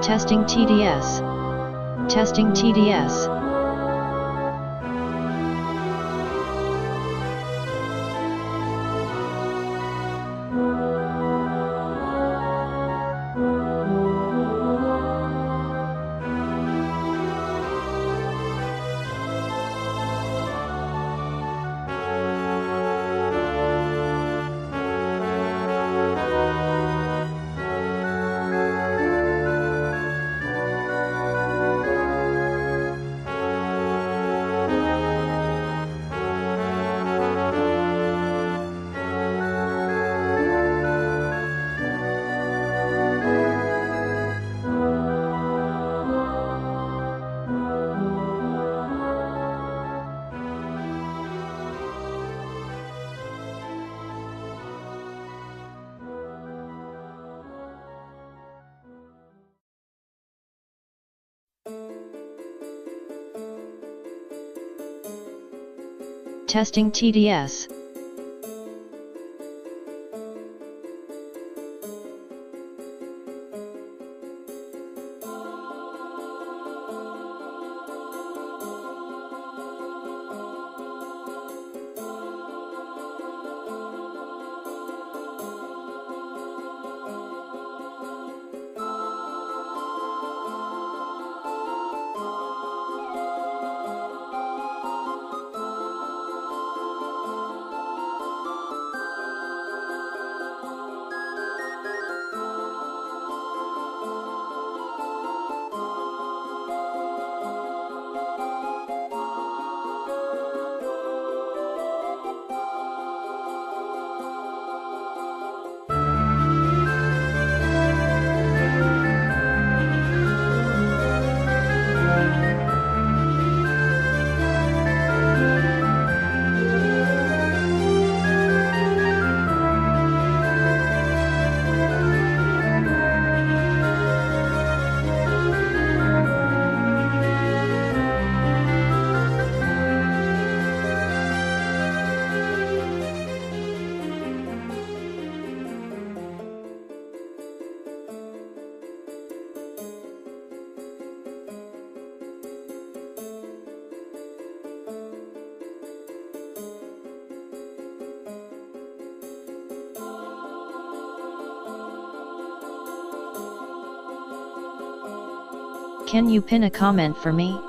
Testing TDS. Testing TDS. Testing TDS. Can you pin a comment for me?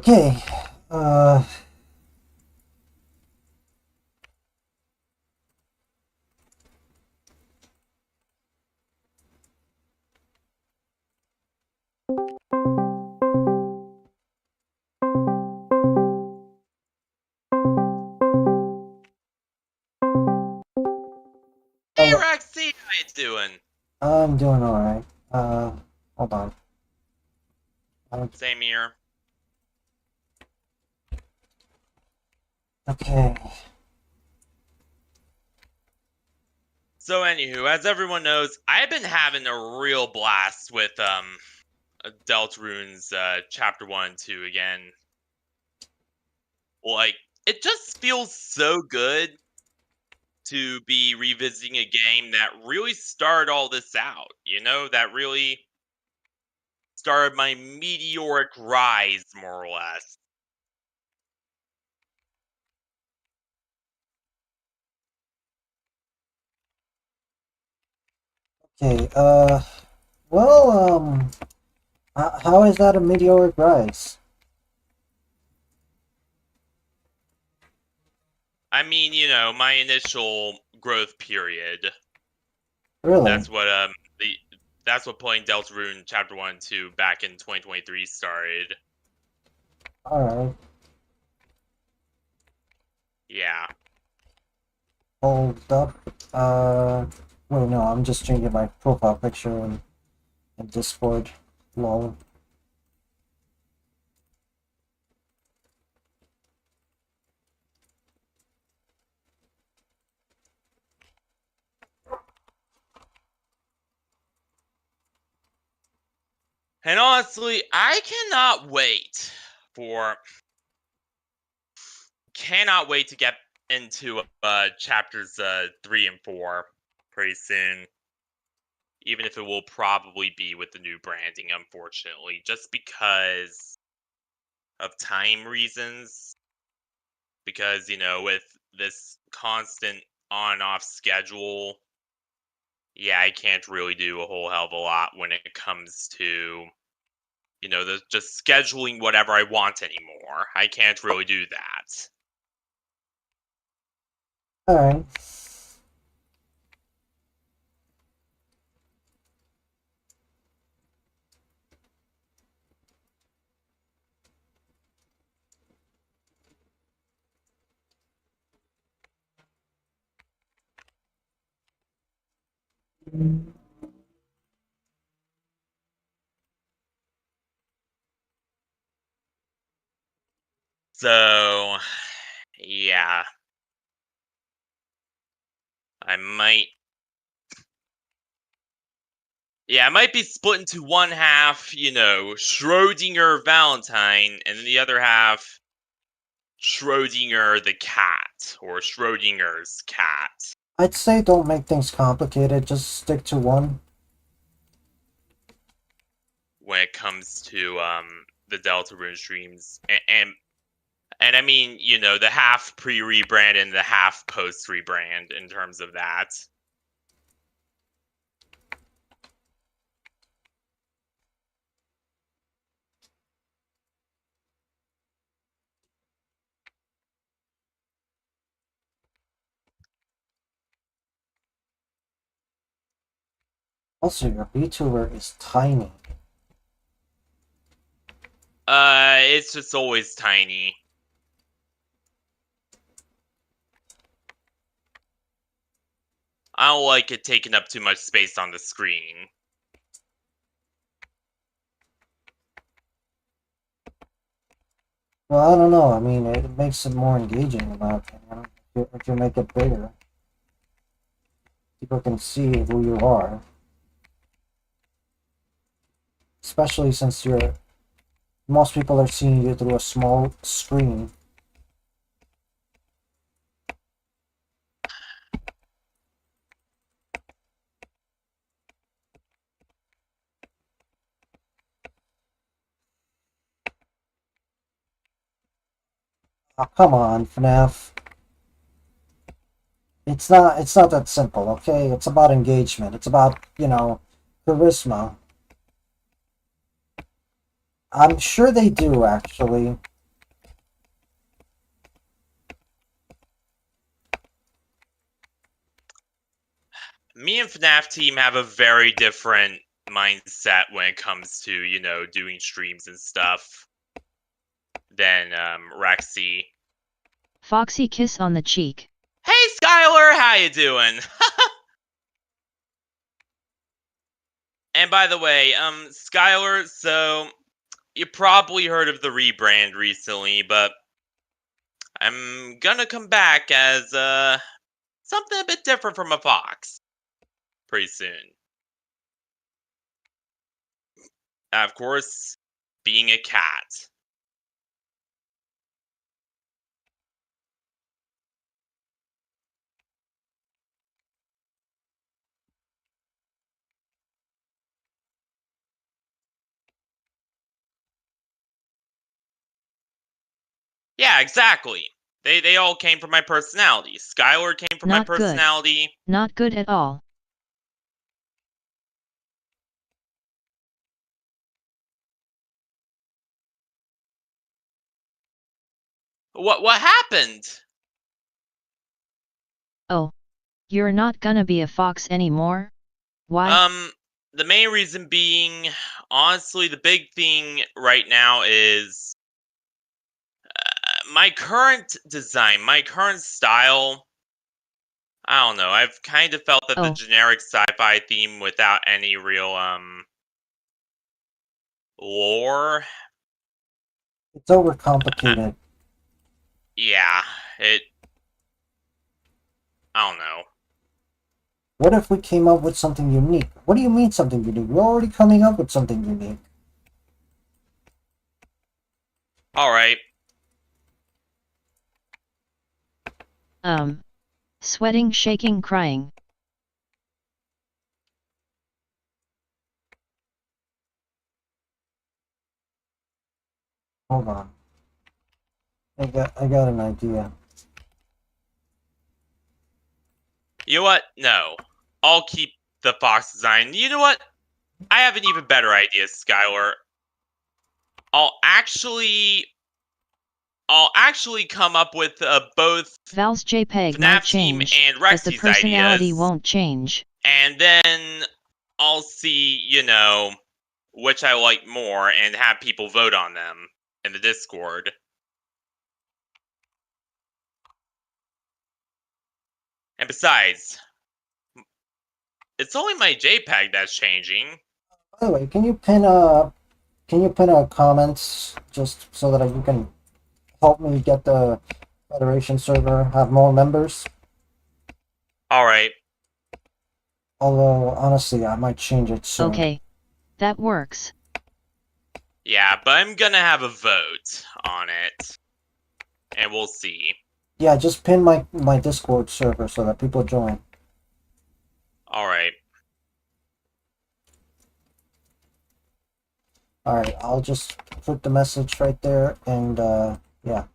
Okay, doing? I'm doing alright. Hold on. Same here. Okay. So anywho, as everyone knows, I've been having a real blast with Deltarune's chapter 1 and 2 again. Like, it just feels so good to be revisiting a game that really started all this out, that really started my meteoric rise, more or less. Okay, well, how is that a meteoric rise? I mean, my initial growth period. Really? That's what the that's what playing Deltarune Chapter 1 and 2 back in 2023 started. Alright. Yeah. Hold up. Wait, no, I'm just changing my profile picture in Discord. Lol. And honestly, I cannot wait to get into chapters 3 and 4 pretty soon. Even if it will probably be with the new branding, unfortunately, just because of time reasons. Because, with this constant on and off schedule, yeah, I can't really do a whole hell of a lot when it comes to, just scheduling whatever I want anymore. I can't really do that. Alright. So, yeah, I might. Yeah, I might be split into one half, Schrodinger Valentine, and then the other half, Schrodinger the cat, or Schrodinger's cat. I'd say don't make things complicated, just stick to one. When it comes to the Deltarune streams, and I mean, the half pre-rebrand and the half post-rebrand in terms of that. Also, your VTuber is tiny. It's just always tiny. I don't like it taking up too much space on the screen. Well, I don't know. I mean, it makes it more engaging, in my opinion. If you make it bigger, people can see who you are. Especially since most people are seeing you through a small screen. Oh, come on, FNAF. It's not that simple, okay? It's about engagement. It's about, charisma. I'm sure they do, actually. Me and FNAF team have a very different mindset when it comes to, doing streams and stuff than Rexy. Foxy kiss on the cheek. Hey Skylar, how you doing? And by the way, Skylar, so you probably heard of the rebrand recently, but I'm gonna come back as something a bit different from a fox pretty soon. Of course, being a cat. Yeah, exactly. They all came from my personality. Skylar came from my Not good. personality. Not good at all. What happened? Oh. You're not gonna be a fox anymore? Why? The main reason being, honestly, the big thing right now is my current design, my current style. I don't know. I've kind of felt that the Oh. generic sci-fi theme without any real lore. It's overcomplicated. Yeah, it. I don't know. What if we came up with something unique? What do you mean something unique? We're already coming up with something unique. All right. Sweating, shaking, crying. Hold on. I got an idea. You know what? No. I'll keep the fox design. You know what? I have an even better idea, Skylar. I'll actually come up with both Val's JPEG FNAF might team change, and but the Rexy's personality ideas, won't change. and then I'll see, which I like more, and have people vote on them in the Discord. And besides, it's only my JPEG that's changing. By the way, can you pin a comments just so that you can help me get the Federation server have more members? All right. Although honestly, I might change it soon. Okay, that works. Yeah, but I'm gonna have a vote on it, and we'll see. Yeah, just pin my Discord server so that people join. All right. All right, I'll just put the message right there, and yeah.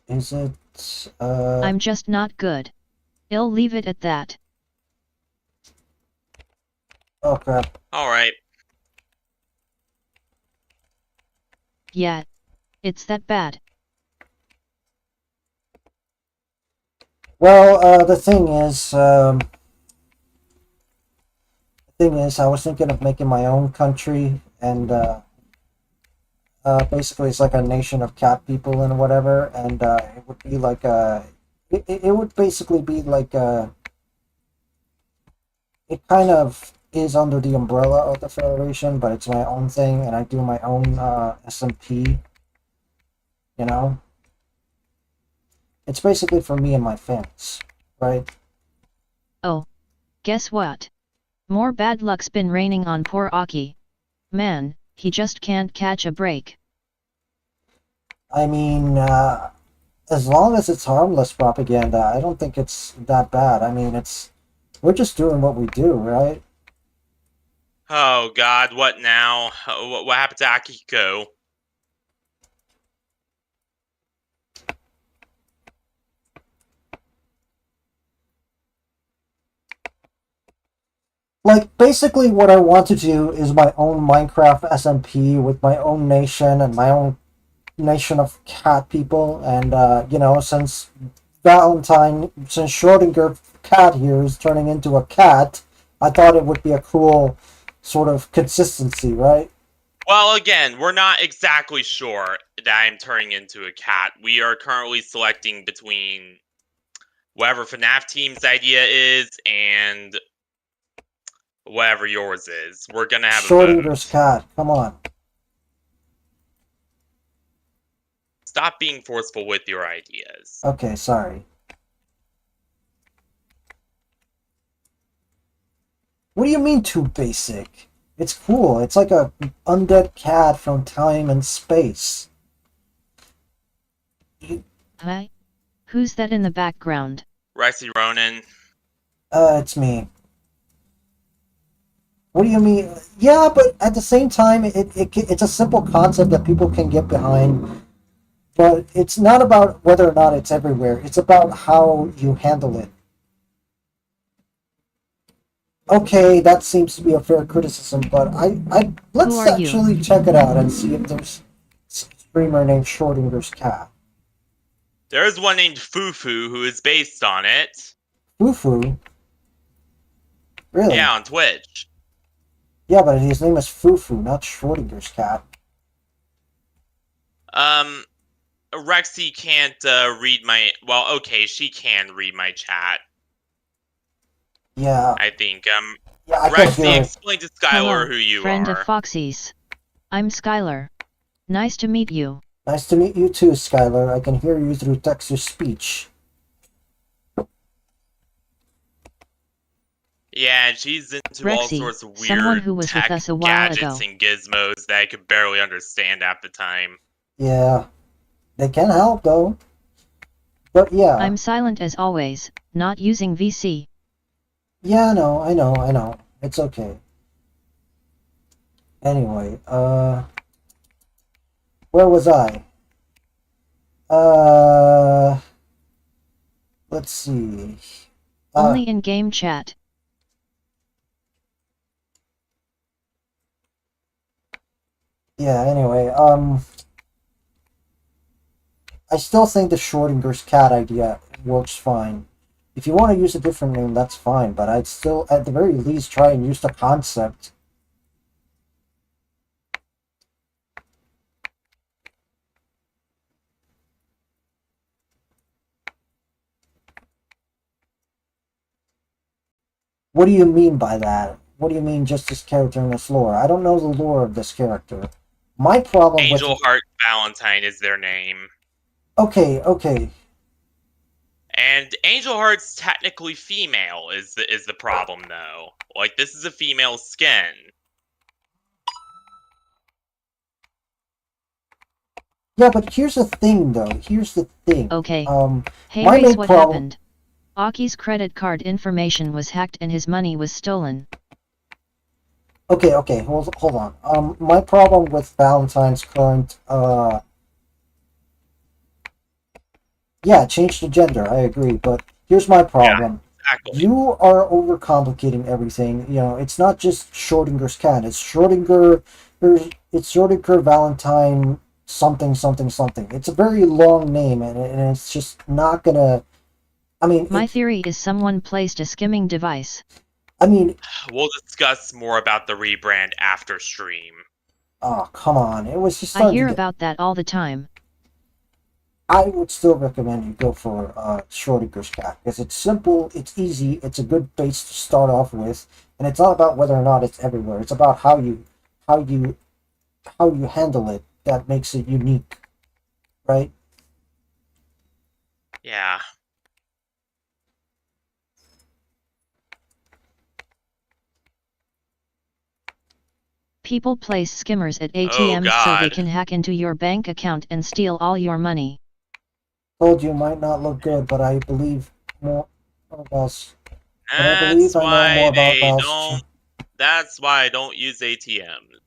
Is it? I'm just not good. I'll leave it at that. Oh crap. All right. Yeah, it's that bad. Well, the thing is, I was thinking of making my own country, and basically it's like a nation of cat people and whatever, and it would be like it would basically be like it kind of is under the umbrella of the Federation, but it's my own thing, and I do my own SMP. You know, it's basically for me and my fans, right? Oh, guess what? More bad luck's been raining on poor Aki. Man, he just can't catch a break. I mean, as long as it's harmless propaganda, I don't think it's that bad. I mean, we're just doing what we do, right? Oh God, what now? What happened to Akiko? Like, basically what I want to do is my own Minecraft SMP with my own nation and my own nation of cat people. And, since Schrodinger cat here is turning into a cat, I thought it would be a cool sort of consistency, right? Well, again, we're not exactly sure that I'm turning into a cat. We are currently selecting between whatever FNAF team's idea is and whatever yours is. We're gonna have a Schrodinger's vote. cat. Come on. Stop being forceful with your ideas. Okay, sorry. What do you mean too basic? It's cool. It's like a undead cat from time and space. Hi? Who's that in the background? Rexy Ronan. It's me. What do you mean? Yeah, but at the same time, it's a simple concept that people can get behind. But it's not about whether or not it's everywhere. It's about how you handle it. Okay, that seems to be a fair criticism, but let's Who are you? actually check it out and see if there's a streamer named Schrodinger's cat. There's one named Fufu who is based on it. Fufu? Really? Yeah, on Twitch. Yeah, but his name is Fufu, not Schrodinger's cat. Rexy can't read my... Well, okay, she can read my chat. Yeah. I think. Yeah, I can hear Rexy, it. explain to Skylar Hello, who you friend are. of Foxy's. I'm Skylar. Nice to meet you. Nice to meet you too, Skylar. I can hear you through text-to-speech. Yeah, and she's into all Rexy, sorts of someone weird who was with tech us a while gadgets ago. and gizmos that I could barely understand half the time. Yeah. They can help, though. But yeah. I'm silent as always, not using VC. Yeah, I know. It's okay. Anyway, where was I? Let's see. Only in game chat. Yeah, anyway, I still think the Schrodinger's cat idea works fine. If you want to use a different name, that's fine, but I'd still, at the very least, try and use the concept. What do you mean by that? What do you mean just this character and this lore? I don't know the lore of this character. My problem with... Angel Heart Valentine is their name. Okay. And Angel Heart's technically female is the problem, though. Like, this is a female skin. Yeah, but here's the thing, though. Here's the thing. Okay. Hey my Reese, main what problem- happened? Aki's credit card information was hacked and his money was stolen. Okay, hold on. My problem with Valentine's current, yeah, change the gender, I agree, but here's my problem. Yeah, exactly. You are overcomplicating everything. You know, it's not just Schrodinger's cat, it's Schrodinger Valentine something. It's a very long name, and it's just not gonna... I mean... My theory is someone placed a skimming device. I mean... We'll discuss more about the rebrand after stream. Oh, come on. It was just... I hear about that all the time. I would still recommend you go for Schrodinger's cat, because it's simple, it's easy, it's a good base to start off with, and it's not about whether or not it's everywhere. It's about how you handle it that makes it unique, right? Yeah. People place skimmers at ATMs so they God. can hack into your bank account and steal all your money. Told you might not look good, but I believe more of us. That's why I don't use ATMs.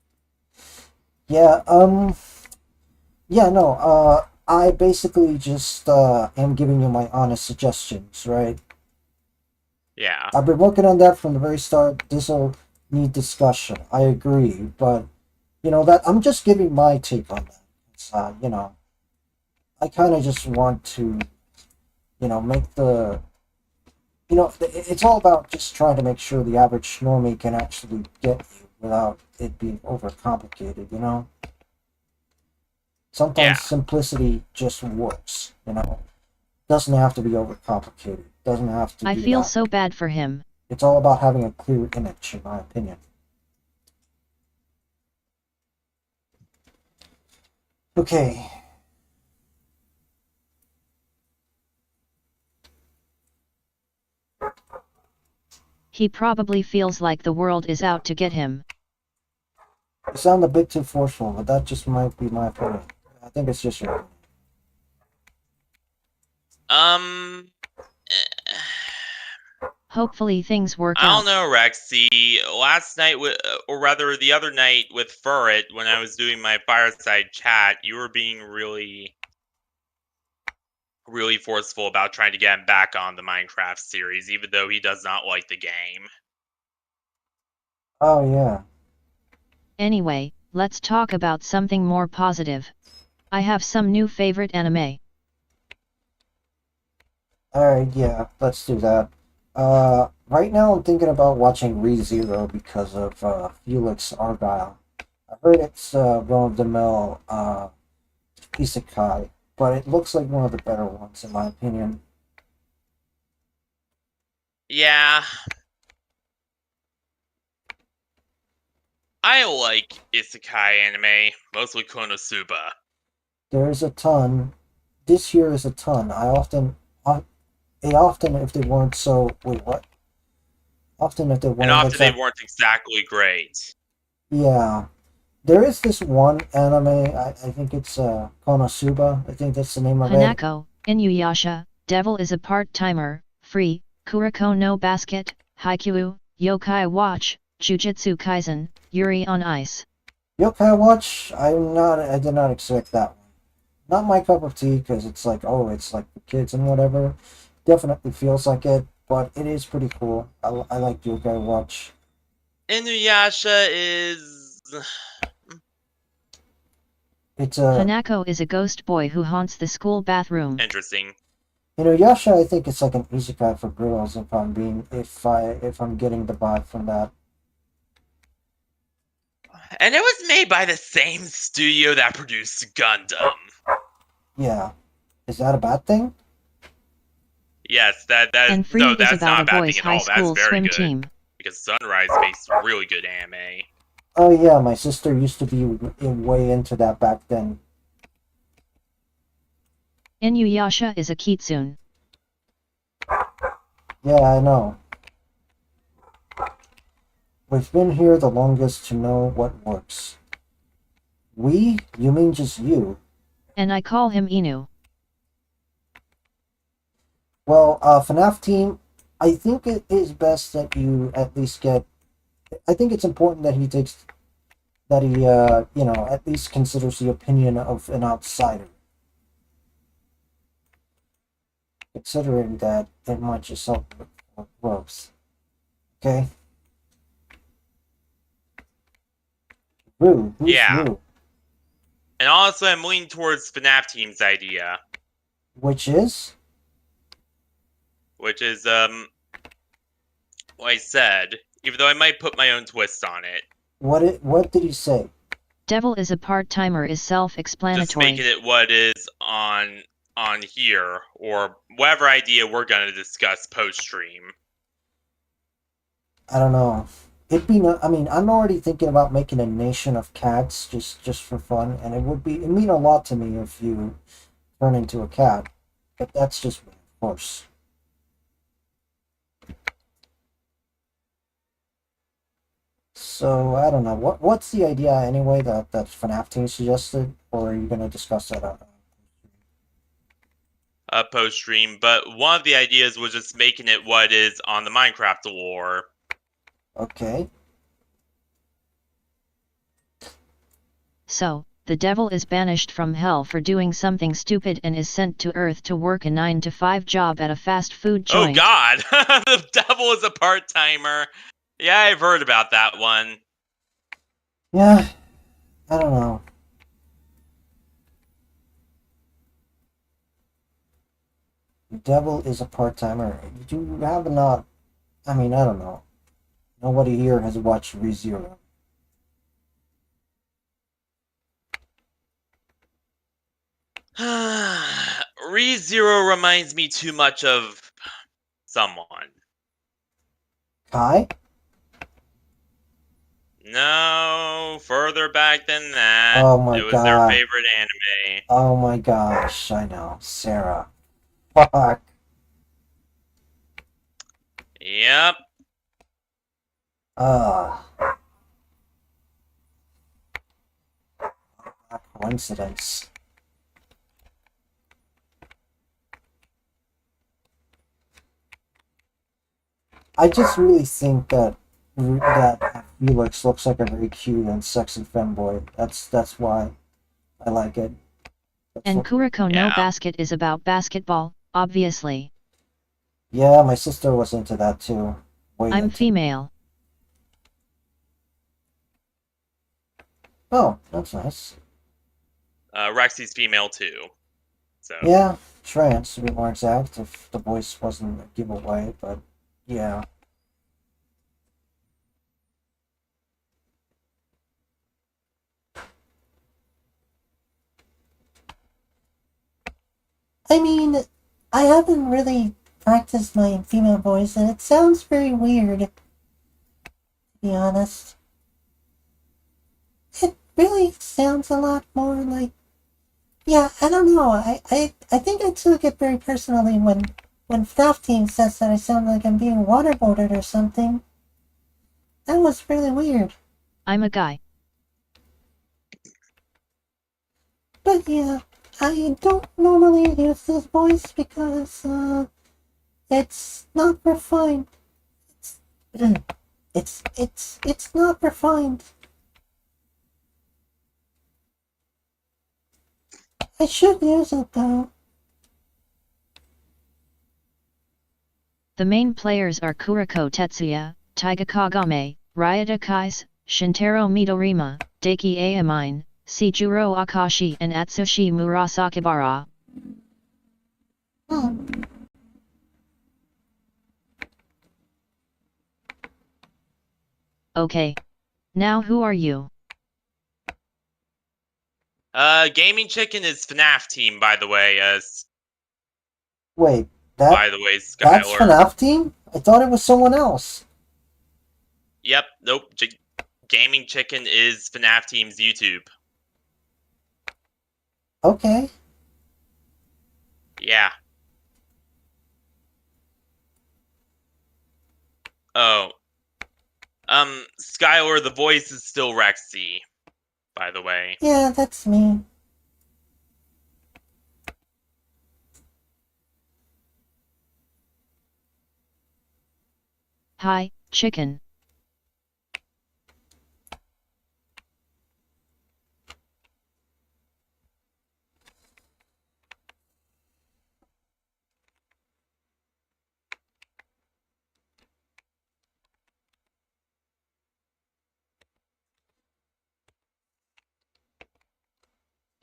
Yeah, I basically just am giving you my honest suggestions, right? Yeah. I've been working on that from the very start. This'll need discussion. I agree, but that I'm just giving my take on that. It's, I kind of just want to, make the, it's all about just trying to make sure the average normie can actually get you without it being overcomplicated, Sometimes simplicity just works, Doesn't have to be overcomplicated. Doesn't have to I be feel that. so bad for him. It's all about having a clear image, in my opinion. Okay. He probably feels like the world is out to get him. You sound a bit too forceful, but that just might be my opinion. I think it's just your opinion. Hopefully things work I out. don't know, Rexy. Last night, or rather the other night with Furret, when I was doing my fireside chat, you were being really, really forceful about trying to get him back on the Minecraft series, even though he does not like the game. Oh, yeah. Anyway, let's talk about something more positive. I have some new favorite anime. Alright, yeah, let's do that. Right now I'm thinking about watching ReZero because of Felix Argyle. I heard it's run-of-the-mill isekai, but it looks like one of the better ones in my opinion. Yeah. I like isekai anime, mostly Konosuba. There's a ton. This year is a ton. Often if they weren't so wait what? Often if they And weren't often they exact. weren't exactly great. Yeah, there is this one anime. I think it's Konosuba. I think that's the name of it. Hanako, Inuyasha, Devil is a part-timer, Free, Kuroko no Basket, Haikyuu, Yokai Watch, Jujutsu Kaisen, Yuri on Ice. Yokai Watch. I did not expect that one. Not my cup of tea because it's like, oh, it's like for kids and whatever. Definitely feels like it, but it is pretty cool. I like Yokai Watch. Inuyasha is... It's a Hanako is a ghost boy who haunts the school bathroom. interesting. Yasha. I think it's like an isekai for girls. If I'm getting the vibe from that. And it was made by the same studio that produced Gundam. Yeah, is that a bad thing? Yes, And Free no, is that's about not a a bad boys' thing at high all. That's school very swim good. team. Because Sunrise makes really good anime. Oh yeah, my sister used to be way into that back then. Inuyasha is a kitsune. Yeah, I know. We've been here the longest to know what works. We? You mean just you? And I call him Inu. Well, FNAF team, I think it is best that you at least get. I think it's important that he, at least considers the opinion of an outsider. Considering that it might just help with growth. Okay? Rue, who's Yeah. Rue? And honestly, I'm leaning towards FNAF Team's idea. Which is? Which is, what I said, even though I might put my own twist on it. What did he say? Devil is a part-timer is Just self-explanatory. making it what is on here, or whatever idea we're going to discuss post-stream. I don't know. It'd be no, I mean, I'm already thinking about making a nation of cats just for fun, and it'd mean a lot to me if you turn into a cat. But that's just me, of course. So I don't know. What's the idea anyway that FNAF team suggested, or are you gonna discuss that out? Post-stream, but one of the ideas was just making it what is on the Minecraft lore. Okay. So, the devil is banished from hell for doing something stupid and is sent to Earth to work a 9-to-5 job at a fast food joint. Oh god! The devil is a part-timer. Yeah, I've heard about that one. Yeah, I don't know. The devil is a part-timer. You have not. I mean, I don't know. Nobody here has watched ReZero. ReZero reminds me too much of someone. Kai? No, further back than that. Oh my It was their god. favorite anime. Oh my gosh, I know. Sarah. Fuck. Yep. Coincidence. I just really think that Felix looks like a very cute and sexy femboy. That's why I like it. And Kuroko no Yeah. Basket is about basketball, obviously. Yeah, my sister was into that too. Way I'm into. female. Oh, that's nice. Rexy's female too. So Yeah, trans to be more exact, if the voice wasn't a giveaway, but yeah. I mean, I haven't really practiced my female voice, and it sounds very weird, to be honest. It really sounds a lot more like. Yeah, I don't know. I think I took it very personally when FNAF Team says that I sound like I'm being waterboarded or something. That was really weird. I'm a guy. But yeah, I don't normally use this voice because it's not refined. It's it's not refined. I should use it though. The main players are Kuroko Tetsuya, Taiga Kagame, Ryota Kais, Shintaro Midorima, Daiki Aomine, Seijuro Akashi and Atsushi Murasakibara. Hmm. Okay. Now who are you? Gaming Chicken is FNAF Team, by the way. Wait, By the way, that's Skylar. FNAF Team? I thought it was someone else. Yep. Nope. Gaming Chicken is FNAF Team's YouTube. Okay. Yeah. Oh. Skylar, the voice is still Rexy, by the way. Yeah, that's me. Hi, chicken.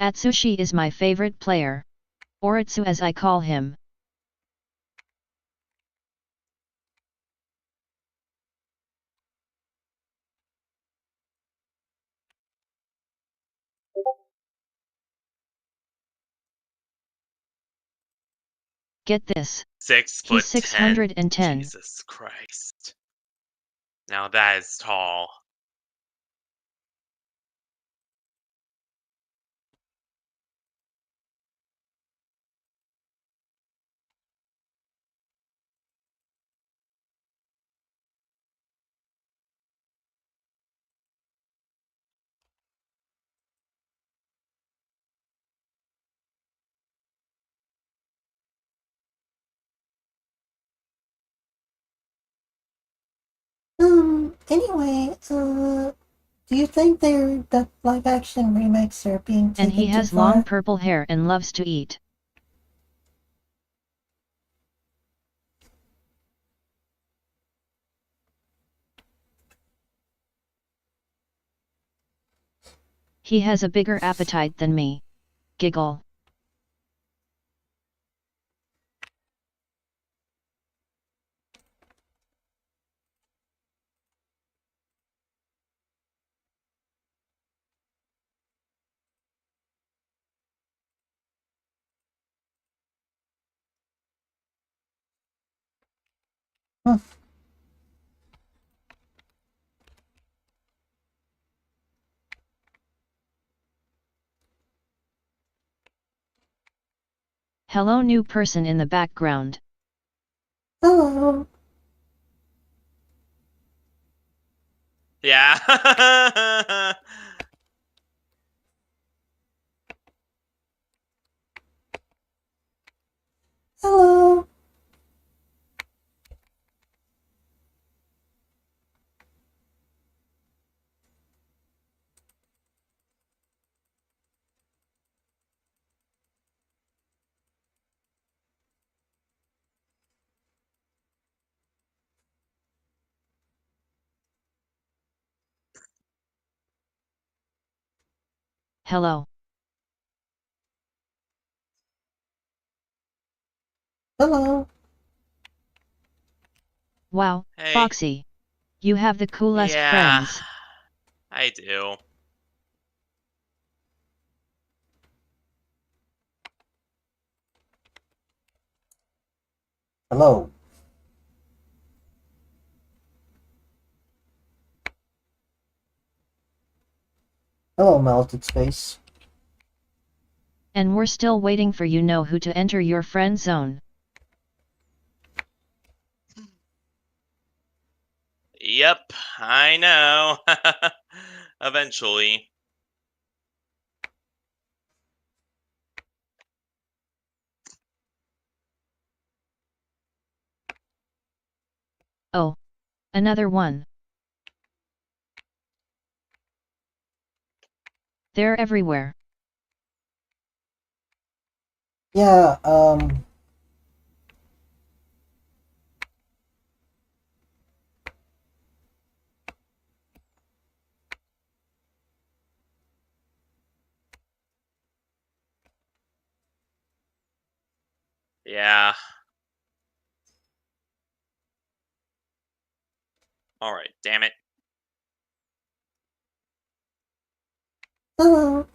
Atsushi is my favorite player. Oritsu as I call him. Get this. 6 He's foot 10. 610. Jesus Christ. Now that is tall. Anyway, do you think that live action remakes are being taken And he too has far? long purple hair and loves to eat. He has a bigger appetite than me. Giggle. Hello, new person in the background. Hello. Yeah. Hello. Hello. Hello. Wow, Hey. Foxy. You have the coolest Yeah, friends. I do. Hello. Hello, Melted Space. And we're still waiting for you know who to enter your friend zone. Yep, I know. Eventually. Oh. Another one. They're everywhere. Yeah, Yeah. Alright, damn it. hello.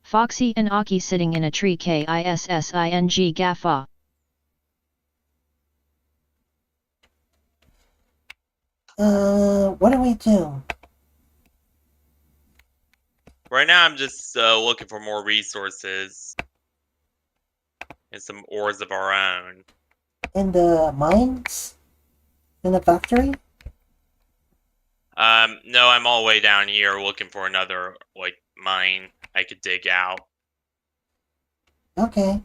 Foxy and Aki sitting in a tree kissing gaffa. What do we do? Right now I'm just looking for more resources. And some ores of our own. In the mines? In the factory? No, I'm all the way down here looking for another, like, mine I could dig out. Okay.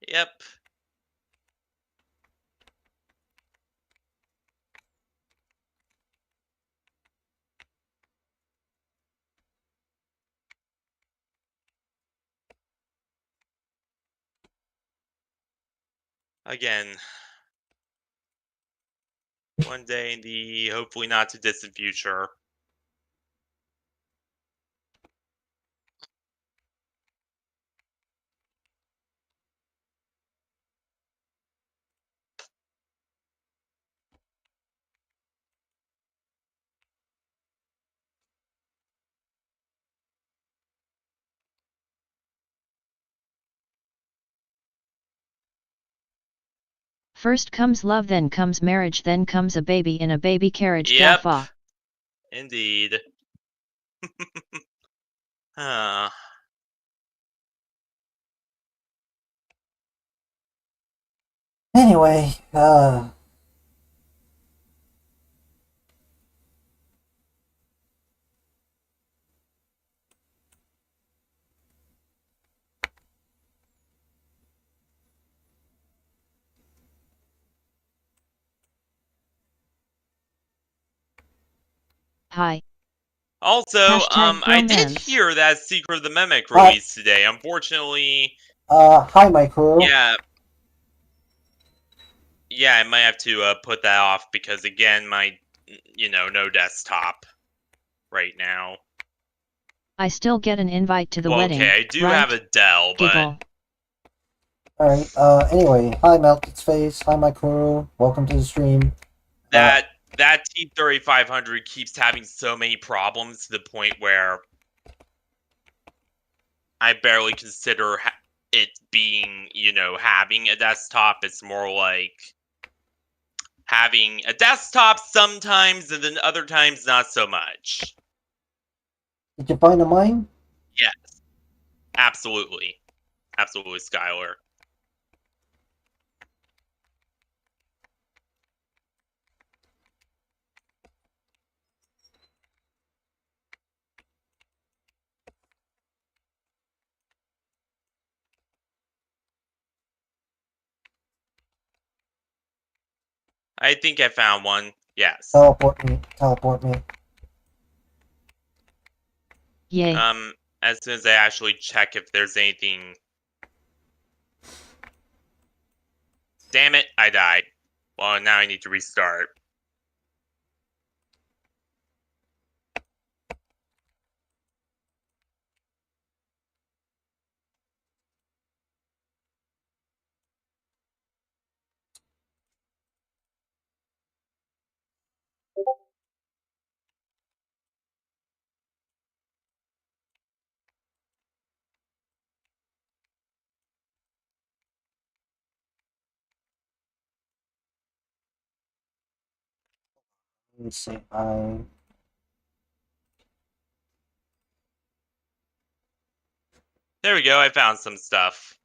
Yep. Again. One day in the hopefully not too distant future. First comes love, then comes marriage, then comes a baby in a baby carriage Yep. gaffa. Indeed. Huh. Anyway, Hi. Also, Hashtag I did bromance. hear that Secret of the Mimic Hi. released today. Unfortunately, hi, my crew. yeah, I might have to put that off because again, my, no desktop right now. I still get an invite to the Well, wedding, okay, I do right? have a Dell, but Giggle. Alright, anyway, hi, Melted Space. Hi, my crew. Welcome to the stream. that T3500 keeps having so many problems to the point where I barely consider it being, having a desktop. It's more like having a desktop sometimes, and then other times not so much. Did you find a mine? Yes, absolutely. Absolutely, Skylar. I think I found one. Yes. Teleport me. Teleport me. Yay. As soon as I actually check if there's anything. Damn it, I died. Well, now I need to restart. Let's see. There we go, I found some stuff.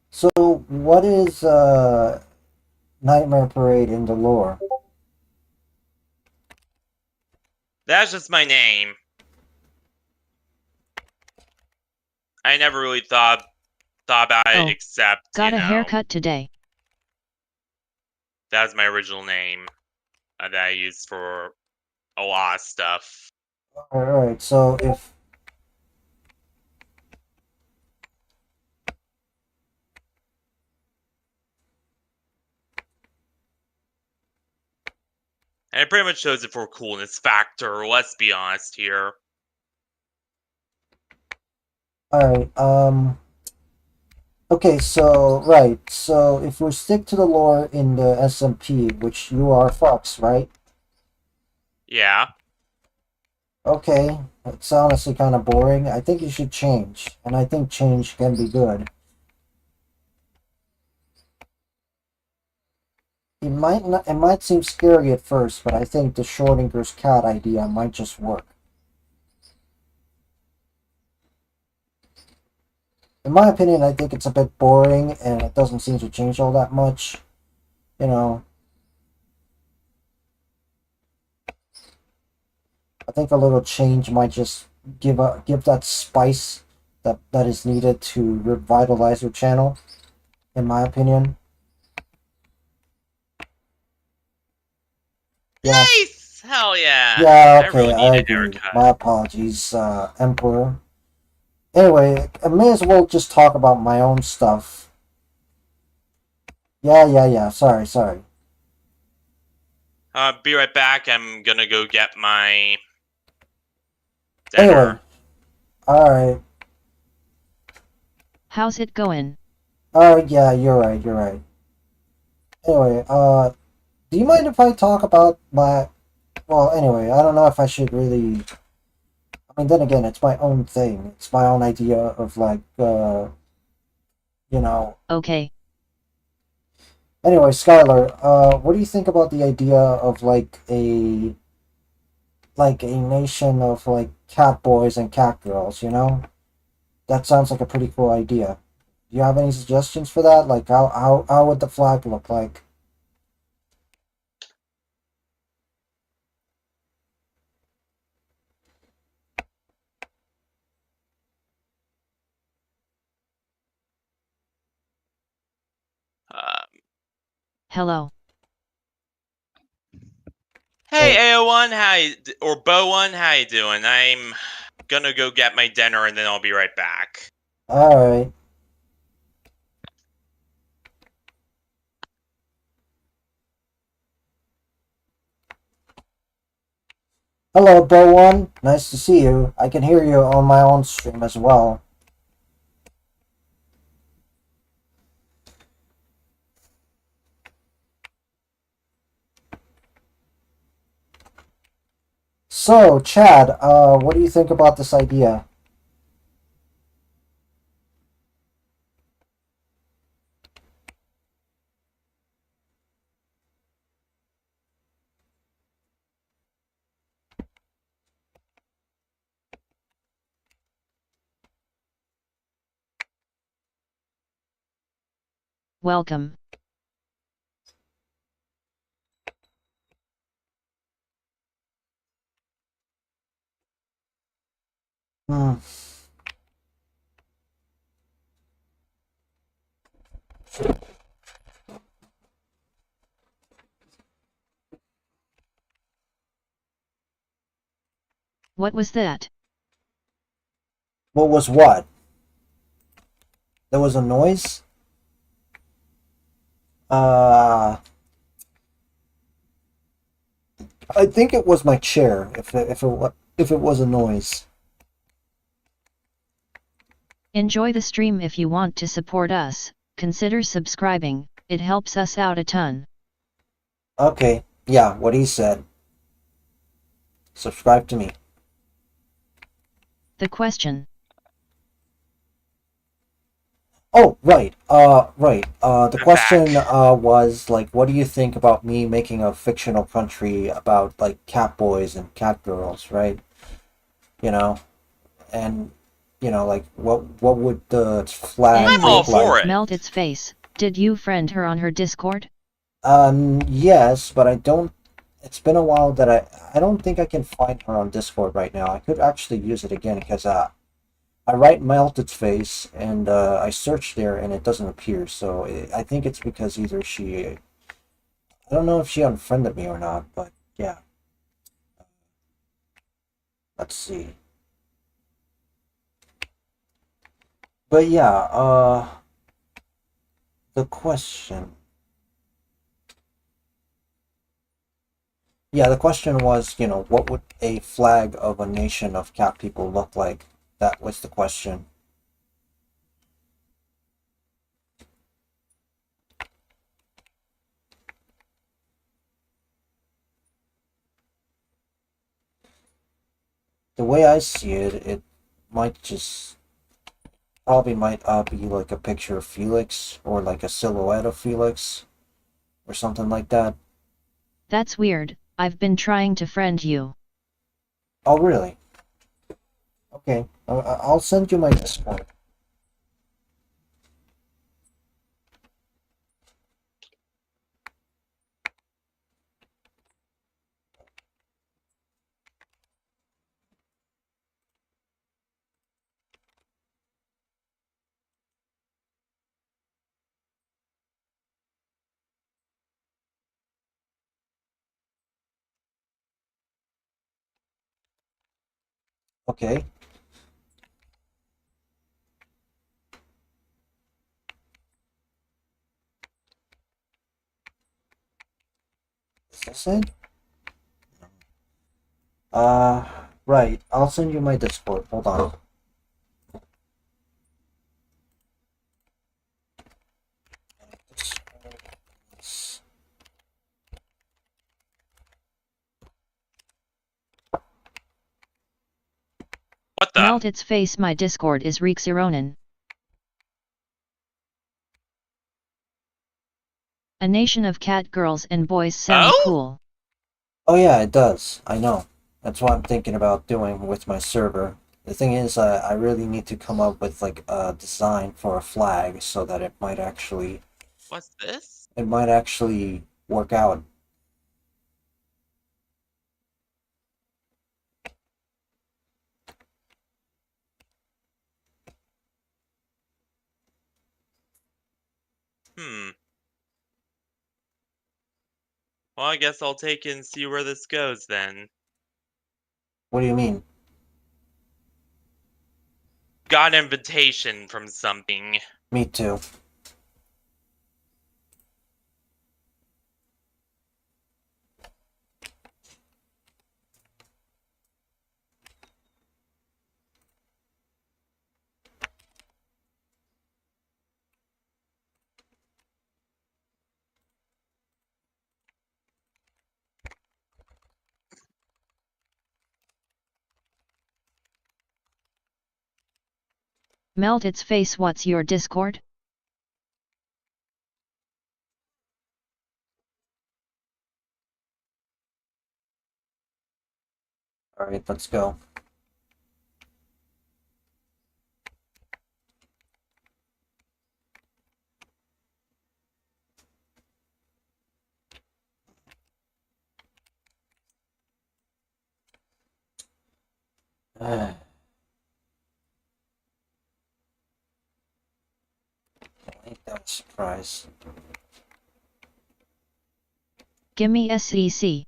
So, what is Nightmare Parade in the lore? That's just my name. I never really thought about it, except, got a haircut today. That's my original name that I use for a lot of stuff. Alright, so if... And it pretty much shows it for coolness factor, let's be honest here. Alright, okay, so, right, so if we stick to the lore in the SMP, which you are Fox, right? Yeah. Okay, it's honestly kind of boring. I think you should change, and I think change can be good. It might seem scary at first, but I think the Schrodinger's cat idea might just work. In my opinion, I think it's a bit boring, and it doesn't seem to change all that much. You know, I think a little change might just give that spice that is needed to revitalize your channel, in my opinion. Yeah. Nice! Hell yeah! Yeah, okay, really I agree. My apologies, Emperor. Anyway, I may as well just talk about my own stuff. Yeah. Sorry. Be right back. I'm gonna go get my dinner. Anyway. Alright. How's it going? Yeah, you're right. Anyway, do you mind if I talk about my... Well, anyway, I don't know if I should really... I mean, then again, it's my own thing. It's my own idea of, like, you know... Okay. Anyway, Skylar, what do you think about the idea of, like, a nation of, like, cat boys and cat girls, you know? That sounds like a pretty cool idea. Do you have any suggestions for that? Like, how would the flag look like? Hello. Hey, AO1, or Bo1, how you doing? I'm gonna go get my dinner and then I'll be right back. Alright. Hello, Bo1. Nice to see you. I can hear you on my own stream as well. So, Chad, what do you think about this idea? Welcome. Hmm. What was that? What was what? There was a noise? Uh, I think it was my chair. If it was a noise. Enjoy the stream. If you want to support us, consider subscribing, it helps us out a ton. Okay, yeah, what he said. Subscribe to me. The question. Oh, right. The I'm back. question was like, what do you think about me making a fictional country about like cat boys and cat girls, right? You know, and like what would the flag I'm all look Anyways, like? for it. melt its face. Did you friend her on her Discord? Yes, but I don't. It's been a while that I don't think I can find her on Discord right now. I could actually use it again because I write melted face and I search there and it doesn't appear. So I think it's because either I don't know if she unfriended me or not, but yeah. Let's see. But yeah, the question. Yeah, the question was, what would a flag of a nation of cat people look like? That was the question. The way I see it, it might just probably might be like a picture of Felix or like a silhouette of Felix or something like that. That's weird, I've been trying to friend you. Oh, really? Okay, I'll send you my Discord. Okay. Is this it? Uh, right. I'll send you my Discord. Hold on. What the? Melt its face. My Discord is Rixironin. A nation of cat girls and boys sound Oh? cool. Oh yeah, it does. I know. That's what I'm thinking about doing with my server. The thing is, I really need to come up with like a design for a flag so that What's this? it might actually work out. Hmm. Well, I guess I'll take it and see where this goes then. What do you mean? Got an invitation from something. Me too. Melt its face. What's your Discord? Alright, let's go. Ain't that a surprise? Gimme SEC.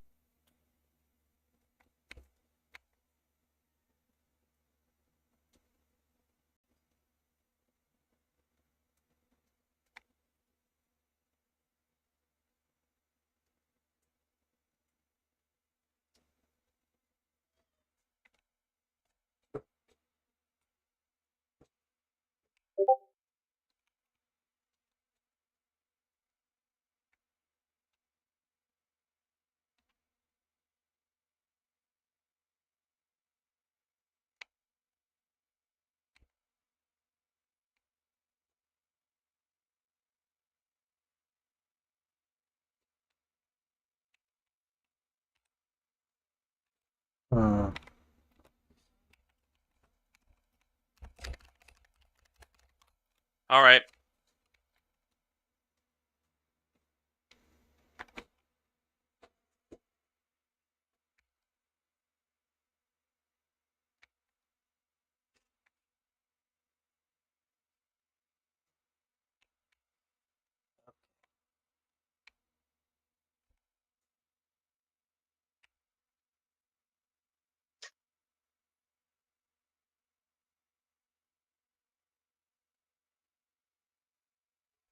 Hmm. All right.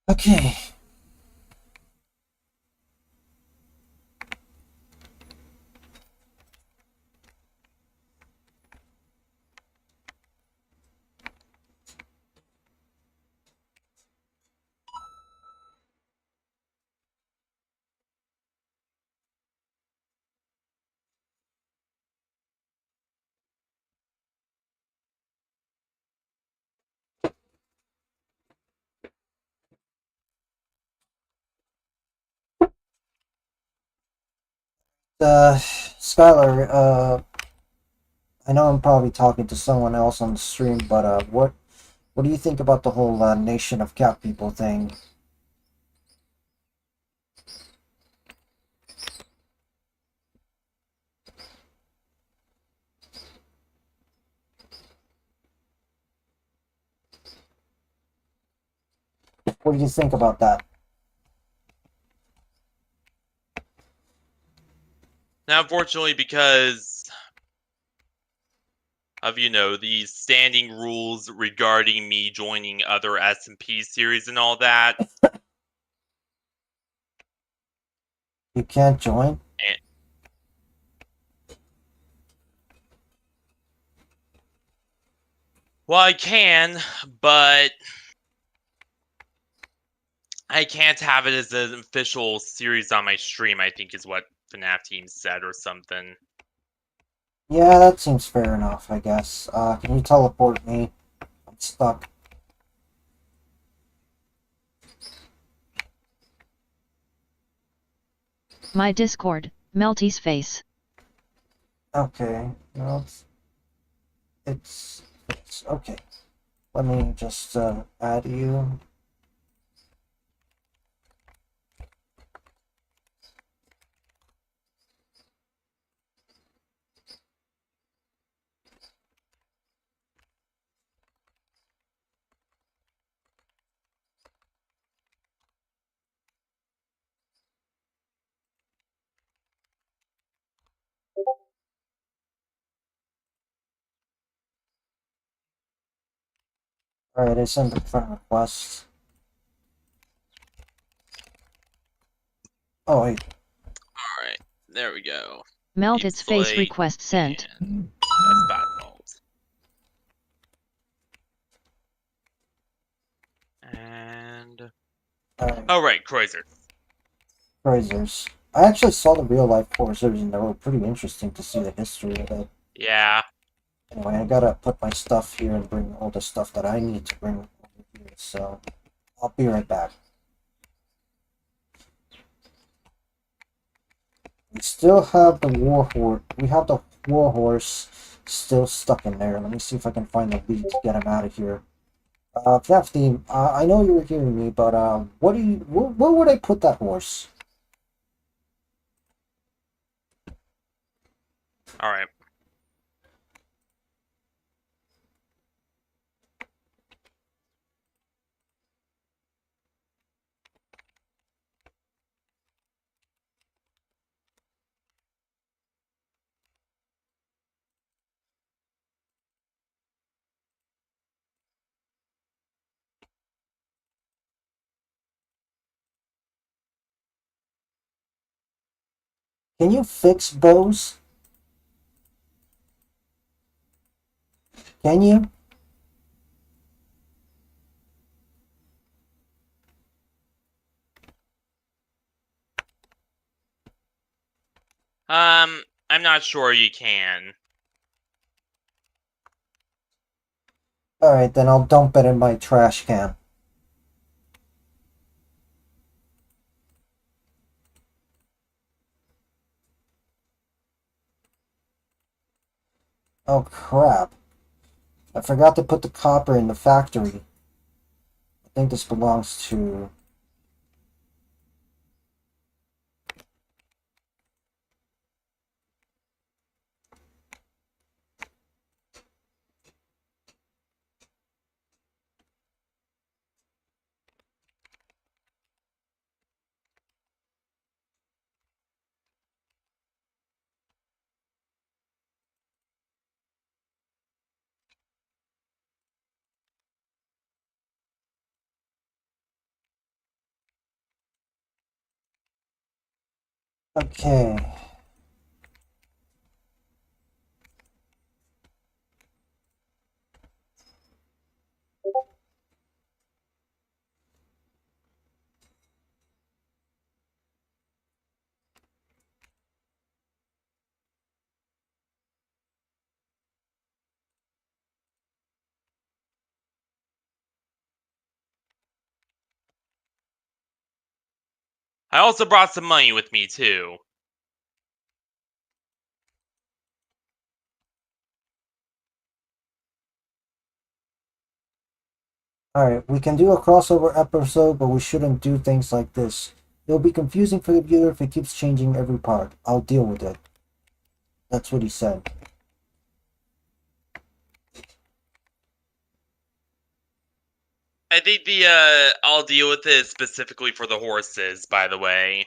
Okay. Skylar, I know I'm probably talking to someone else on the stream, but what do you think about the whole Nation of Cat People thing? What do you think about that? Now, unfortunately, because of, the standing rules regarding me joining other SMP series and all that. You can't join? Well, I can, but I can't have it as an official series on my stream, I think is what FNAF team said or something. Yeah, that seems fair enough, I guess. Can you teleport me? I'm stuck. My Discord, Melty's face. Okay, no, it's okay. Let me just add you. Alright, I sent a friend request. Oh, wait. Alright, there we go. Melt its face. Display Request sent. That's bad fault. And alright, Kreuzer. Cruisers. I actually saw the real life Cruisers and they were pretty interesting to see the history of it. Yeah. Anyway, I gotta put my stuff here and bring all the stuff that I need to bring over here, so I'll be right back. We still have the warhorse. We have the warhorse still stuck in there. Let me see if I can find the lead to get him out of here. FNAF team, I know you were hearing me, but where would I put that horse? All right. Can you fix bows? Can you? I'm not sure you can. Alright, then I'll dump it in my trash can. Oh crap. I forgot to put the copper in the factory. I think this belongs to... Okay. I also brought some money with me too. Alright, we can do a crossover episode, but we shouldn't do things like this. It'll be confusing for the viewer if it keeps changing every part. I'll deal with it. That's what he said. I think I'll deal with it specifically for the horses, by the way.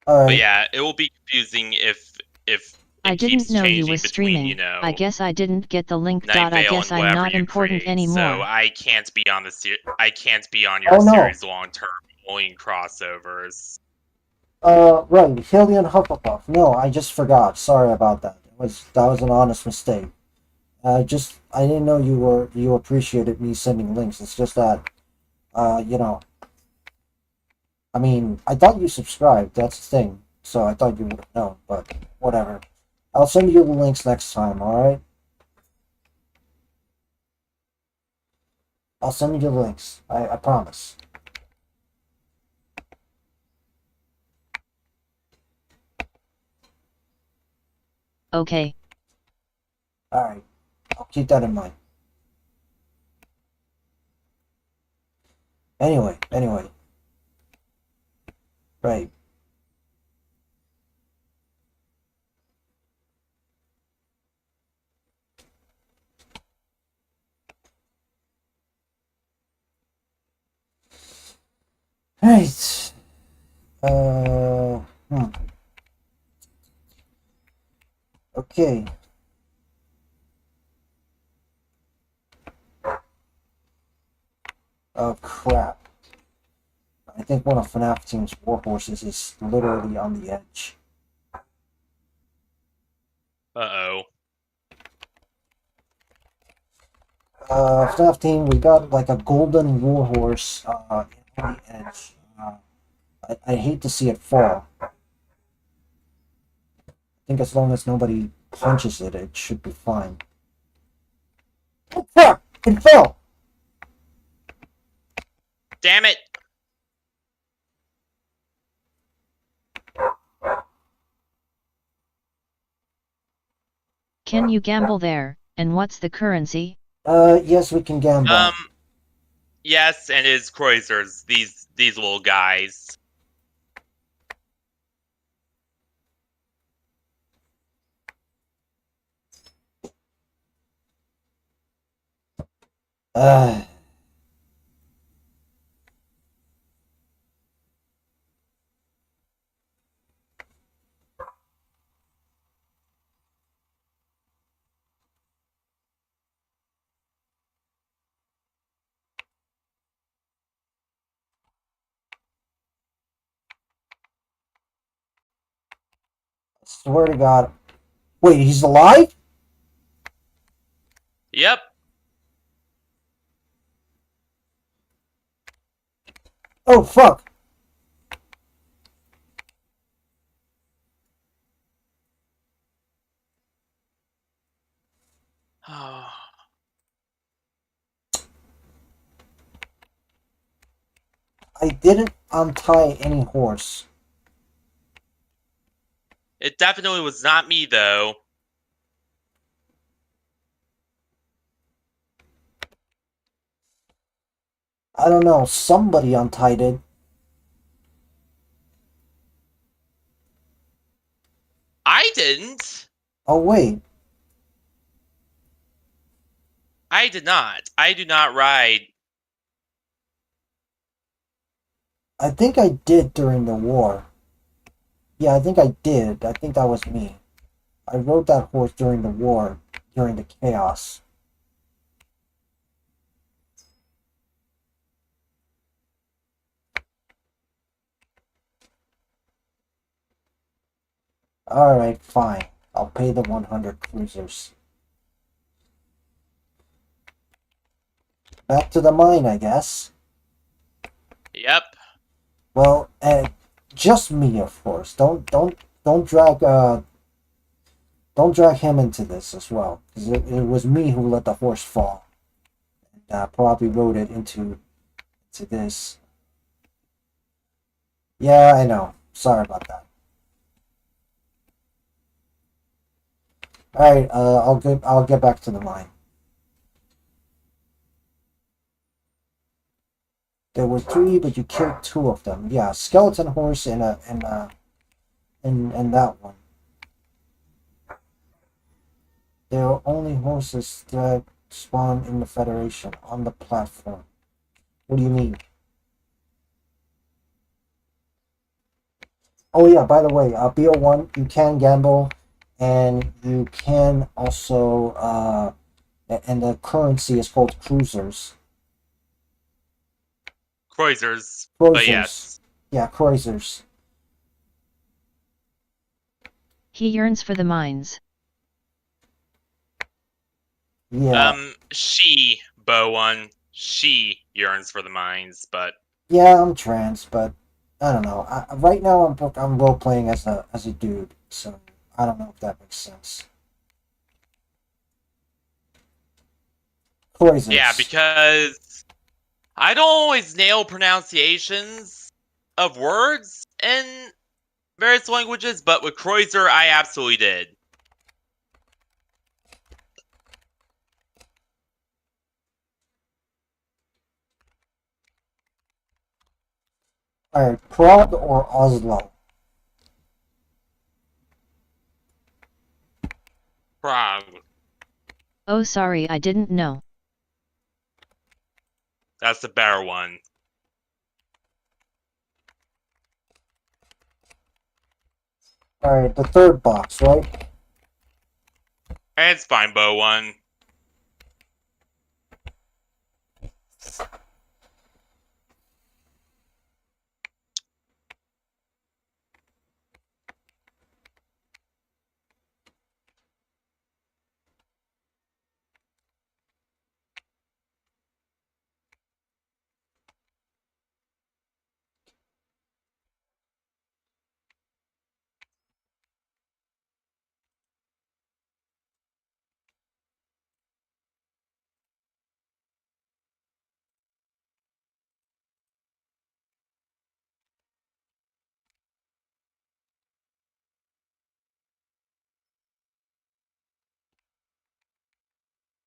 Alright. But yeah, it will be confusing if I didn't know you was streaming. You know, I guess I didn't get the link. Night I Vale guess and I'm whatever not you important create, anymore. so I can't be on the I can't be on your Oh, no. series long term, only in crossovers. Right, Hillian Hufflepuff. No, I just forgot. Sorry about that. That was an honest mistake. I didn't know you appreciated me sending links. It's just that, you know, I mean, I thought you subscribed. That's the thing. So I thought you would have known, but whatever. I'll send you the links next time. All right. I'll send you the links. I promise. Okay. Alright. I'll keep that in mind. Anyway. Right. Right. Okay. Oh crap. I think one of FNAF Team's warhorses is literally on the edge. Uh-oh. FNAF Team, we got like a golden warhorse on the edge. I hate to see it fall. I think as long as nobody punches it, it should be fine. Oh, fuck! It fell! Damn it! Can you gamble there, and what's the currency? Yes, we can gamble. Yes, and it's Kreuzers, these little guys. Uh, swear to God. Wait, he's alive? Yep. Oh, fuck! I didn't untie any horse. It definitely was not me, though. I don't know, somebody untied it. I didn't. Oh, wait. I did not. I do not ride. I think I did during the war. Yeah, I think I did. I think that was me. I rode that horse during the war, during the chaos. Alright, fine. I'll pay the 100 cruisers. Back to the mine, I guess. Yep. Well, just me, of course. Don't drag him into this as well, because it was me who let the horse fall, and probably rode it into this. Yeah, I know. Sorry about that. All right, I'll get back to the mine. There were three, but you killed two of them. Yeah, skeleton horse and that one. There are only horses that spawn in the Federation on the platform. What do you mean? Oh yeah, by the way, BO1, you can gamble, and you can also and the currency is called cruisers. Kreuzers. But Cruisers. yes. Yeah, cruisers. He yearns for the mines. Yeah. She, Bowen, she yearns for the mines, but Yeah, I'm trans, but I don't know. Right now I'm role playing as a dude, so I don't know if that makes sense. Cruisers. yeah, because I don't always nail pronunciations of words in various languages, but with Kreuzer, I absolutely did. Alright, Prague or Oslo? Prague. Oh, sorry, I didn't know. That's the better one. Alright, the third box, right? It's fine, Bowen.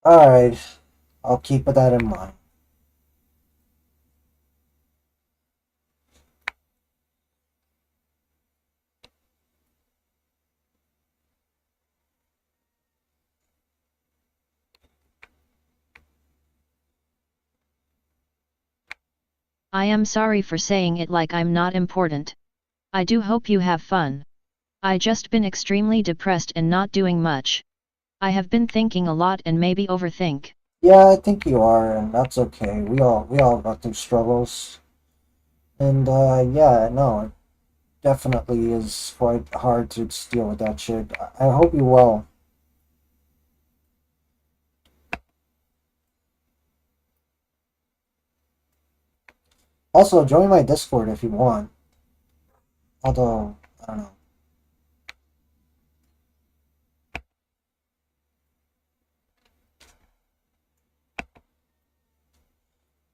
Alright, I'll keep that in mind. I am sorry for saying it like I'm not important. I do hope you have fun. I just been extremely depressed and not doing much. I have been thinking a lot and maybe overthink. Yeah, I think you are, and that's okay. We all go through struggles. And yeah, no, it definitely is quite hard to deal with that shit. I hope you well. Also, join my Discord if you want. Although, I don't know.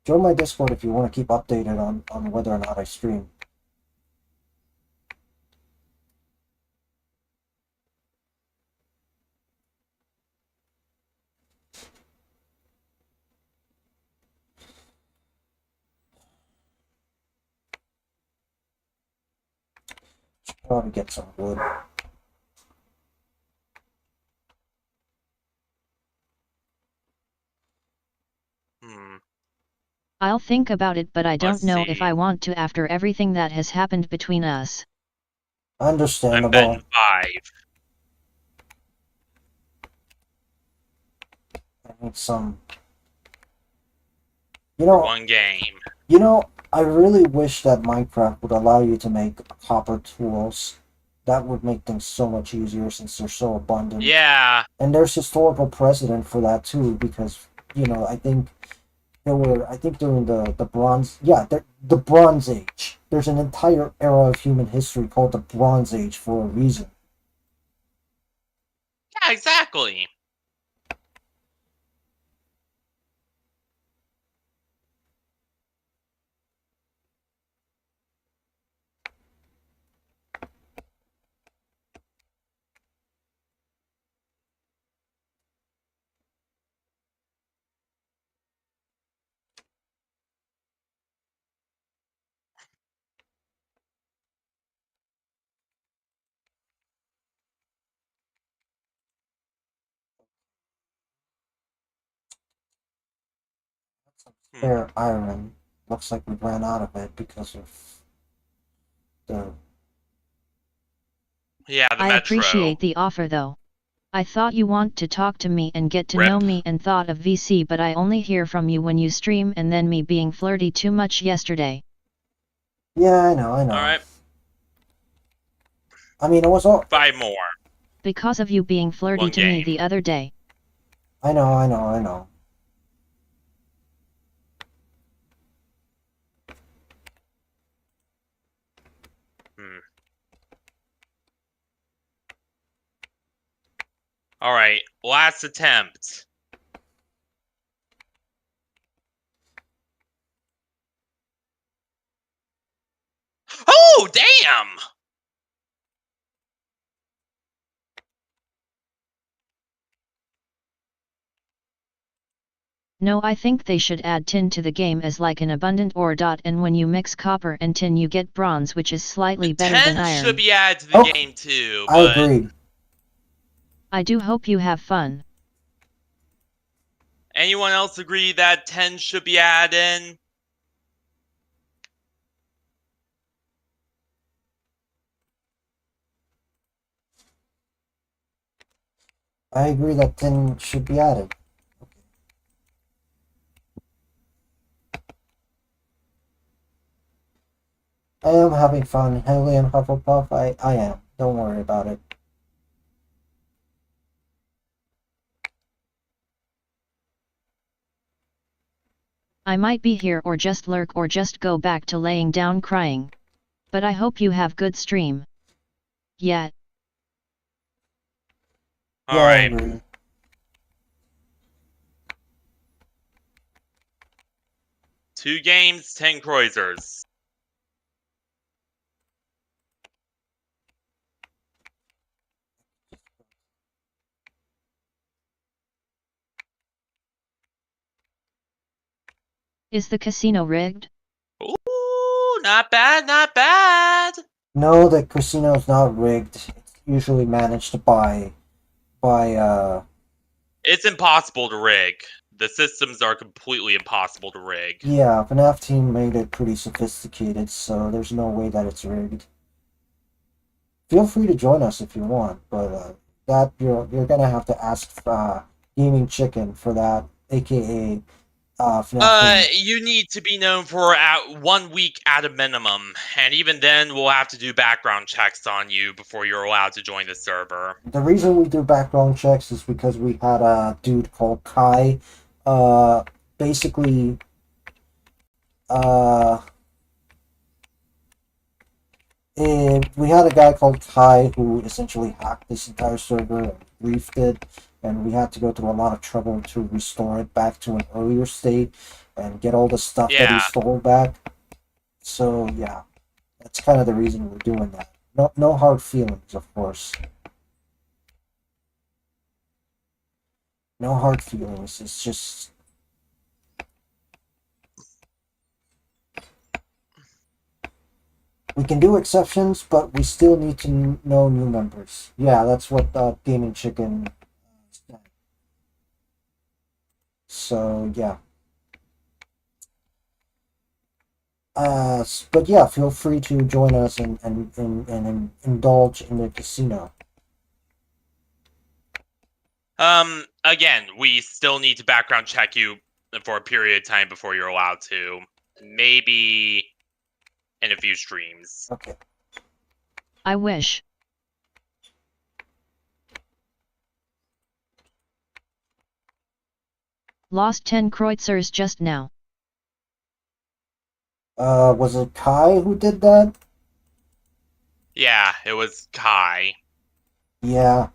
Join my Discord if you want to keep updated on whether or not I stream. Should probably get some wood. Hmm. I'll think about it, but I don't Let's know if see. I want to after everything that has happened between us. I'm Understandable. betting 5. I need some. You For know, one game. I really wish that Minecraft would allow you to make copper tools. That would make things so much easier since they're so abundant. Yeah. And there's historical precedent for that too, because I think during the Bronze, yeah, the Bronze Age. There's an entire era of human history called the Bronze Age for a reason. Yeah, exactly. Spare iron. Looks like we ran out of it because of the. Yeah, the I Metro. appreciate the offer though. I thought you want to talk to me and get to Rip. know me and thought of VC, but I only hear from you when you stream and then me being flirty too much yesterday. Yeah, I know. Alright. I mean, it was all. 5 more. Because of you being flirty One to me game. the other day. I know. Alright, last attempt. Oh, damn! No, I think they should add tin to the game as like an abundant ore dot, and when you mix copper and tin you get bronze, which is slightly better than 10 iron. should be added to the Okay. game too, I but agree. I do hope you have fun. anyone else agree that 10 should be added in? I agree that tin should be added. I am having fun. Haley and Hufflepuff, I am. Don't worry about it. I might be here or just lurk or just go back to laying down crying. But I hope you have good stream. Yeah. Yeah, I Alright. agree. Two games, 10 Kreuzers. Is the casino rigged? Ooh, not bad, not bad. No, the casino's not rigged. It's usually managed by It's impossible to rig. The systems are completely impossible to rig. yeah, FNAF team made it pretty sophisticated, so there's no way that it's rigged. Feel free to join us if you want, but that you're gonna have to ask Gaming Chicken for that, aka FNAF team. You need to be known for 1 week at a minimum, and even then, we'll have to do background checks on you before you're allowed to join the server. The reason we do background checks is because we had a dude called Kai, basically, we had a guy called Kai who essentially hacked this entire server and griefed it, and we had to go through a lot of trouble to restore it back to an earlier state and get all the stuff that he Yeah. stole back. So yeah, that's kind of the reason we're doing that. No hard feelings, of course. No hard feelings. It's just we can do exceptions, but we still need to know new members. Yeah, that's what Gaming Chicken said. So yeah. But yeah, feel free to join us and indulge in the casino. Again, we still need to background check you for a period of time before you're allowed to. Maybe in a few streams. Okay. I wish. Lost 10 kreutzers just now. Was it Kai who did that? Yeah, it was Kai. Yeah.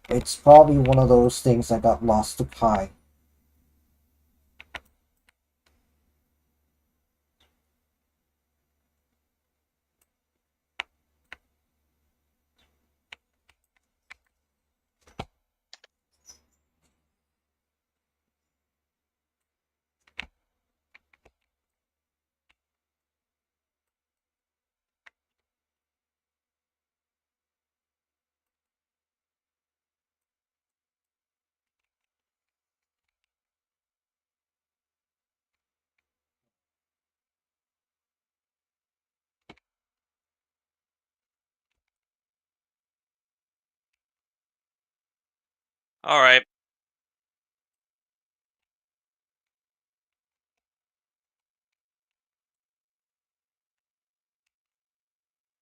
It's probably one of those things that got lost to Kai. Alright.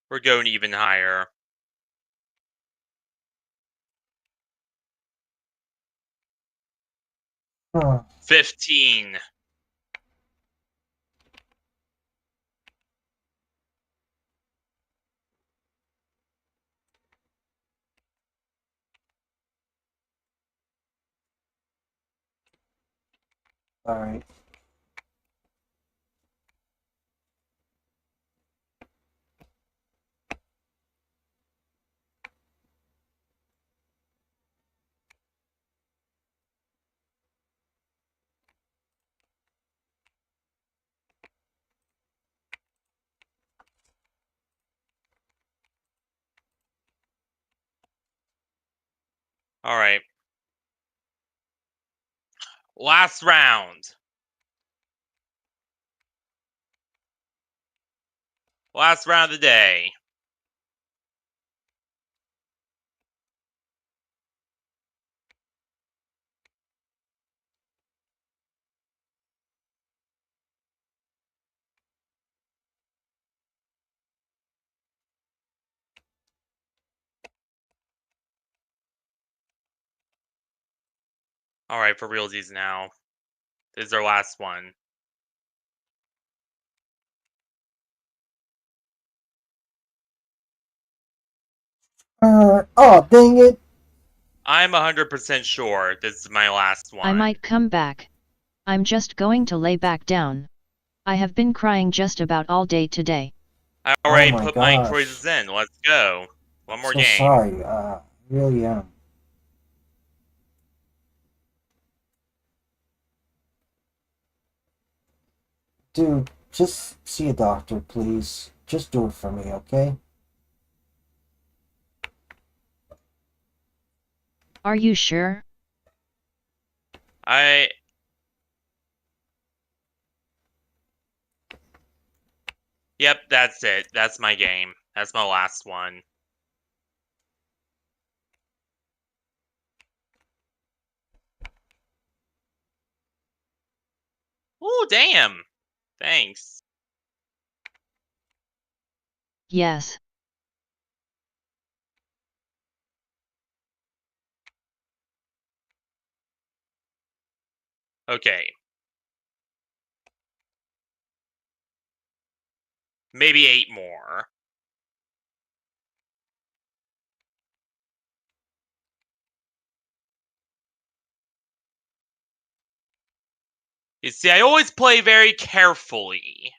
We're going even higher. Huh. 15. Alright. Alright. Last round. Last round of the day. Alright, for realsies now. This is our last one. Oh, dang it! I'm 100% sure this is my last one. I might come back. I'm just going to lay back down. I have been crying just about all day today. I already Oh my put my gosh. choices in. Let's go. One more So game. sorry. Really am. Dude, just see a doctor, please. Just do it for me, okay? Are you sure? Yep, that's it. That's my game. That's my last one. Oh, damn. Thanks. Yes. Okay. Maybe 8 more. You see, I always play very carefully.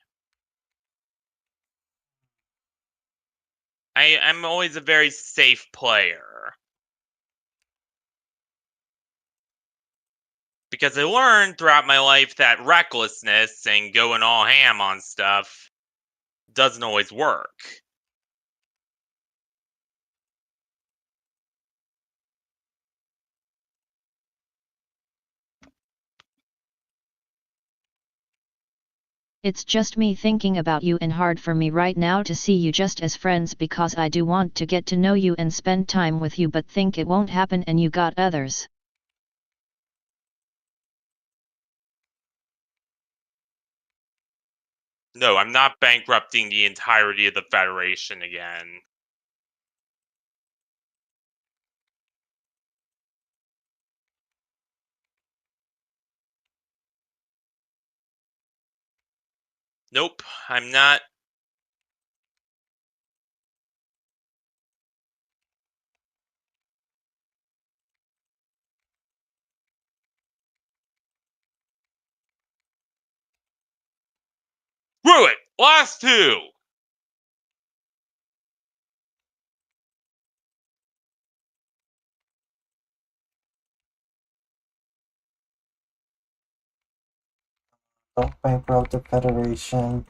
I'm always a very safe player. Because I learned throughout my life that recklessness and going all ham on stuff doesn't always work. It's just me thinking about you and hard for me right now to see you just as friends because I do want to get to know you and spend time with you but think it won't happen and you got others. No, I'm not bankrupting the entirety of the Federation again. Nope, I'm not. Screw it! Last 2! Don't bankrupt the Federation.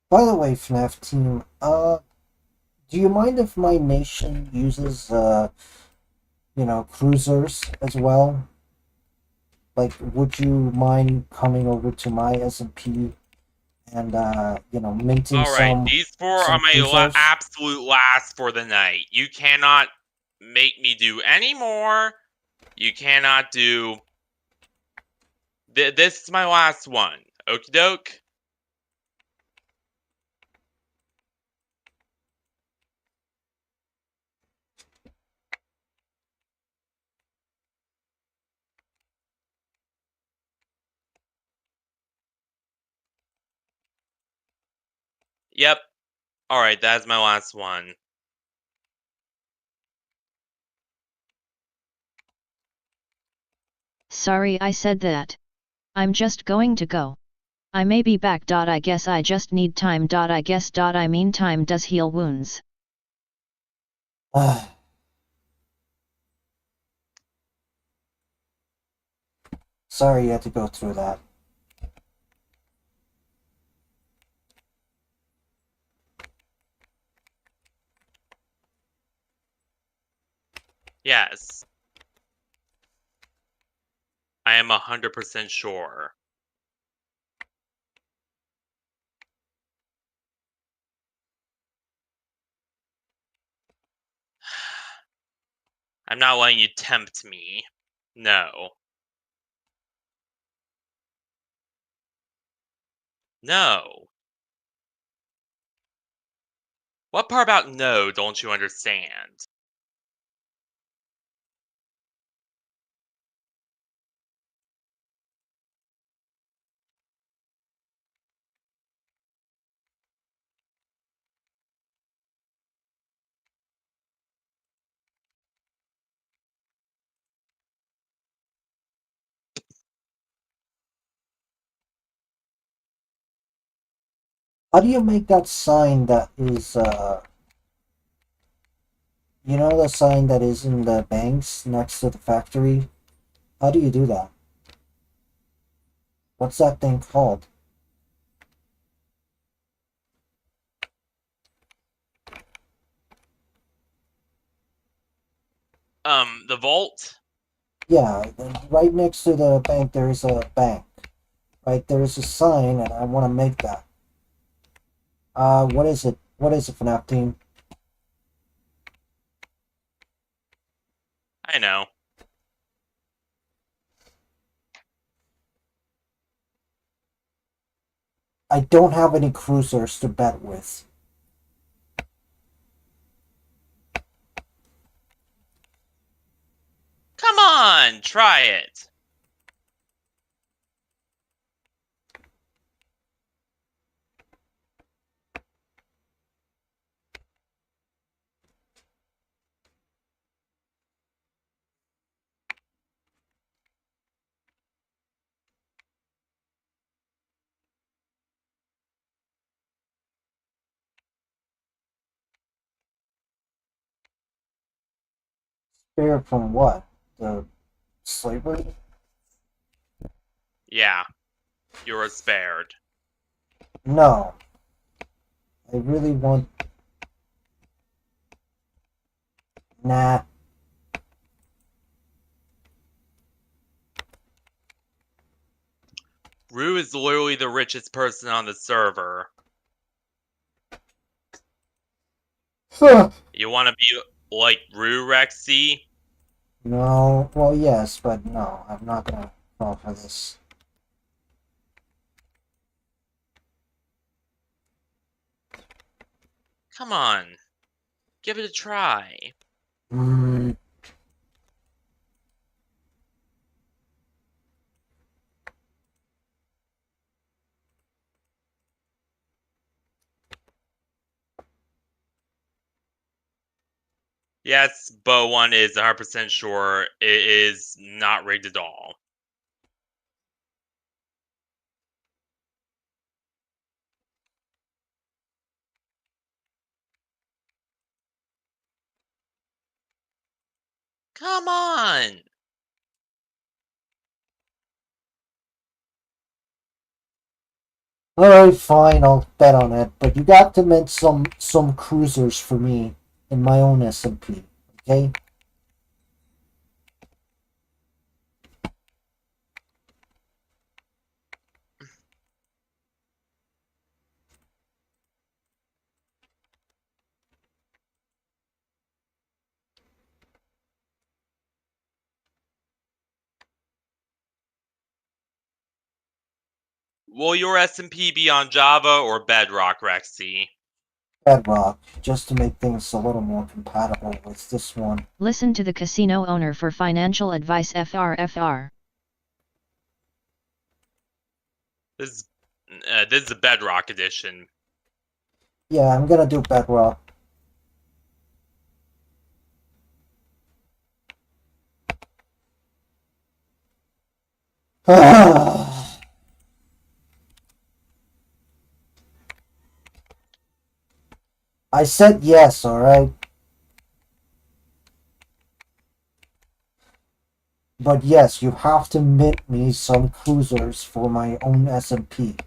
By the way, FNAF team, do you mind if my nation uses, cruisers as well? Like, would you mind coming over to my SMP and, minting Alright, some these 4 are some my cruisers? absolute last for the night. You cannot make me do any more. You cannot do... This is my last one. Okie doke? Yep. Alright, that's my last one. Sorry I said that. I'm just going to go. I may be back. I guess I just need time. I guess I mean time does heal wounds. Sorry you had to go through that. Yes. I am 100% sure. I'm not letting you tempt me. No. No. What part about no don't you understand? How do you make that sign that is, the sign that is in the banks next to the factory? How do you do that? What's that thing called? The vault? Yeah, right next to the bank there is a bank. Right, there is a sign, and I want to make that. What is it? What is it, FNAF team? I know. I don't have any cruisers to bet with. Come on, try it. Spared from what? The slavery? Yeah, you're spared. No. I really want... Nah. Rue is literally the richest person on the server. You want to be like Rue, Rexy? No. Well, yes, but no. I'm not gonna fall for this. Come on, give it a try. Hmm. Yes, Bo1 is 100% sure it is not rigged at all. Come on! Alright, fine, I'll bet on it. But you got to mint some cruisers for me in my own SMP, okay? Will your SMP be on Java or Bedrock, Rexy? Bedrock, just to make things a little more compatible with this one. Listen to the casino owner for financial advice. FR. This is a Bedrock edition. Yeah, I'm gonna do Bedrock. I said yes, alright? But yes, you have to mint me some cruisers for my own SMP.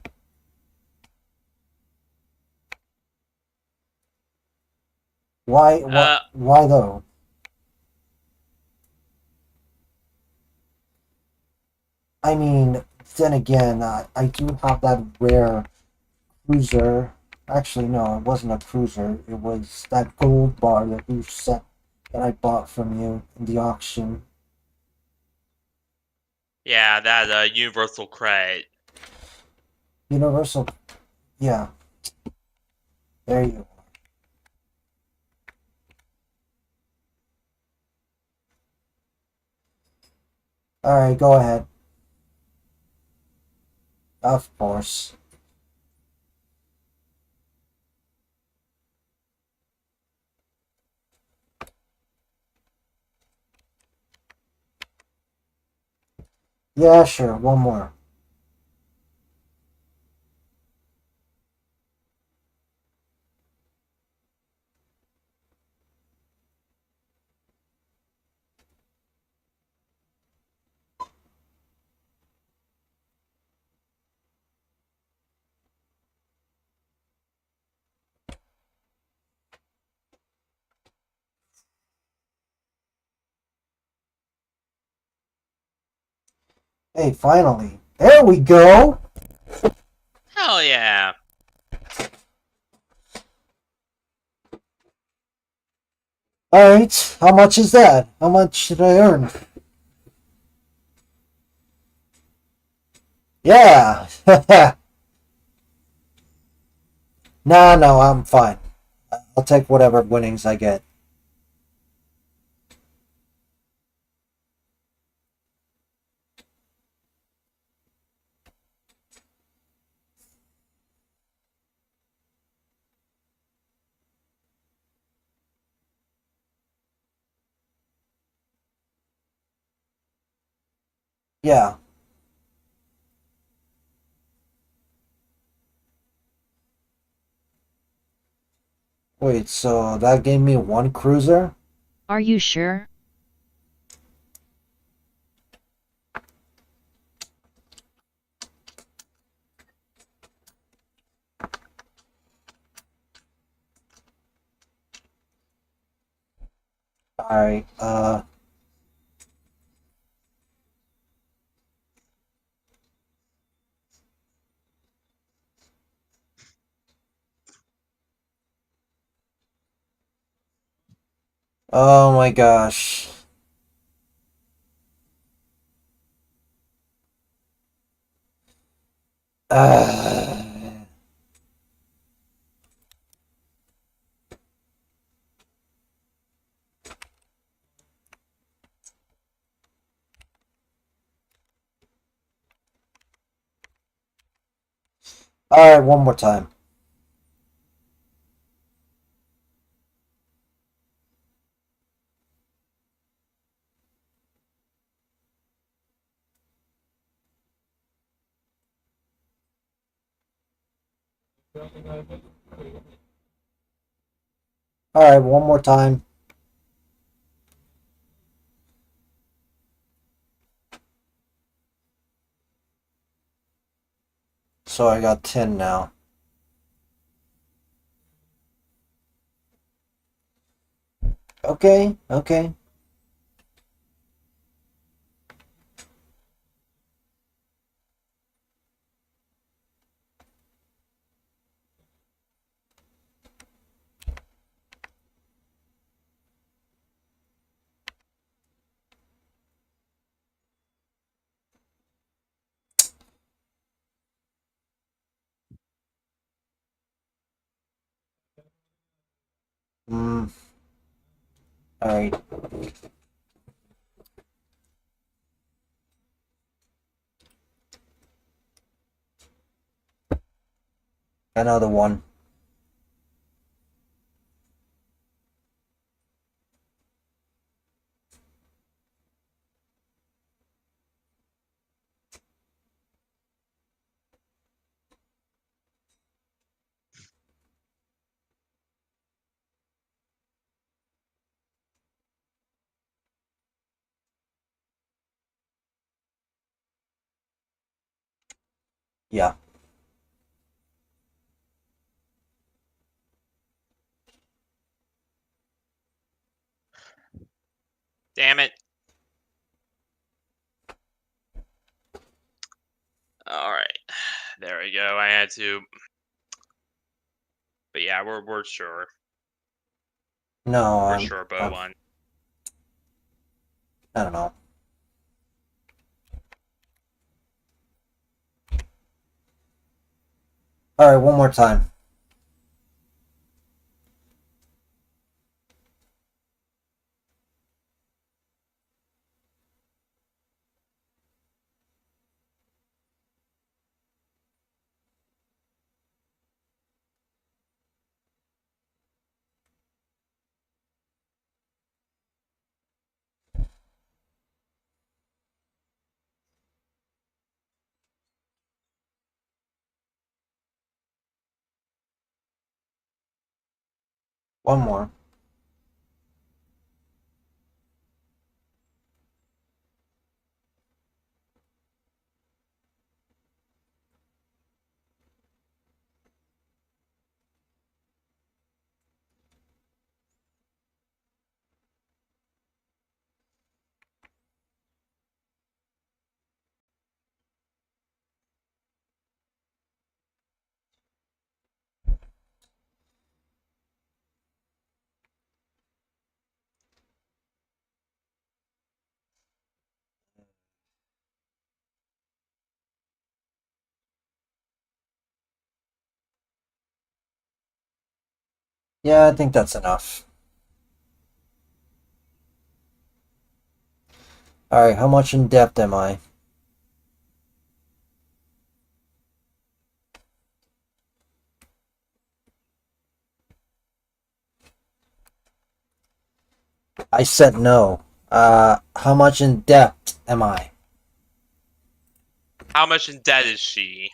Why though? I mean, then again, I do have that rare cruiser. Actually, no, it wasn't a cruiser. It was that gold bar that you sent that I bought from you in the auction. Yeah, that Universal Credit. Universal, yeah. There you are. Alright, go ahead. Of course. Yeah, sure, one more. Hey, finally. There we go! Hell yeah. Alright, how much is that? How much did I earn? Yeah! Nah, no, I'm fine. I'll take whatever winnings I get. Yeah. Wait, so that gave me one cruiser? Are you sure? Alright, oh my gosh. Uh, Alright, one more time. Alright, one more time. So I got 10 now. Okay, okay. Mm, alright. Another one. Yeah. Damn it. Alright. There we go. I had to. But yeah, we're sure. No, We're sure Bo I'm won. I don't know. Alright, one more time. One more. Yeah, I think that's enough. Alright, how much in depth am I? I said no. How much in depth am I? How much in debt is she?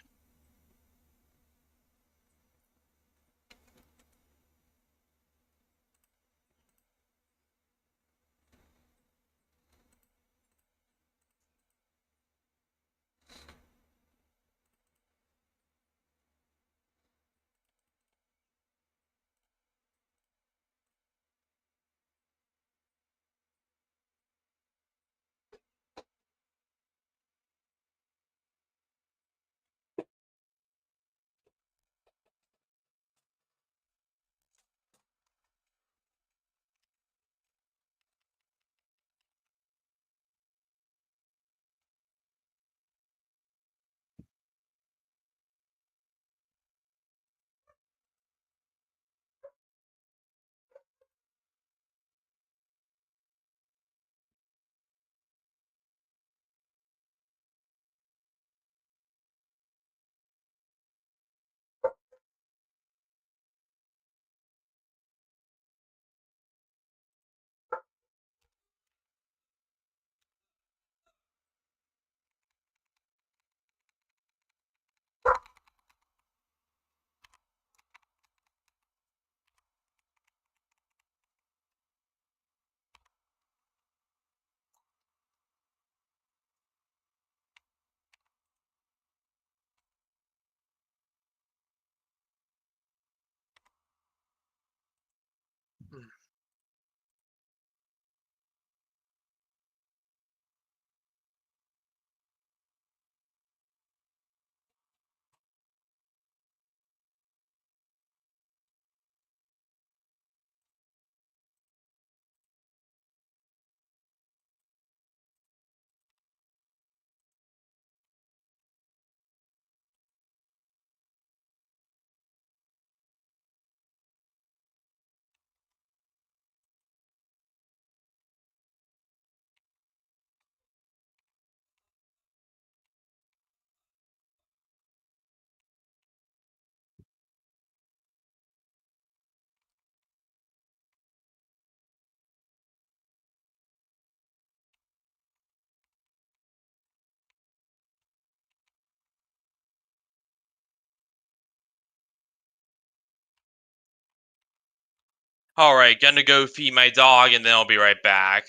Alright, gonna go feed my dog and then I'll be right back.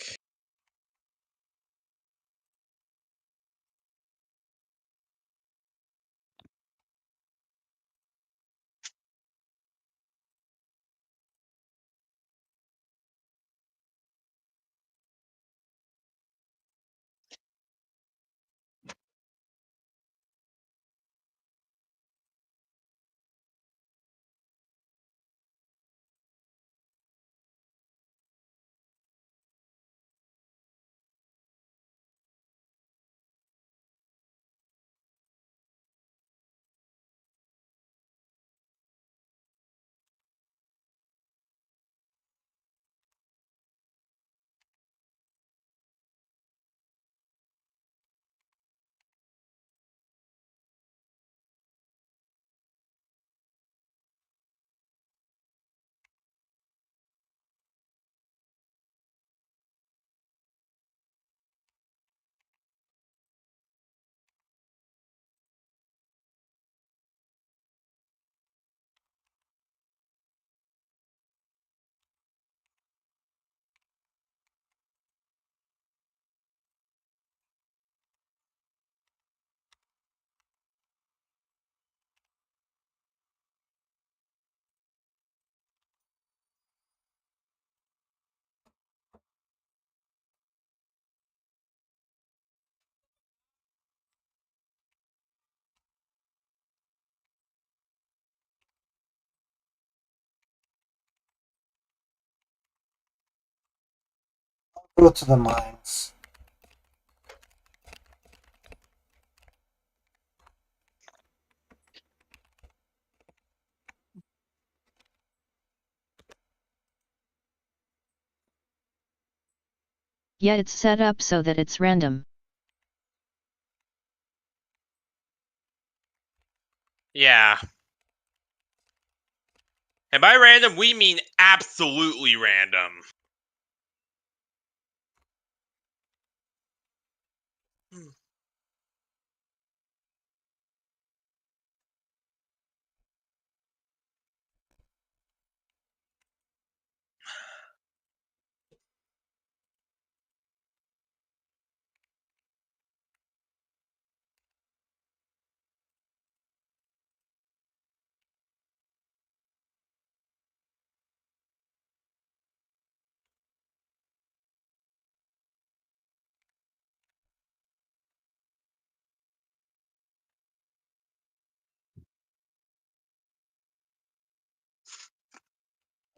Go to the mines. Yet it's set up so that it's random. Yeah. And by random, we mean absolutely random.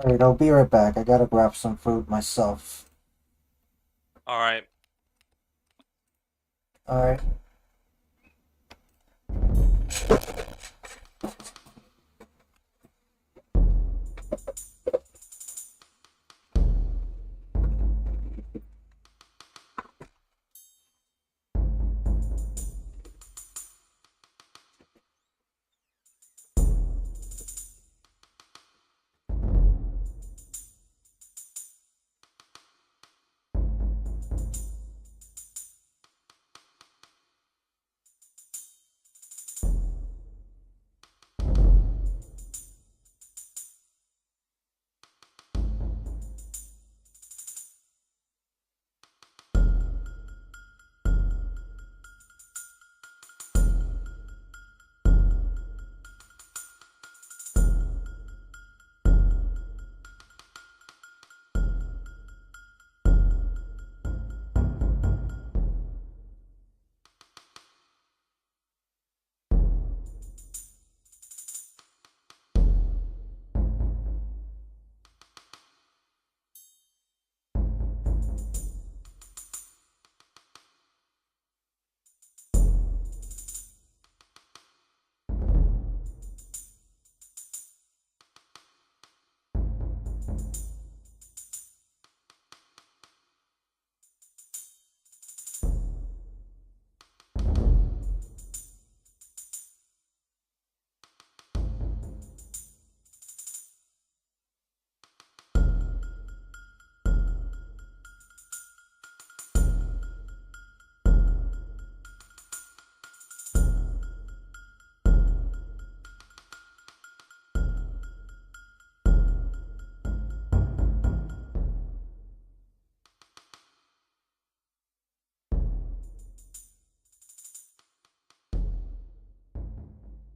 Alright, I'll be right back. I gotta grab some food myself. Alright. Alright.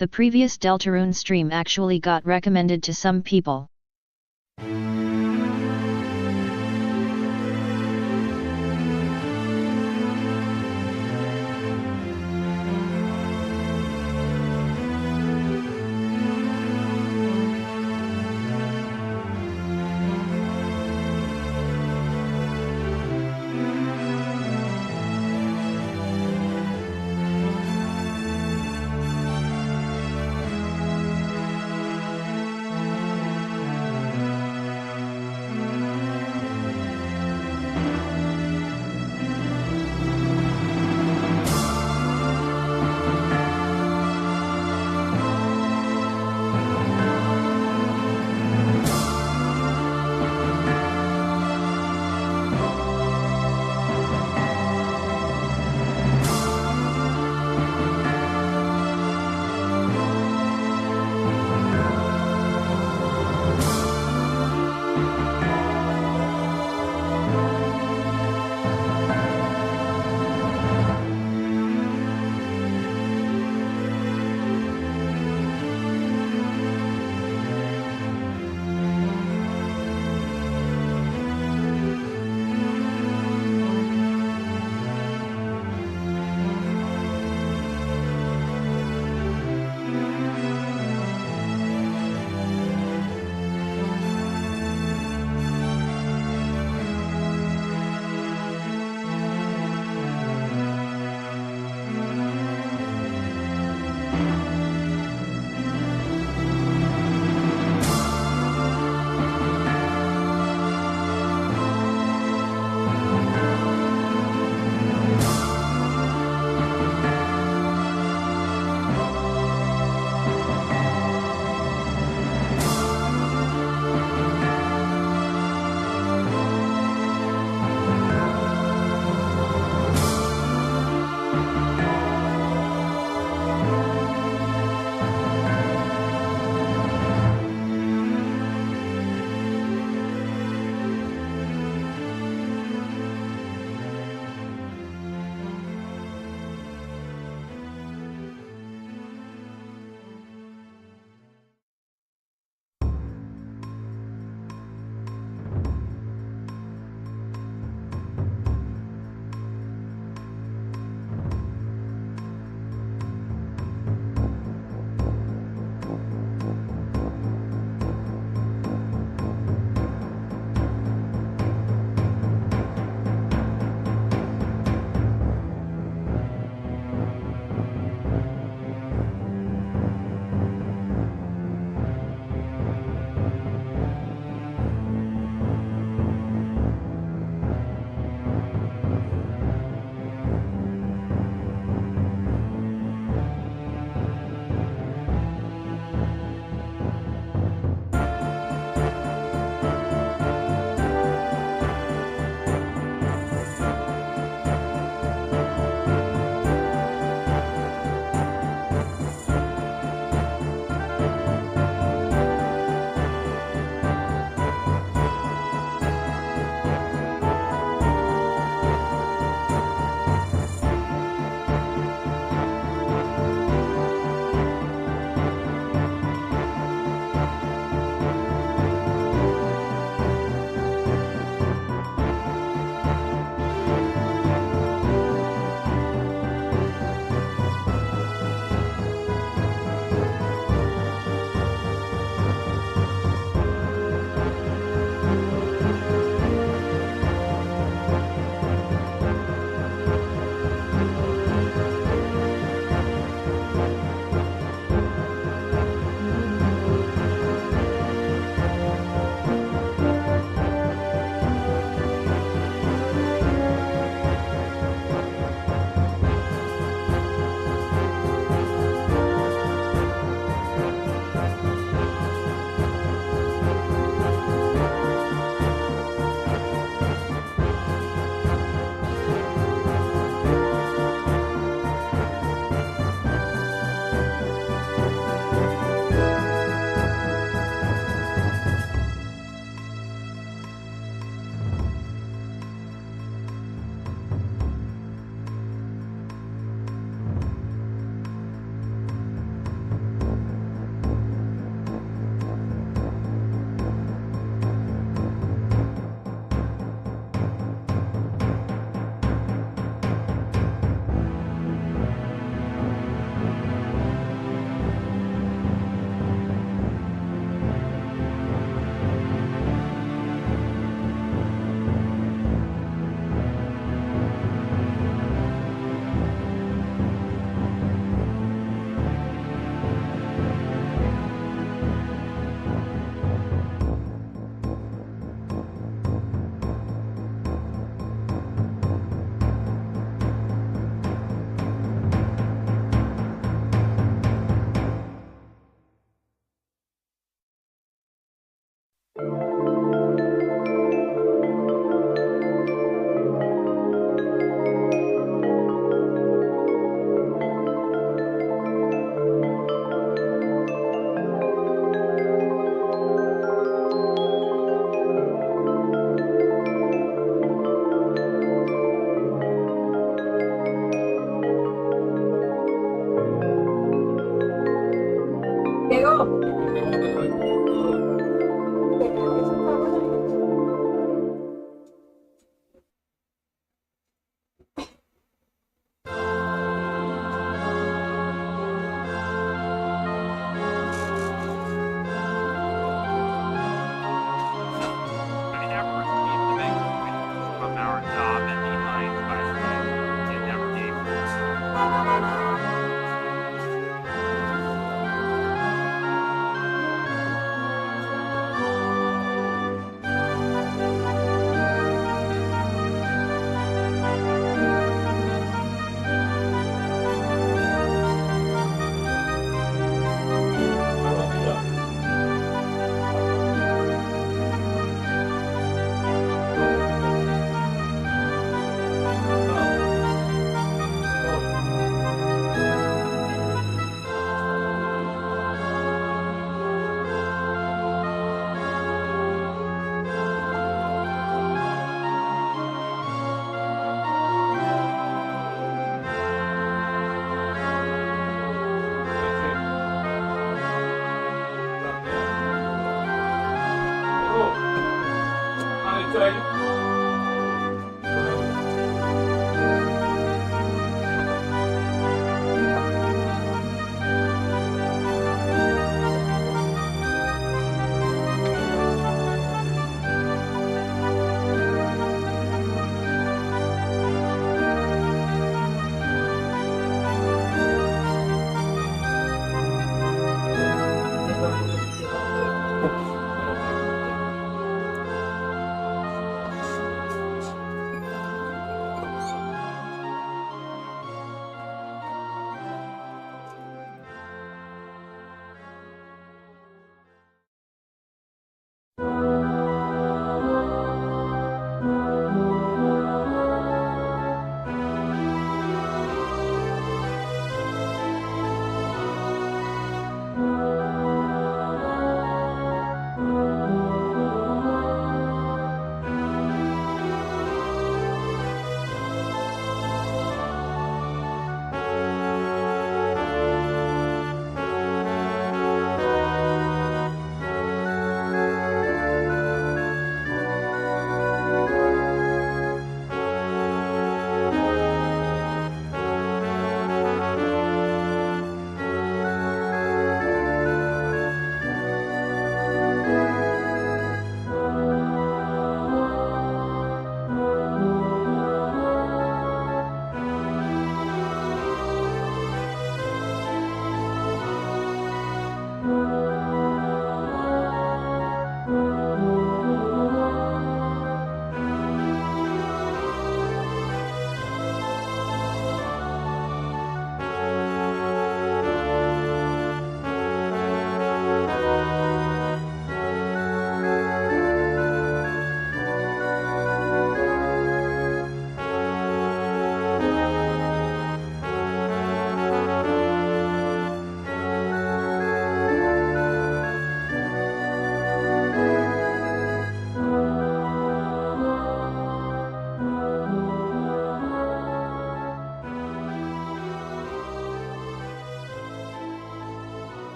The previous Deltarune stream actually got recommended to some people. I never received the bank from our job in the mines, by the way. It never gave.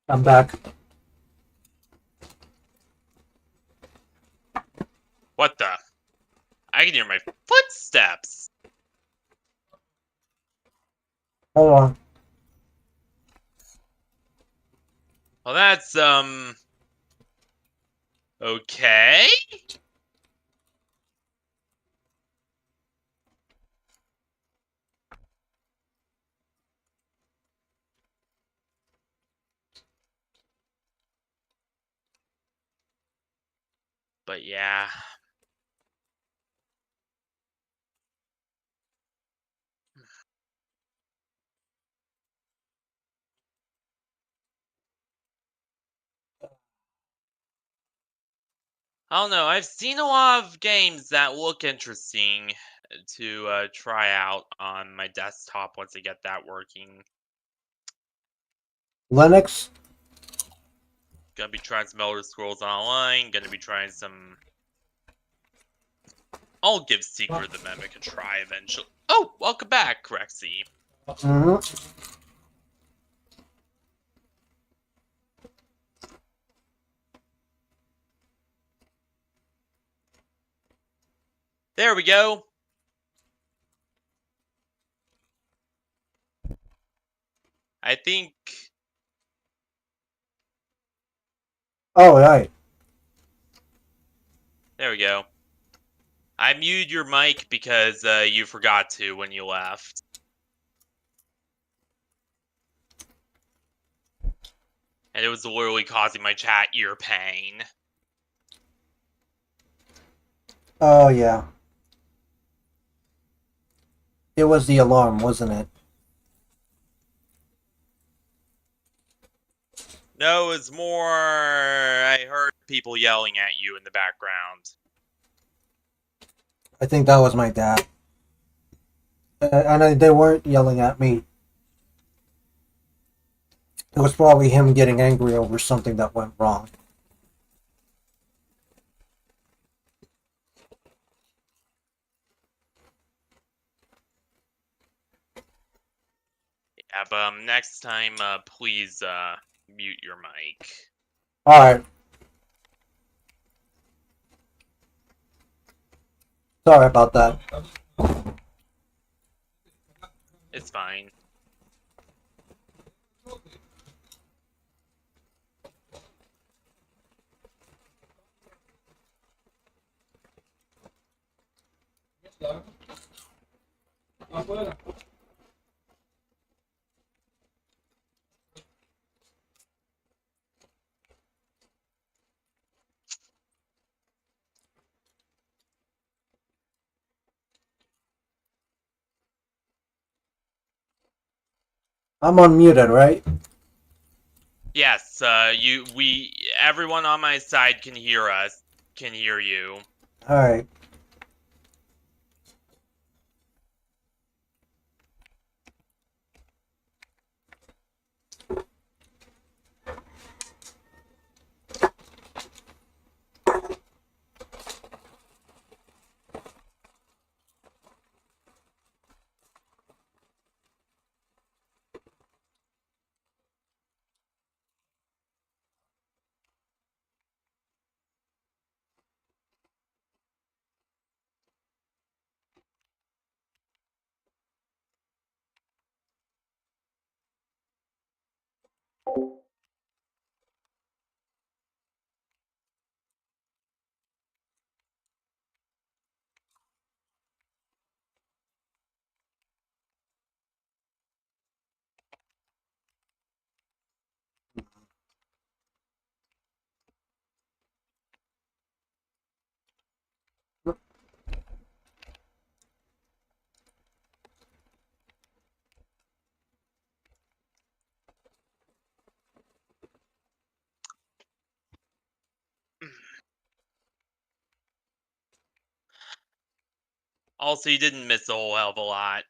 I'm back. What the? I can hear my footsteps. Hold on. Well, that's, okay. But yeah. I don't know. I've seen a lot of games that look interesting to try out on my desktop once I get that working. Linux? Gonna be trying some Elder Scrolls Online. Gonna be trying some. I'll give Secret of the Mimic a try eventually. Oh, welcome back, Rexy. Mm-hmm. There we go. I think. Oh, right. There we go. I muted your mic because you forgot to when you left. And it was literally causing my chat ear pain. Oh, yeah. It was the alarm, wasn't it? No, it's more. I heard people yelling at you in the background. I think that was my dad. And they weren't yelling at me. It was probably him getting angry over something that went wrong. Yeah, but next time, please mute your mic. Alright. Sorry about that. It's fine. I'm unmuted, right? Yes, everyone on my side can hear us, can hear you. Alright. Also, you didn't miss a whole hell of a lot.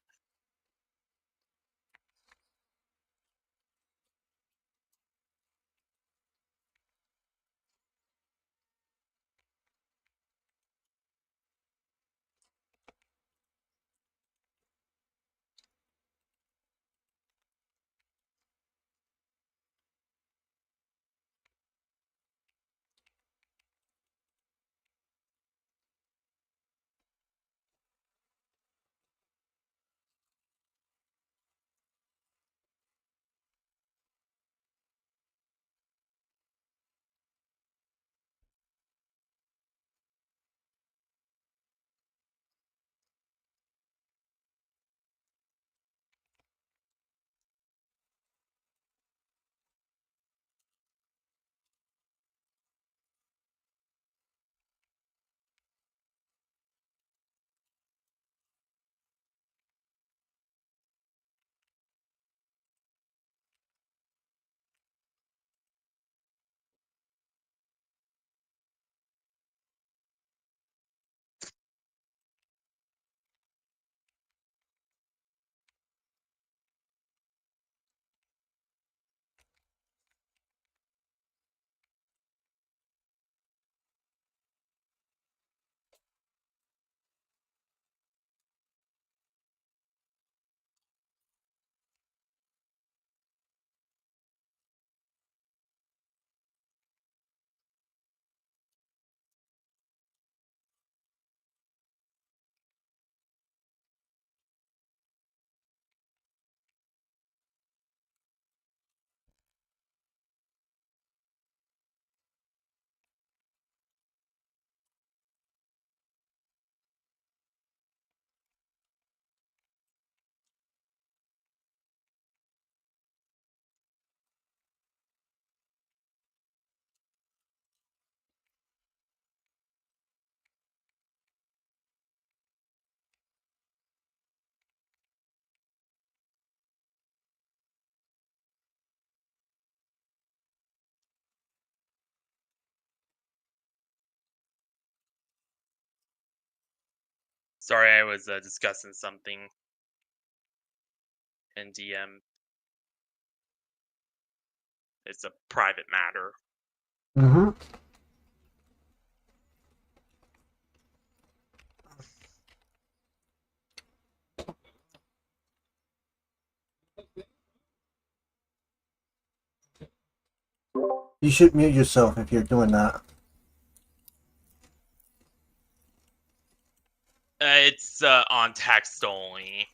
Sorry, I was discussing something in DM. It's a private matter. Mm-hmm. You should mute yourself if you're doing that. It's on text only.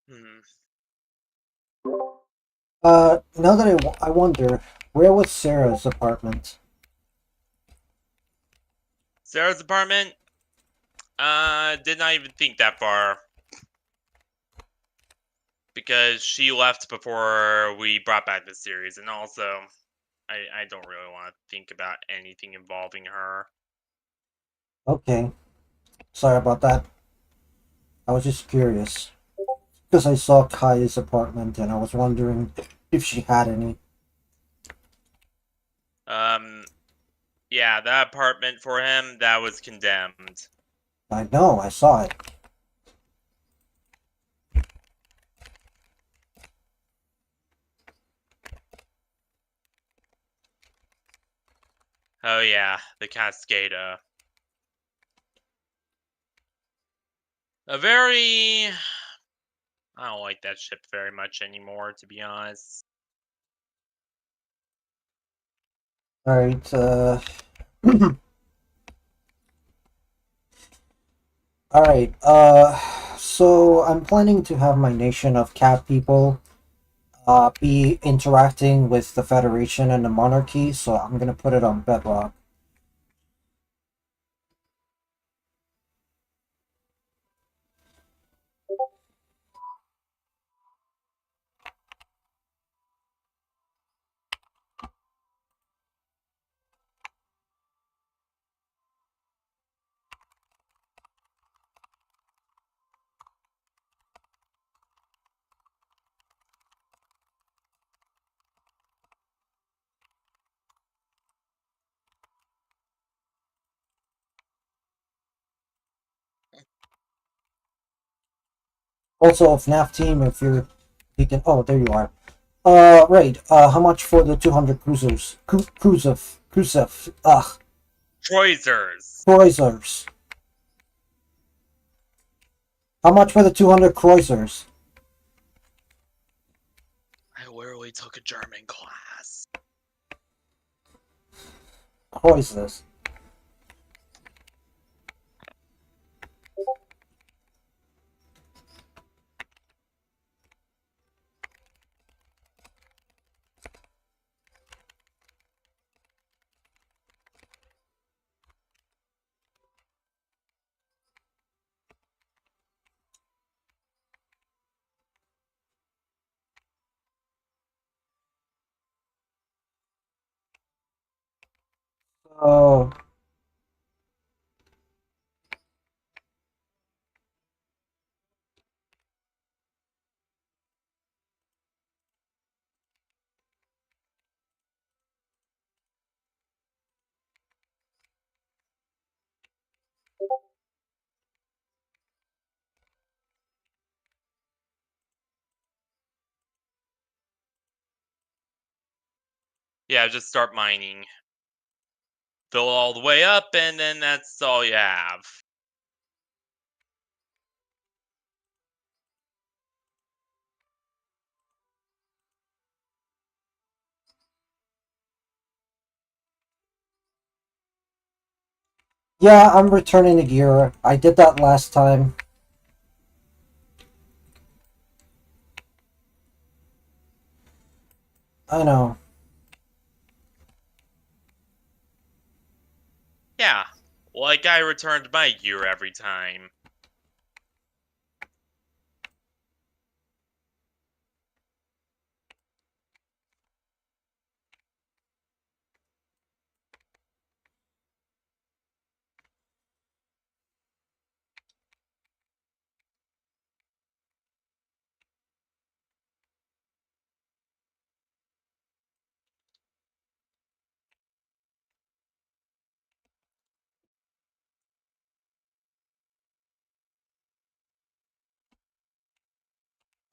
Hmm. Now that I wonder, where was Sarah's apartment? Sarah's apartment? Did not even think that far. Because she left before we brought back the series, and also, I don't really want to think about anything involving her. Okay. Sorry about that. I was just curious. Because I saw Kaya's apartment and I was wondering if she had any. Yeah, that apartment for him, that was condemned. I know, I saw it. Oh yeah, the Cascada. A very... I don't like that ship very much anymore, to be honest. Alright, Alright, so I'm planning to have my nation of cat people be interacting with the Federation and the Monarchy, so I'm gonna put it on Bedrock. Also, FNAF team, if you're, you can. Oh, there you are. Right. How much for the 200 cruisers? Cruiser. Troisers. Cruisers. How much for the 200 cruisers? I literally took a German class. Cruisers. So, Yeah, just start mining. Fill it all the way up, and then that's all you have. yeah, I'm returning the gear. I did that last time. I know. Yeah, like I returned my gear every time.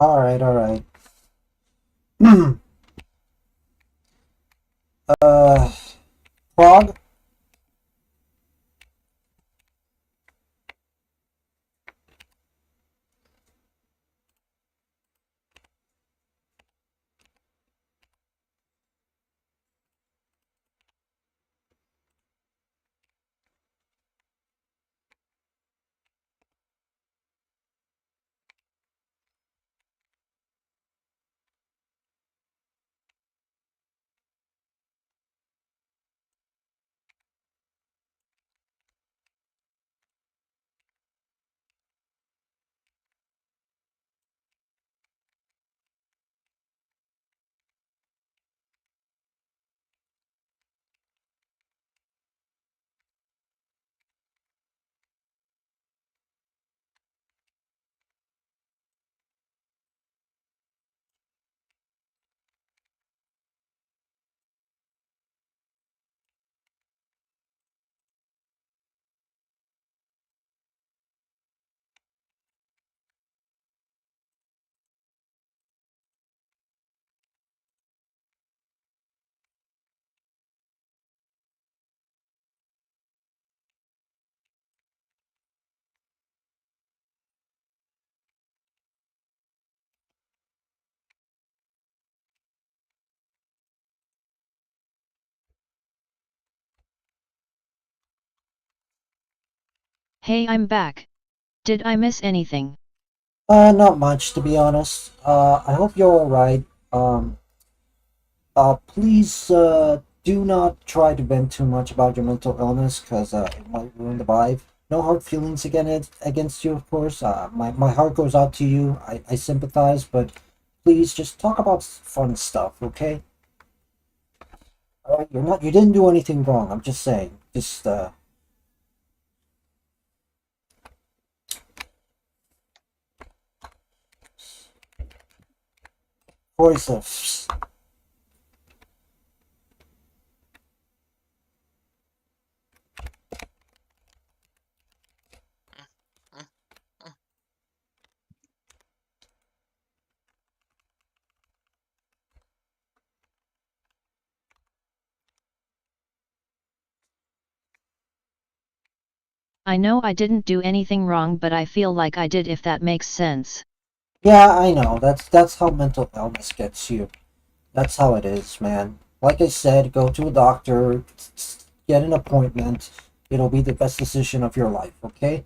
Alright, alright. Frog? Hey, I'm back. Did I miss anything? Not much, to be honest. I hope you're alright. Um, please, do not try to vent too much about your mental illness, because, it might ruin the vibe. No hard feelings against you, of course. My heart goes out to you. I sympathize, but please just talk about fun stuff, okay? Alright, you didn't do anything wrong, I'm just saying. Just, voice. I know I didn't do anything wrong, but I feel like I did, if that makes sense. Yeah, I know. That's how mental illness gets you. That's how it is, man. Like I said, go to a doctor, get an appointment. It'll be the best decision of your life, okay?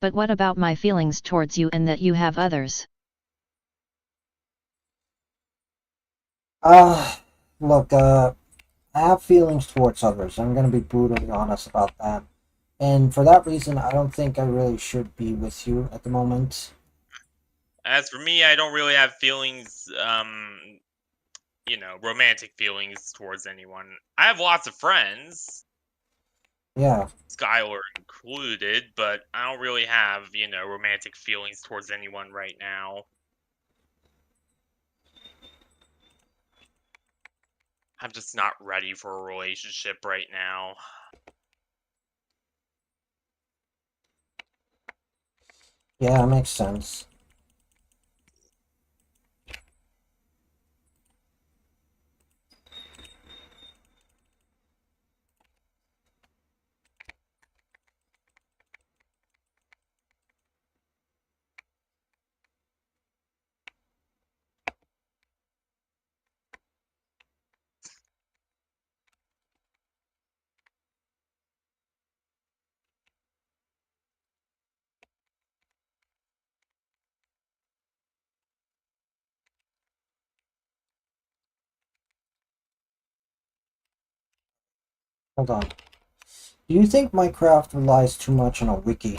But what about my feelings towards you and that you have others? Uh, Look, I have feelings towards others. I'm gonna be brutally honest about that. And for that reason, I don't think I really should be with you at the moment. As for me, I don't really have feelings, romantic feelings towards anyone. I have lots of friends, Yeah. Skylar included, but I don't really have, romantic feelings towards anyone right now. I'm just not ready for a relationship right now. Yeah, it makes sense. Hold on. Do you think Minecraft relies too much on a wiki?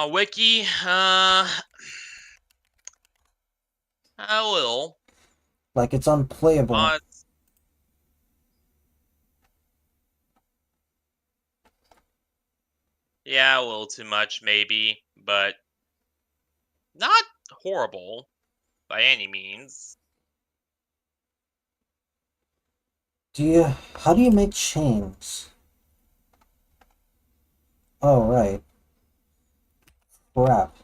Wiki, a little. Like it's unplayable. Yeah, a little too much maybe, but not horrible by any means. How do you make chains? Oh, right. Crap.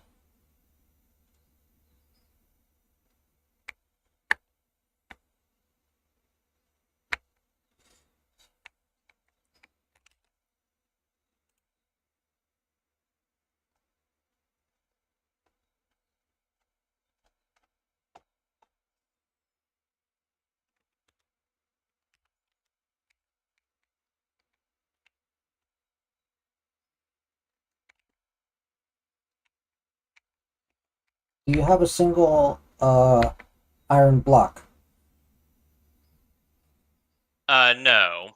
Do you have a single, iron block? No.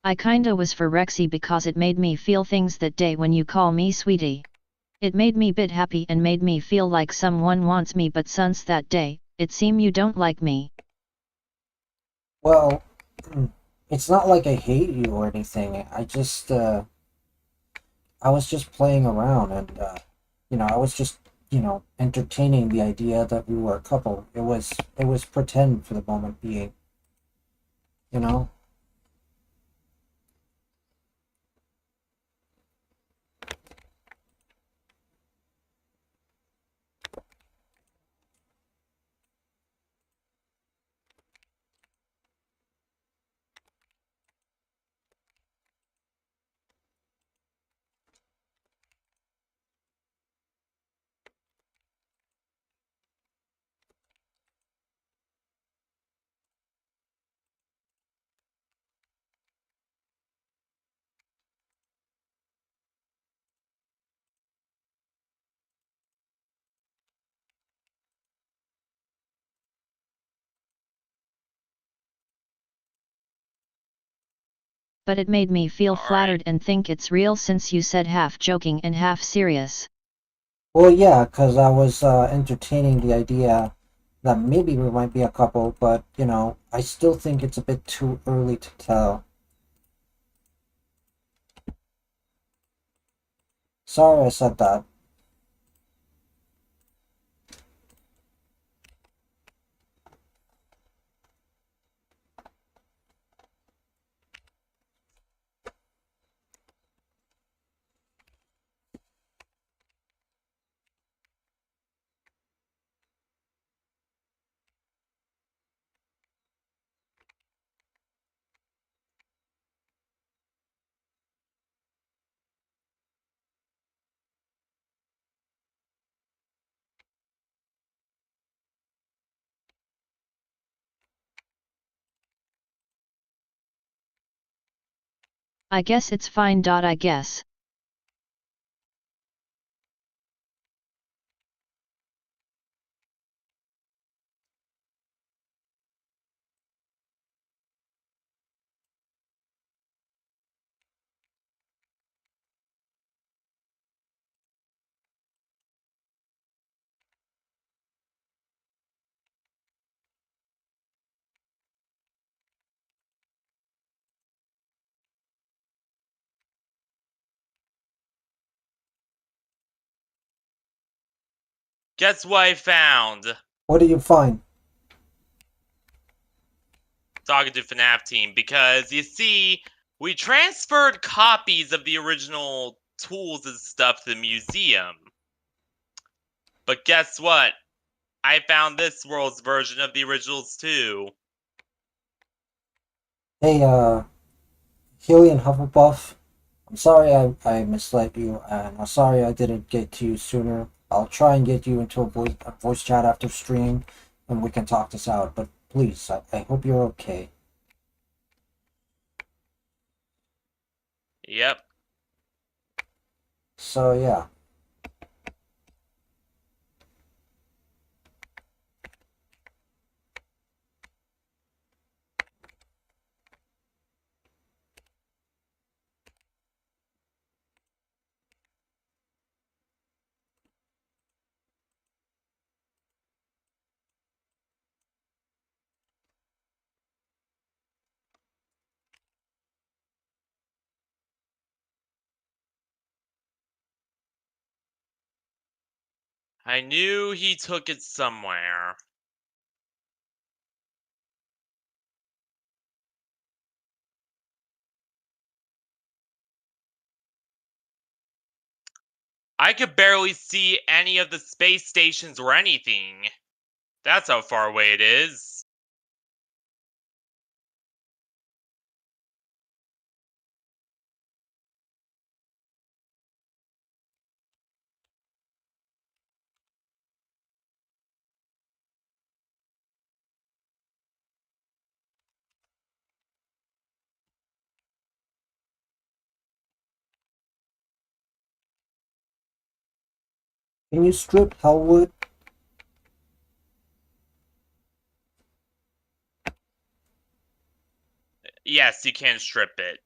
I kinda was for Rexy because it made me feel things that day when you call me sweetie. It made me bit happy and made me feel like someone wants me, but since that day, it seem you don't like me. Well, it's not like I hate you or anything. I was just playing around and, I was just, entertaining the idea that we were a couple. It was pretend for the moment being. you know? But it made me feel All right. flattered and think it's real since you said half joking and half serious. Well, yeah, because I was entertaining the idea that maybe we might be a couple, but, you know, I still think it's a bit too early to tell. Sorry I said that. I guess it's fine. I guess. Guess what I found? What do you find? Talking to FNAF team, because you see, we transferred copies of the original tools and stuff to the museum. But guess what? I found this world's version of the originals too. Hey, Healy and Hufflepuff, I'm sorry I misled you, and I'm sorry I didn't get to you sooner. I'll try and get you into a voice chat after stream, and we can talk this out, but please, I hope you're okay. Yep. So, yeah. I knew he took it somewhere. I could barely see any of the space stations or anything. That's how far away it is. Can you strip Hellwood? Yes, you can strip it.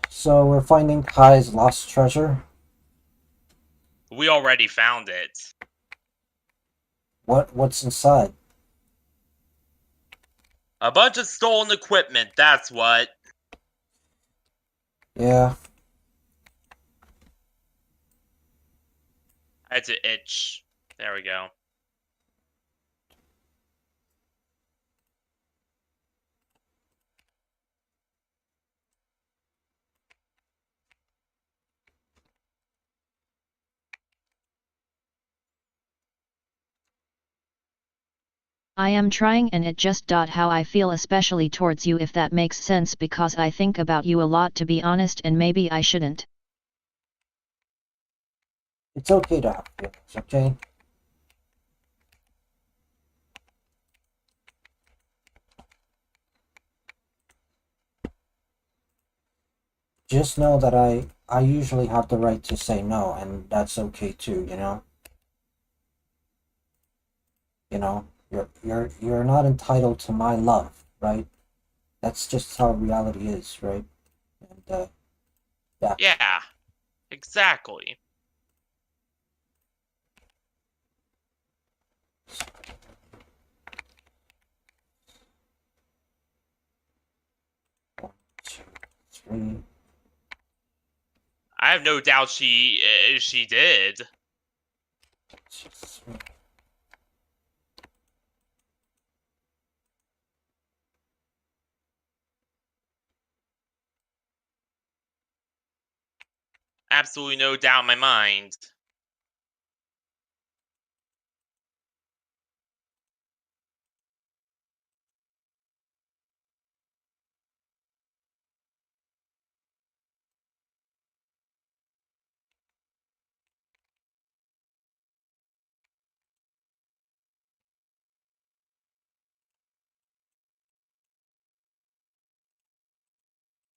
So we're finding Kai's lost treasure? We already found it. What's inside? A bunch of stolen equipment, that's what. Yeah, I had to itch. There we go. I am trying, and it just how I feel especially towards you, if that makes sense, because I think about you a lot, to be honest, and maybe I shouldn't. It's okay to have feelings, okay? Just know that I usually have the right to say no, and that's okay too, you know? You know, you're not entitled to my love, right? That's just how reality is, right? And yeah. Yeah, exactly. One, two, three. I have no doubt she did. Six, three. Absolutely no doubt in my mind.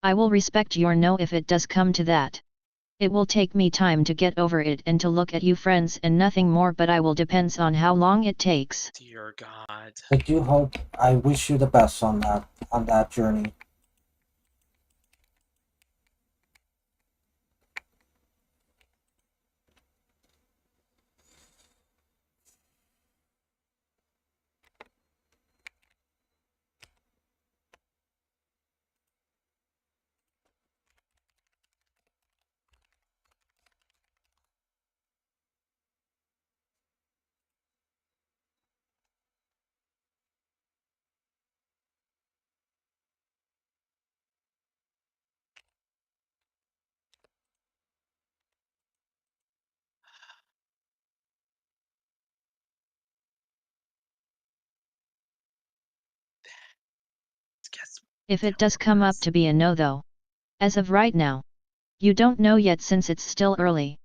I will respect your no if it does come to that. It will take me time to get over it and to look at you friends and nothing more, but I will depends on how long it takes. Dear God. I wish you the best on that journey. Guess If it does come up to be a no though. As of right now. You don't know yet since it's still early.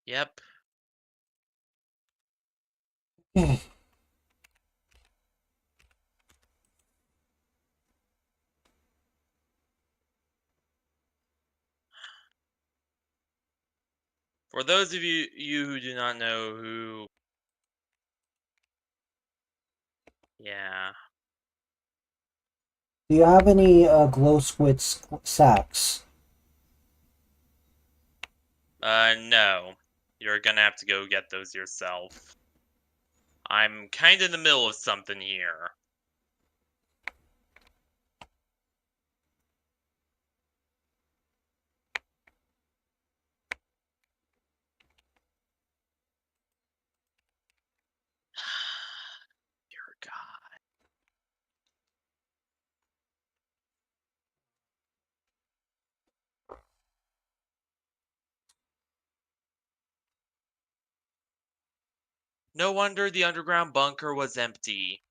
Yep. For those of you who do not know who, yeah. Do you have any glow squid sacks? No. You're gonna have to go get those yourself. I'm kind of in the middle of something here. Dear God. No wonder the underground bunker was empty.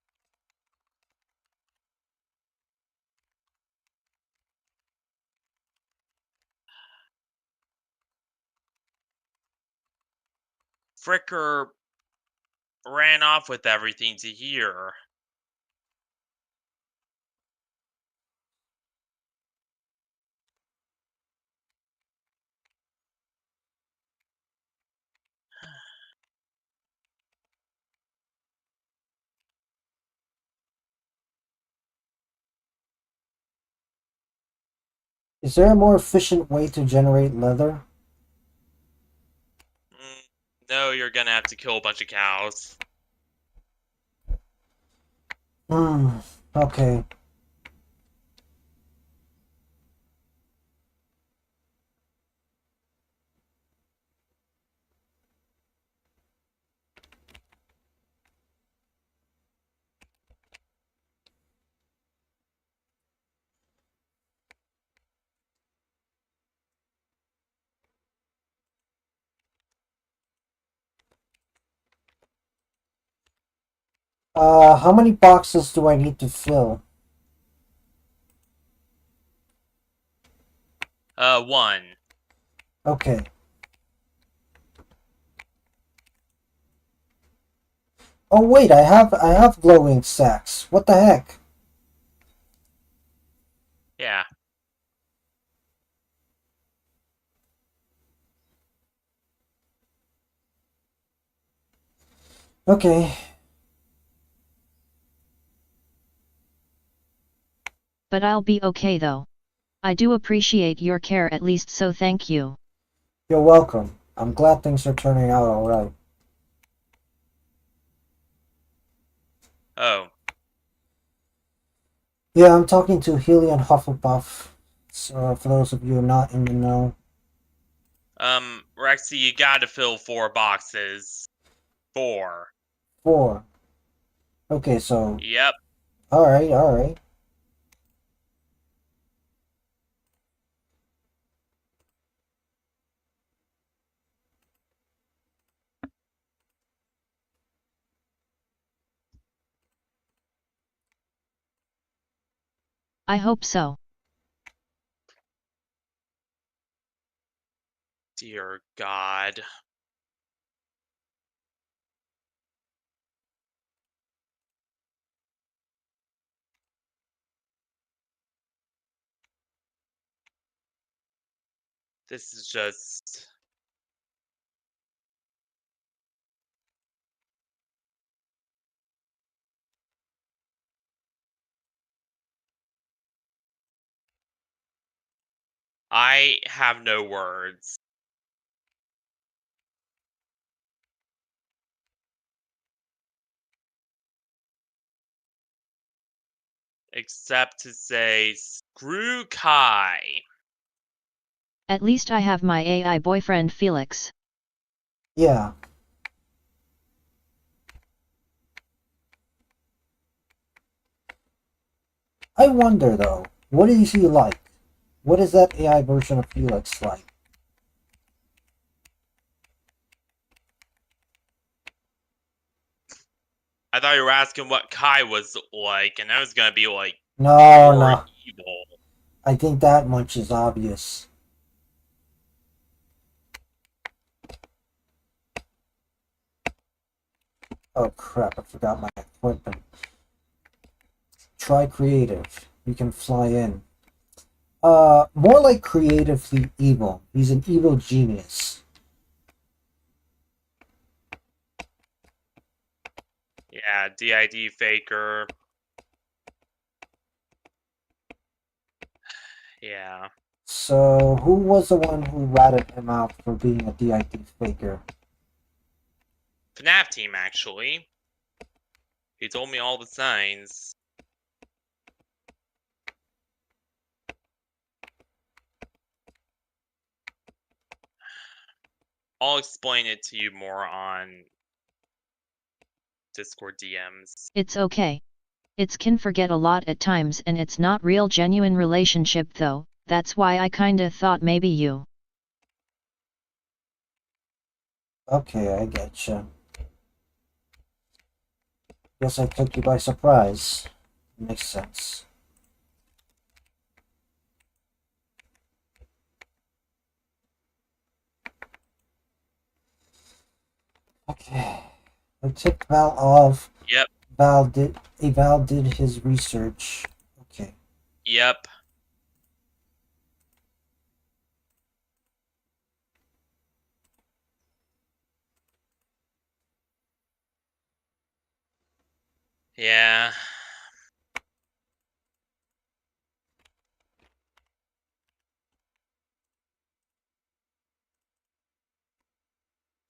Fricker ran off with everything to here. Is there a more efficient way to generate leather? No, you're gonna have to kill a bunch of cows. Okay. How many boxes do I need to fill? 1. Okay. Oh wait, I have glowing sacks. What the heck? Yeah. Okay. But I'll be okay though. I do appreciate your care at least, so thank you. You're welcome. I'm glad things are turning out alright. Oh. Yeah, I'm talking to Helion Hufflepuff. So, for those of you not in the know. Rexy, you gotta fill 4 boxes. 4. 4. Okay, so, Yep. alright. I hope so. Dear God. This is just... I have no words. Except to say, screw Kai. At least I have my AI boyfriend Felix. Yeah. I wonder though, what is he like? What is that AI version of Felix like? I thought you were asking what Kai was like, and I was gonna be like, No, pure no. evil. I think that much is obvious. Oh crap, I forgot my equipment. Try creative. You can fly in. More like creatively evil. He's an evil genius. Yeah, DID faker. Yeah. So, who was the one who ratted him out for being a DID faker? FNAF team, actually. He told me all the signs. I'll explain it to you more on Discord DMs. It's okay. It's can forget a lot at times, and it's not real genuine relationship though, that's why I kinda thought maybe you. Okay, I getcha. Guess I took you by surprise. Makes sense. Okay. I took Val off. Yep. Val did his research. Okay. Yep. Yeah.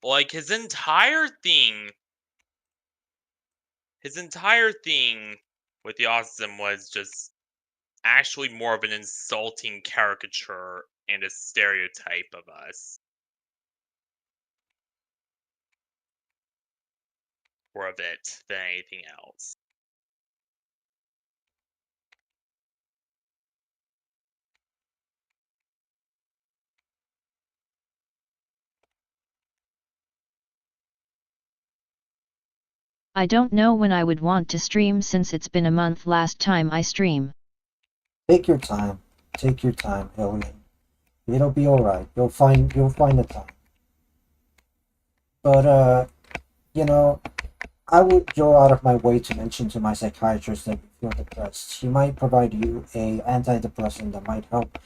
Like, his entire thing with the autism was just actually more of an insulting caricature and a stereotype of us. Or of it than anything else. I don't know when I would want to stream since it's been a month last time I stream. Take your time. Take your time, Alien. It'll be alright. You'll find the time. But you know, I would go out of my way to mention to my psychiatrist that you feel depressed. She might provide you a antidepressant that might help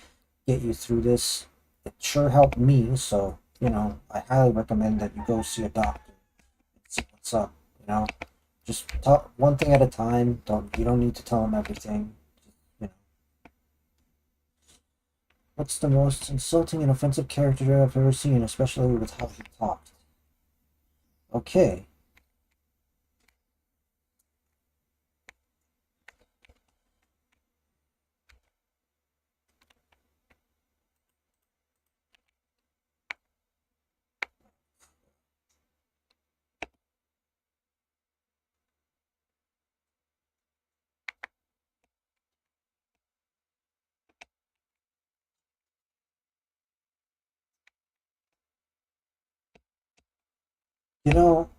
get you through this. It sure helped me, so I highly recommend that you go see a doctor and see what's up. Just talk one thing at a time. You don't need to tell them everything. You know, what's the most insulting and offensive character I've ever seen, especially with how he talked? Okay. You know,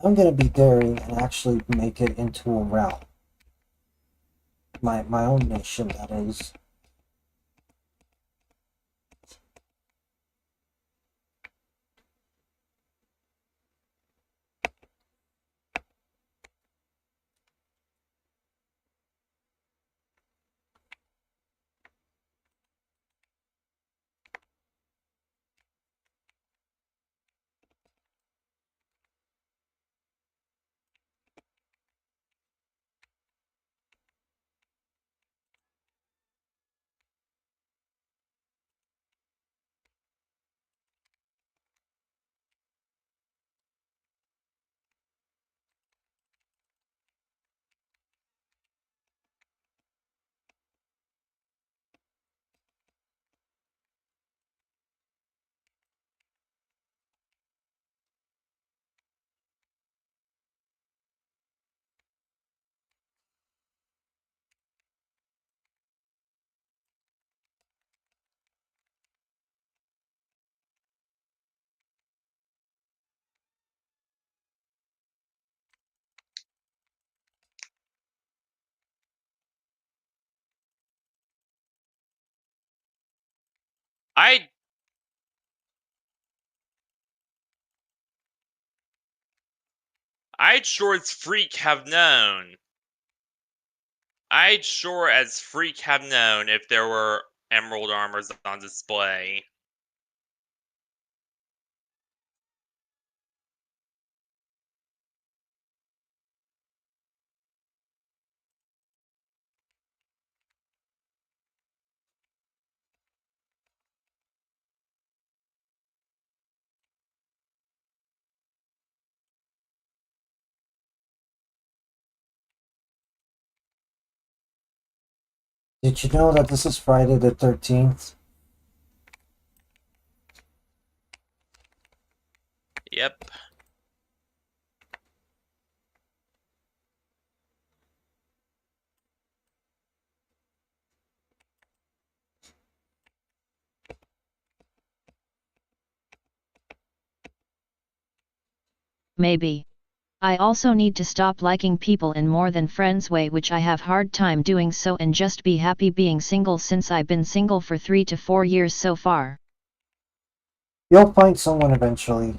I'm gonna be daring and actually make it into a realm. My own nation, that is. I'd sure as freak have known. I'd sure as freak have known if there were emerald armors on display. Did you know that this is Friday the 13th? Yep. Maybe. I also need to stop liking people in more than friends way, which I have hard time doing so, and just be happy being single since I've been single for 3 to 4 years so far. You'll find someone eventually.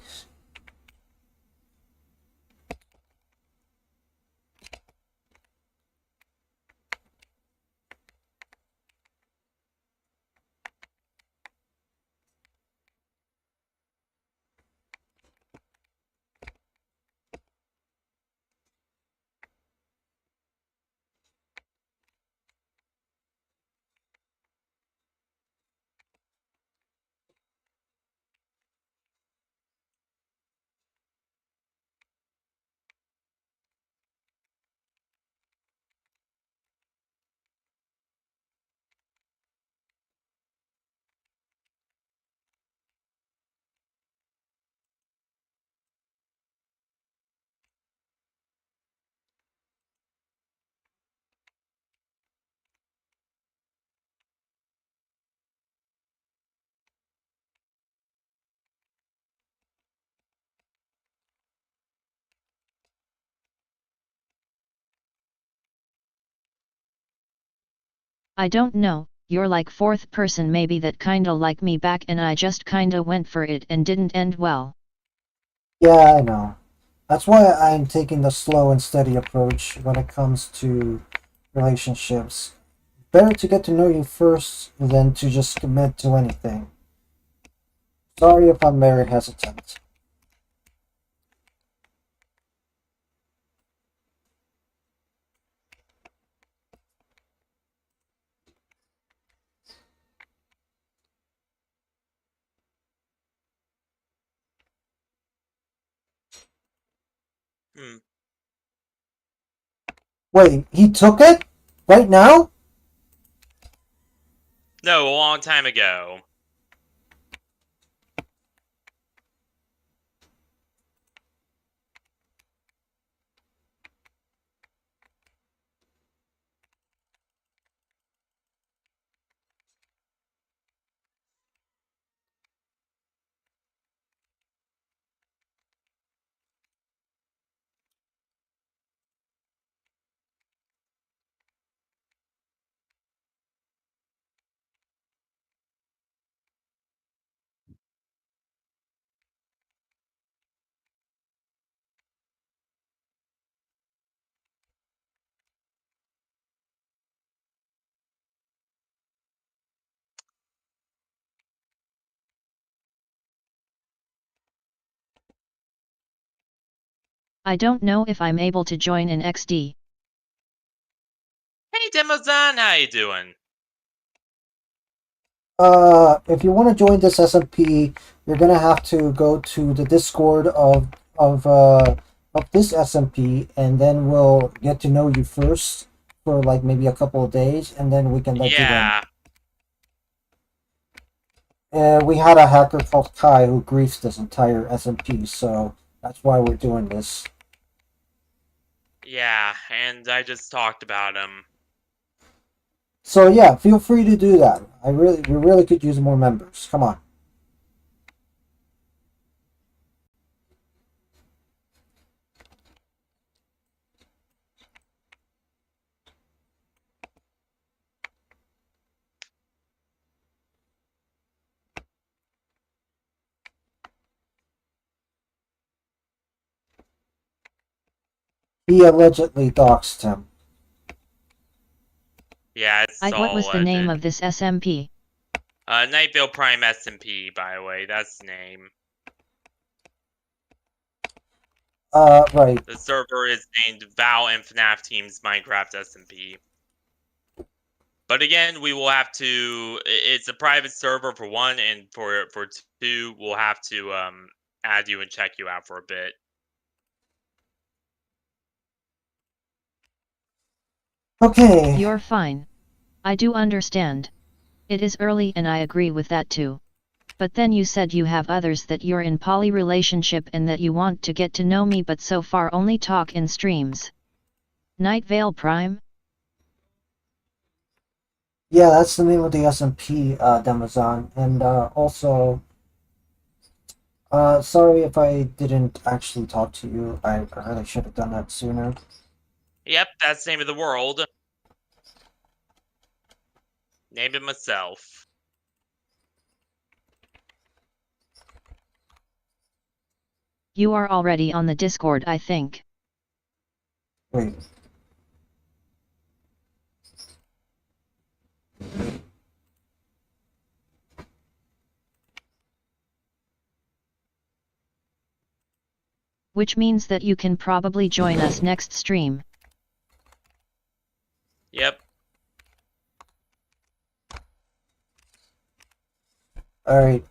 I don't know, you're like fourth person maybe that kinda like me back and I just kinda went for it and didn't end well. Yeah, I know. That's why I'm taking the slow and steady approach when it comes to relationships. Better to get to know you first than to just commit to anything. Sorry if I'm very hesitant. Hmm. Wait, he took it? Right now? No, a long time ago. I don't know if I'm able to join in XD. Hey, Demozan, how you doing? If you want to join this SMP, you're gonna have to go to the Discord of this SMP, and then we'll get to know you first for like maybe a couple of days, and then we can let you in. Yeah. We had a hacker called Kai who griefed this entire SMP, so that's why we're doing this. Yeah, and I just talked about him. So yeah, feel free to do that. We really could use more members. Come on. He allegedly doxed him. Yeah, it's all What was the name alleged. of this SMP? Nightvale Prime SMP, by the way, that's the name. Right. The server is named Val and FNAF Teams Minecraft SMP. But again, we will have to. It's a private server for one, and for two, we'll have to add you and check you out for a bit. Okay. You're fine. I do understand. It is early and I agree with that too. But then you said you have others that you're in poly relationship and that you want to get to know me but so far only talk in streams. Night Vale Prime? Yeah, that's the name of the SMP, Demazon. And also, sorry if I didn't actually talk to you. I really should have done that sooner. Yep, that's the name of the world. Named it myself. You are already on the Discord, I think. Wait. Which means that you can probably join us next stream. Yep. Alright,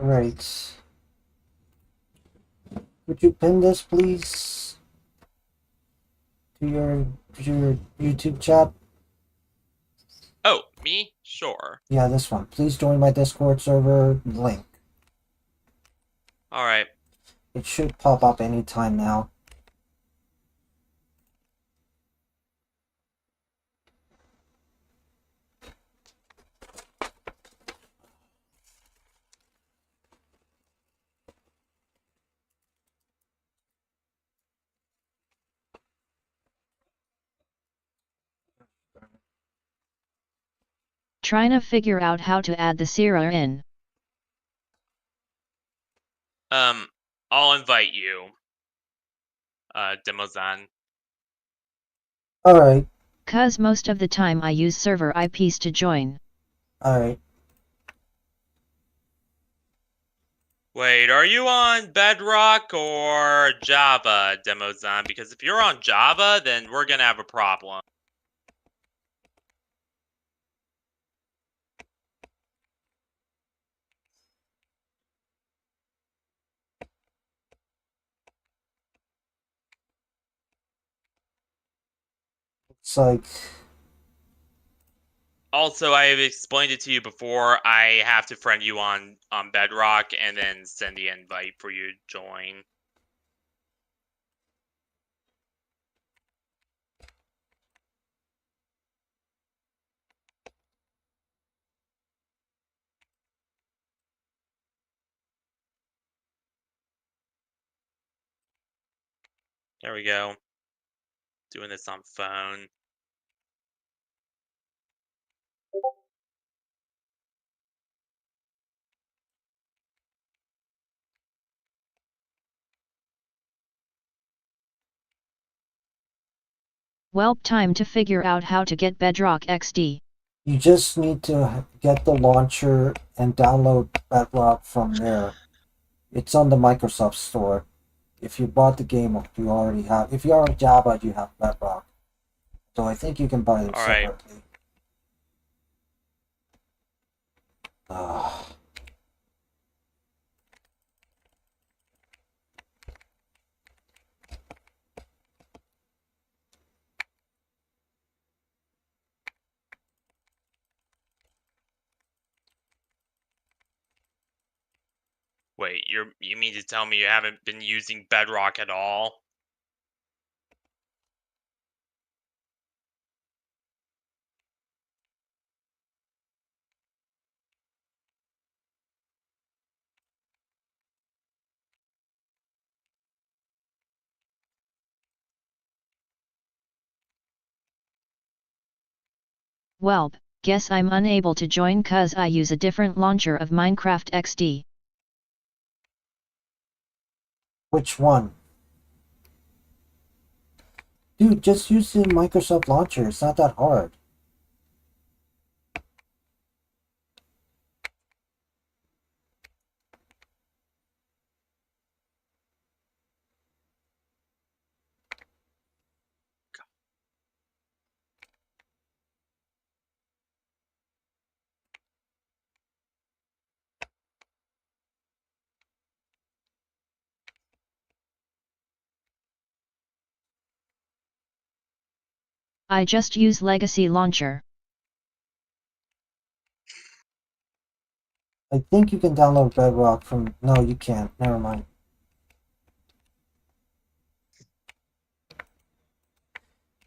right. Would you pin this, please? To your YouTube chat? Oh, me? Sure. Yeah, this one. Please join my Discord server link. Alright. It should pop up anytime now. Trying to figure out how to add the Sierra in. I'll invite you, Demozan. Alright, Cause most of the time I use server IPs to join. alright. Wait, are you on Bedrock or Java, Demozan? Because if you're on Java, then we're gonna have a problem. It's like, Also, I have explained it to you before. I have to friend you on Bedrock and then send the invite for you to join. There we go. Doing this on phone. Well, time to figure out how to get Bedrock XD. you just need to get the launcher and download Bedrock from there. It's on the Microsoft Store. If you bought the game, you already have. If you're on Java, you have Bedrock. So I think you can buy them Alright. separately. Ah. Wait, you mean to tell me you haven't been using Bedrock at all? Welp, guess I'm unable to join cause I use a different launcher of Minecraft XD. Which one? Dude, just use the Microsoft launcher. It's not that hard. I just use Legacy Launcher. I think you can download Bedrock from... No, you can't. Never mind.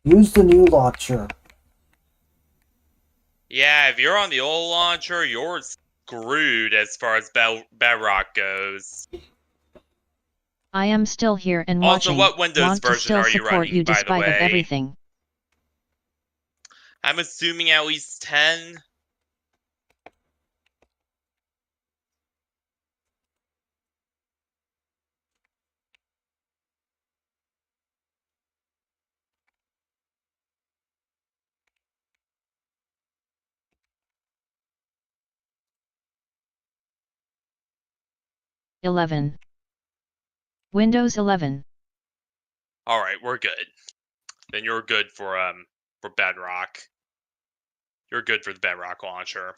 Use the new launcher. Yeah, if you're on the old launcher, you're screwed as far as Bedrock goes. I am still here and Also, watching. what Windows Want to version still are you support running, you by the despite of way? everything. I'm assuming at least 10. Windows 11. Alright, we're good. Then you're good for Bedrock. You're good for the Bedrock launcher.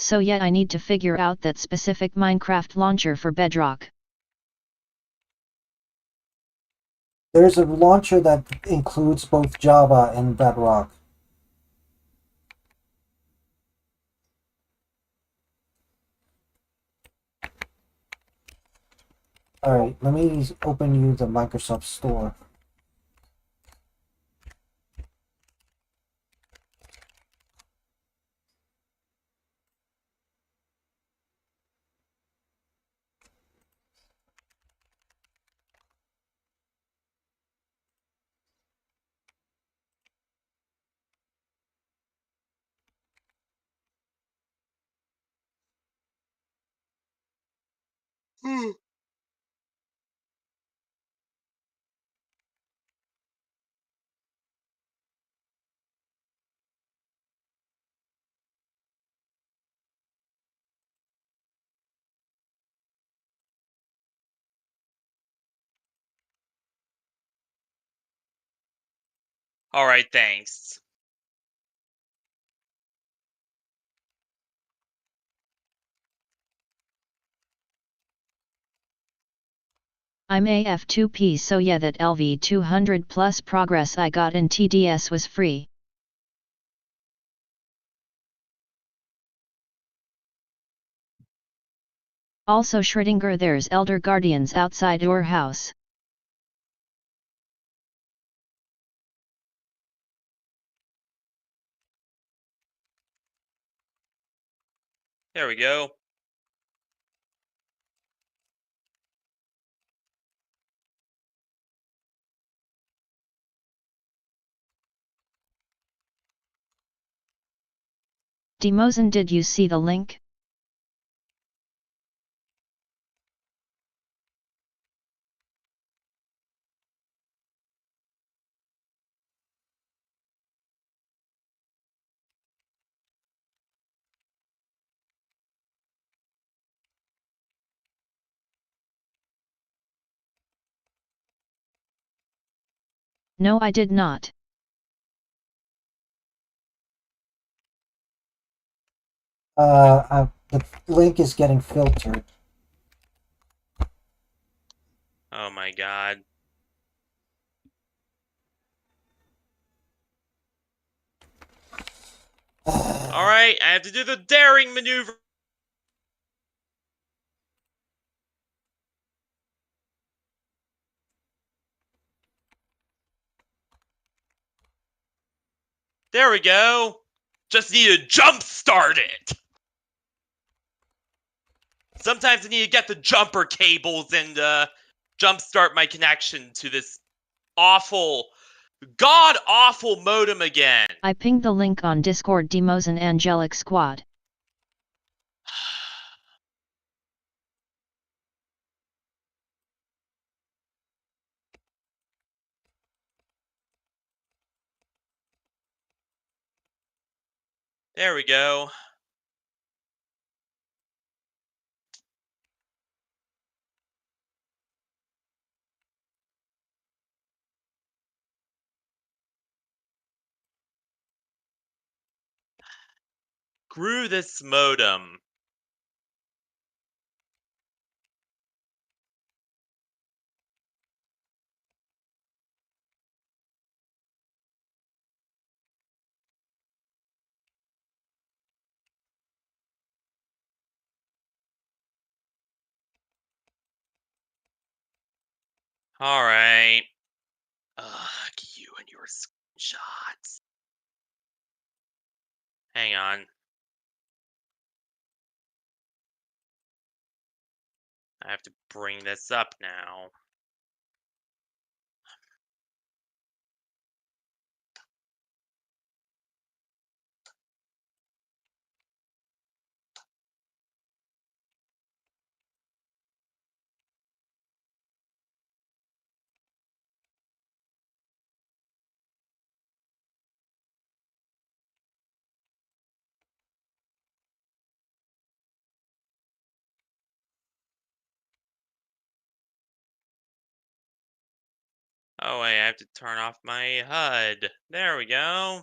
So yeah, I need to figure out that specific Minecraft launcher for Bedrock. There's a launcher that includes both Java and Bedrock. Alright, let me open you the Microsoft Store. All right, thanks. I'm AF2P, so yeah, that LV 200 plus progress I got in TDS was free. Also Schrödinger, there's Elder Guardians outside your house. There we go. Demozen, did you see the link? No, I did not. The link is getting filtered. Oh my god. Alright, I have to do the daring maneuver. There we go. Just need to jump start it. Sometimes I need to get the jumper cables and jump start my connection to this awful, god-awful modem again. I pinged the link on Discord, Demozen Angelic Squad. There we go. Screw this modem. Alright. Ugh, you and your screenshots. Hang on. I have to bring this up now. Oh, wait, I have to turn off my HUD. There we go.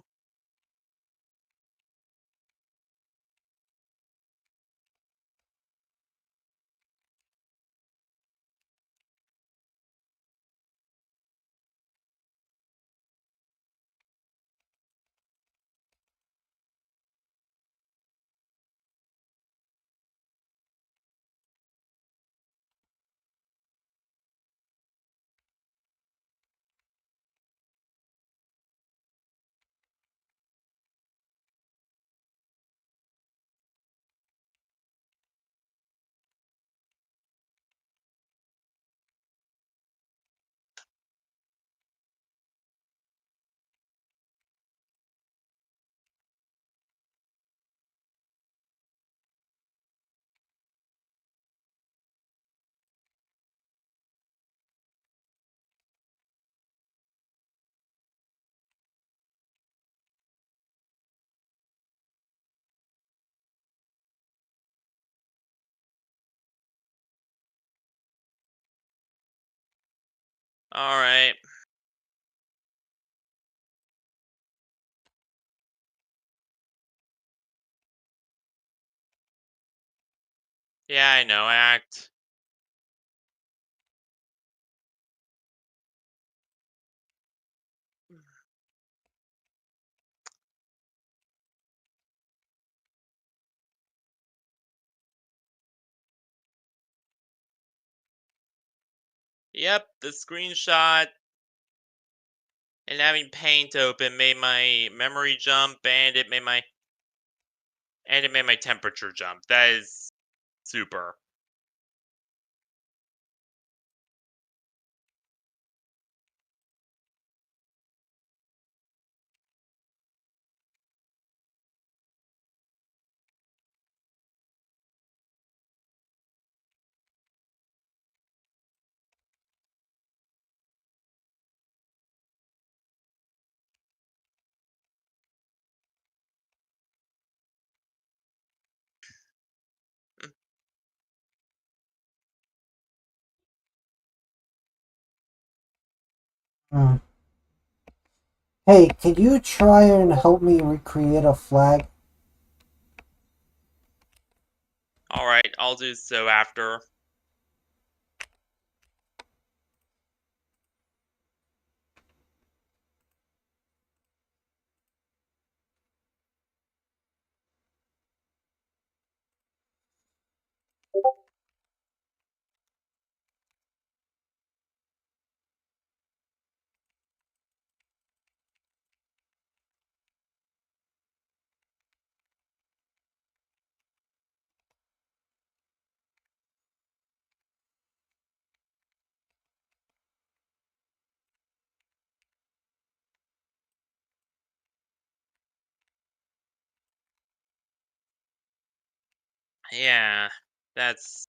Alright. Yeah, I know, act. Yep, the screenshot and having paint open made my memory jump, and it made my temperature jump. That is super. Hmm. Hey, can you try and help me recreate a flag? Alright, I'll do so after. Yeah, that's...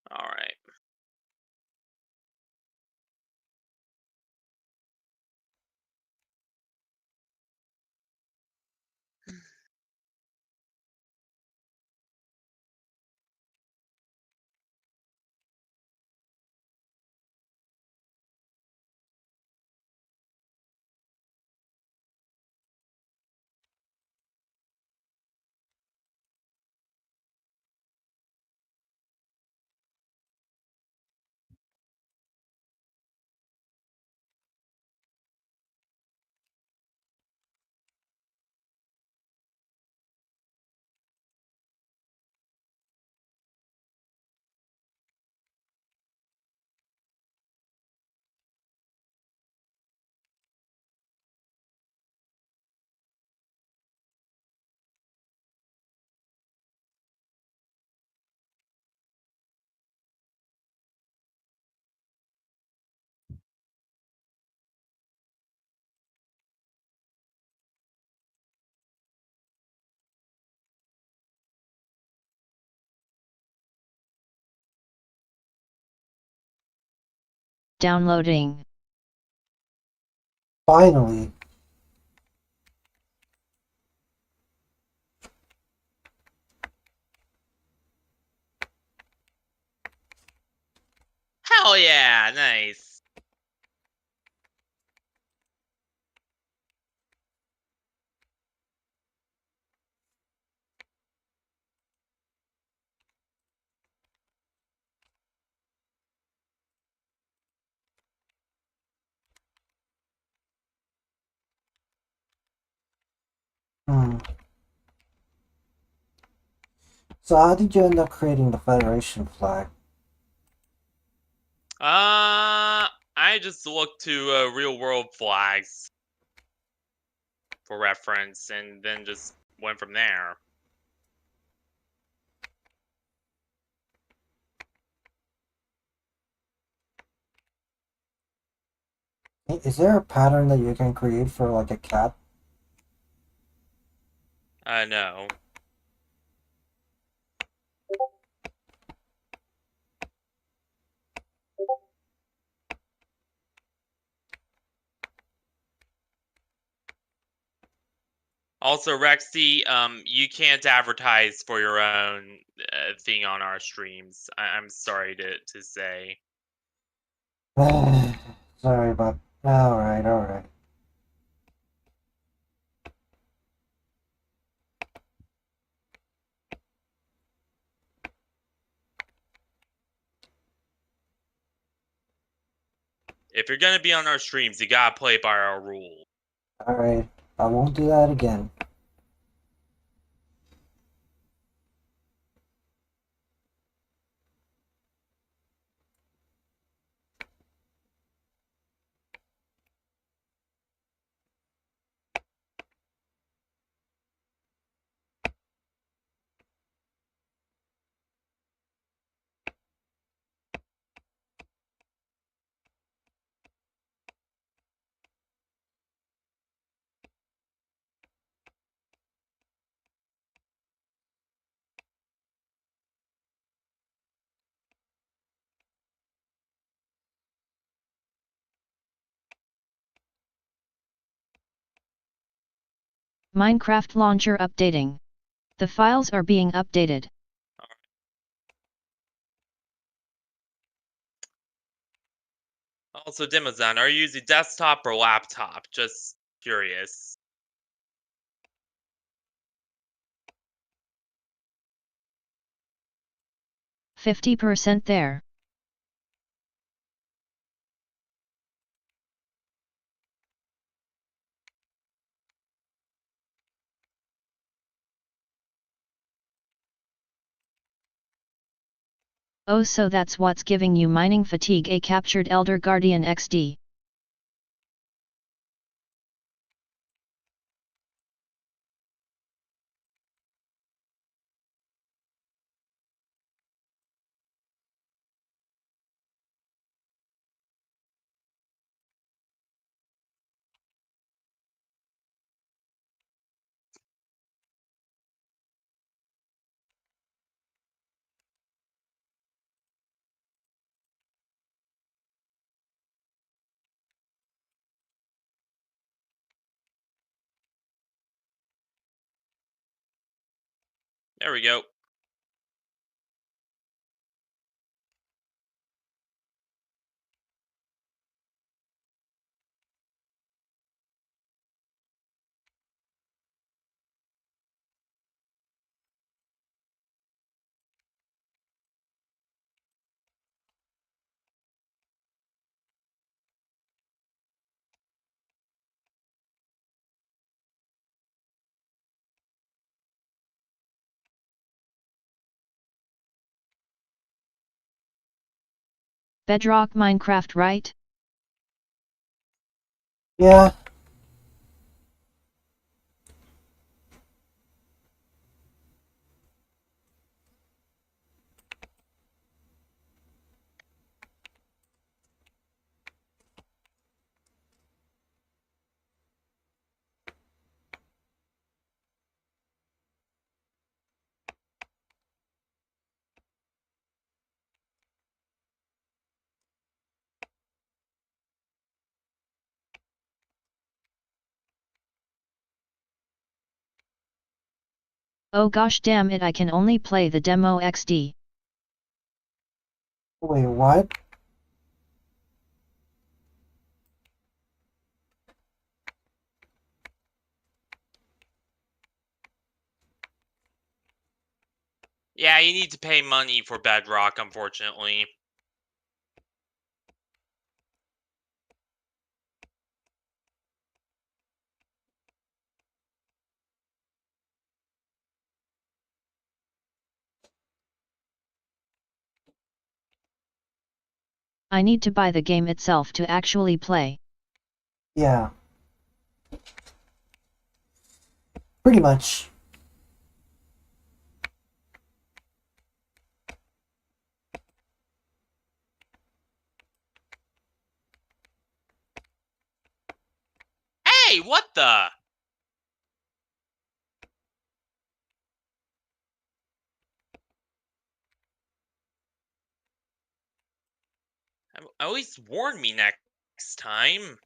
Alright. Downloading. Finally. Hell yeah, nice. Hmm. So how did you end up creating the Federation flag? I just looked to real world flags for reference, and then just went from there. Is there a pattern that you can create for like a cat? No. Also, Rexy, you can't advertise for your own thing on our streams. I'm sorry to say. Sorry, but alright, alright. If you're gonna be on our streams, you gotta play by our rules. Alright. I won't do that again. Minecraft launcher updating. The files are being updated. Also, Dimazon, are you using desktop or laptop? Just curious. 50% there. Oh, so that's what's giving you mining fatigue. A captured Elder Guardian XD. There we go. Bedrock Minecraft, right? Yeah. Oh gosh damn it, I can only play the demo XD. Wait, what? Yeah, you need to pay money for Bedrock, unfortunately. I need to buy the game itself to actually play. Yeah. Pretty much. Hey, what the? Always warn me next time.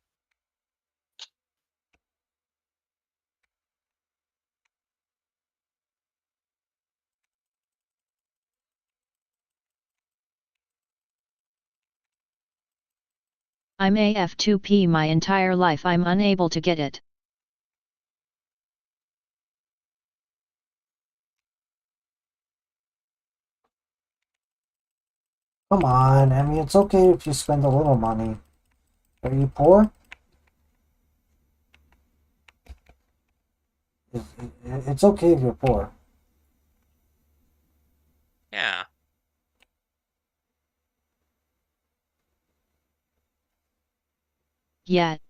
I'm AF2P my entire life, I'm unable to get it. Come on, I mean, it's okay if you spend a little money. Are you poor? It's okay if you're poor. Yeah. Yet.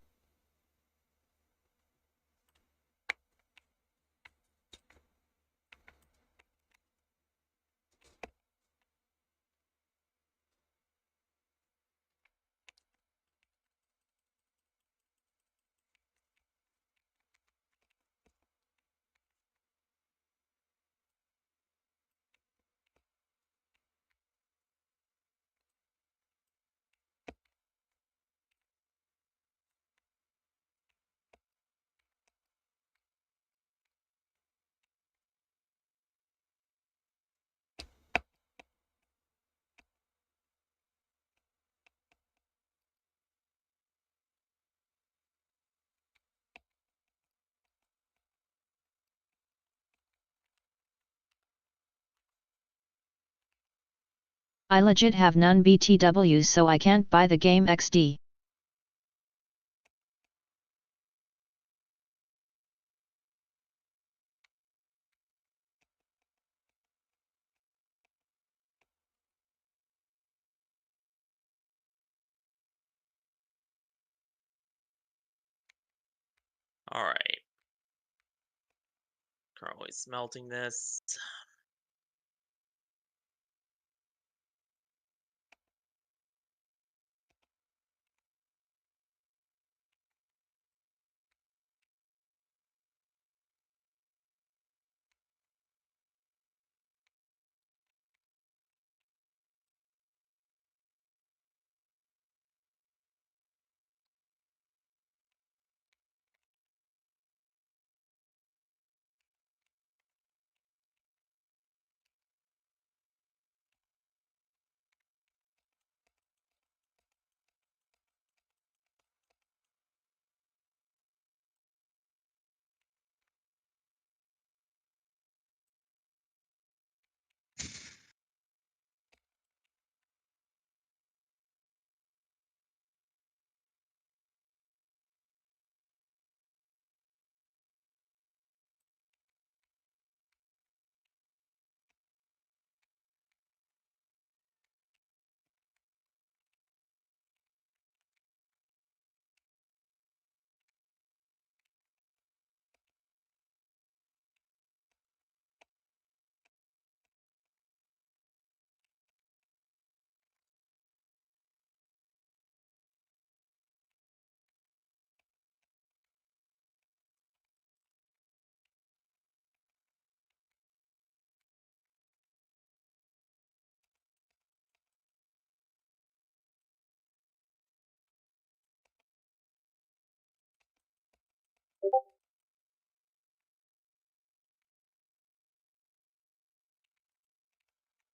I legit have none BTWs, so I can't buy the game XD. Alright. Currently smelting this.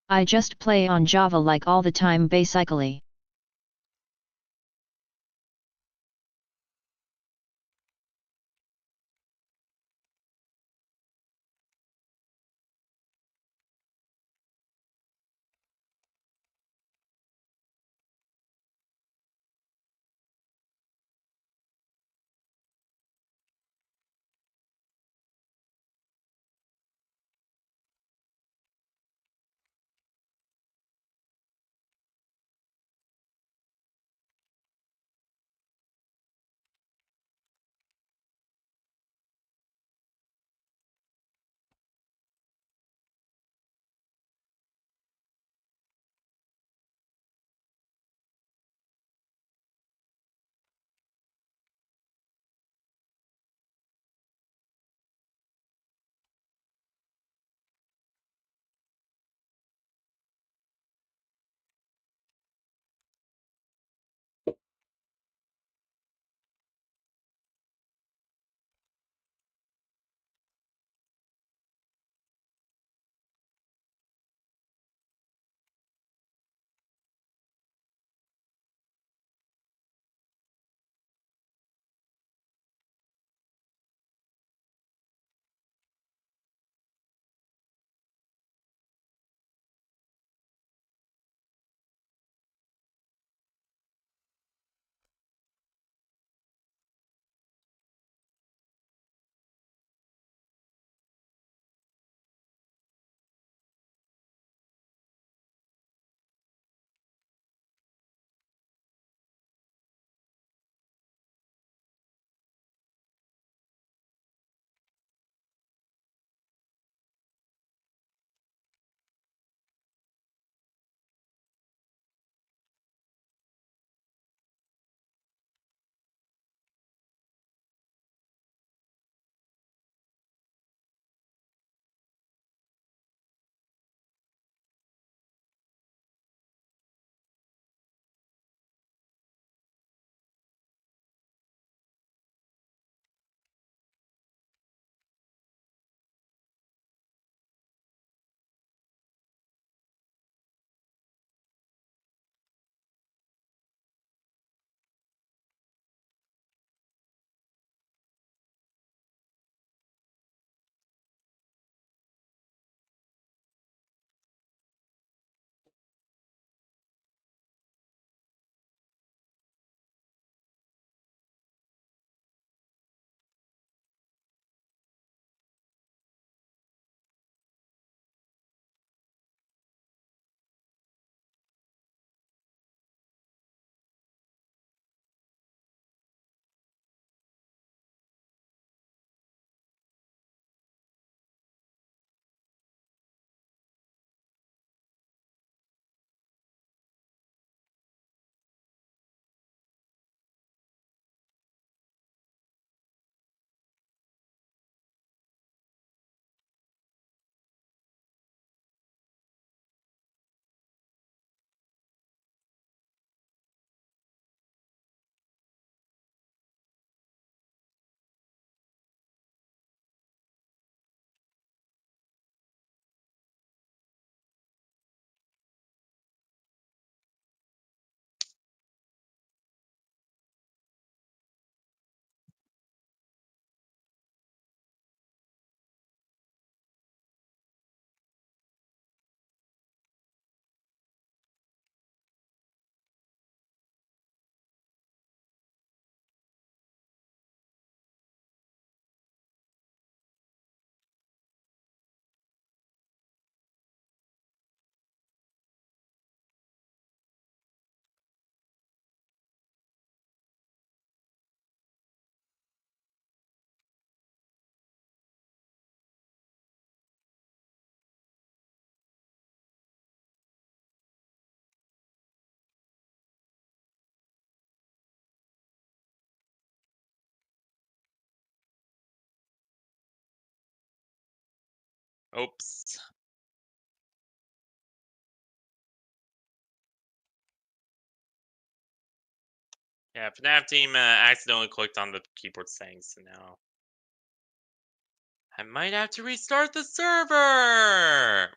I just play on Java like all the time basically. Oops. Yeah, FNAF team accidentally clicked on the keyboard settings, so now I might have to restart the server!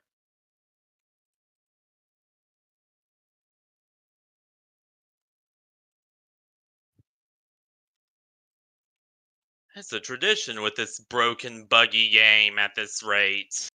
It's a tradition with this broken, buggy game at this rate.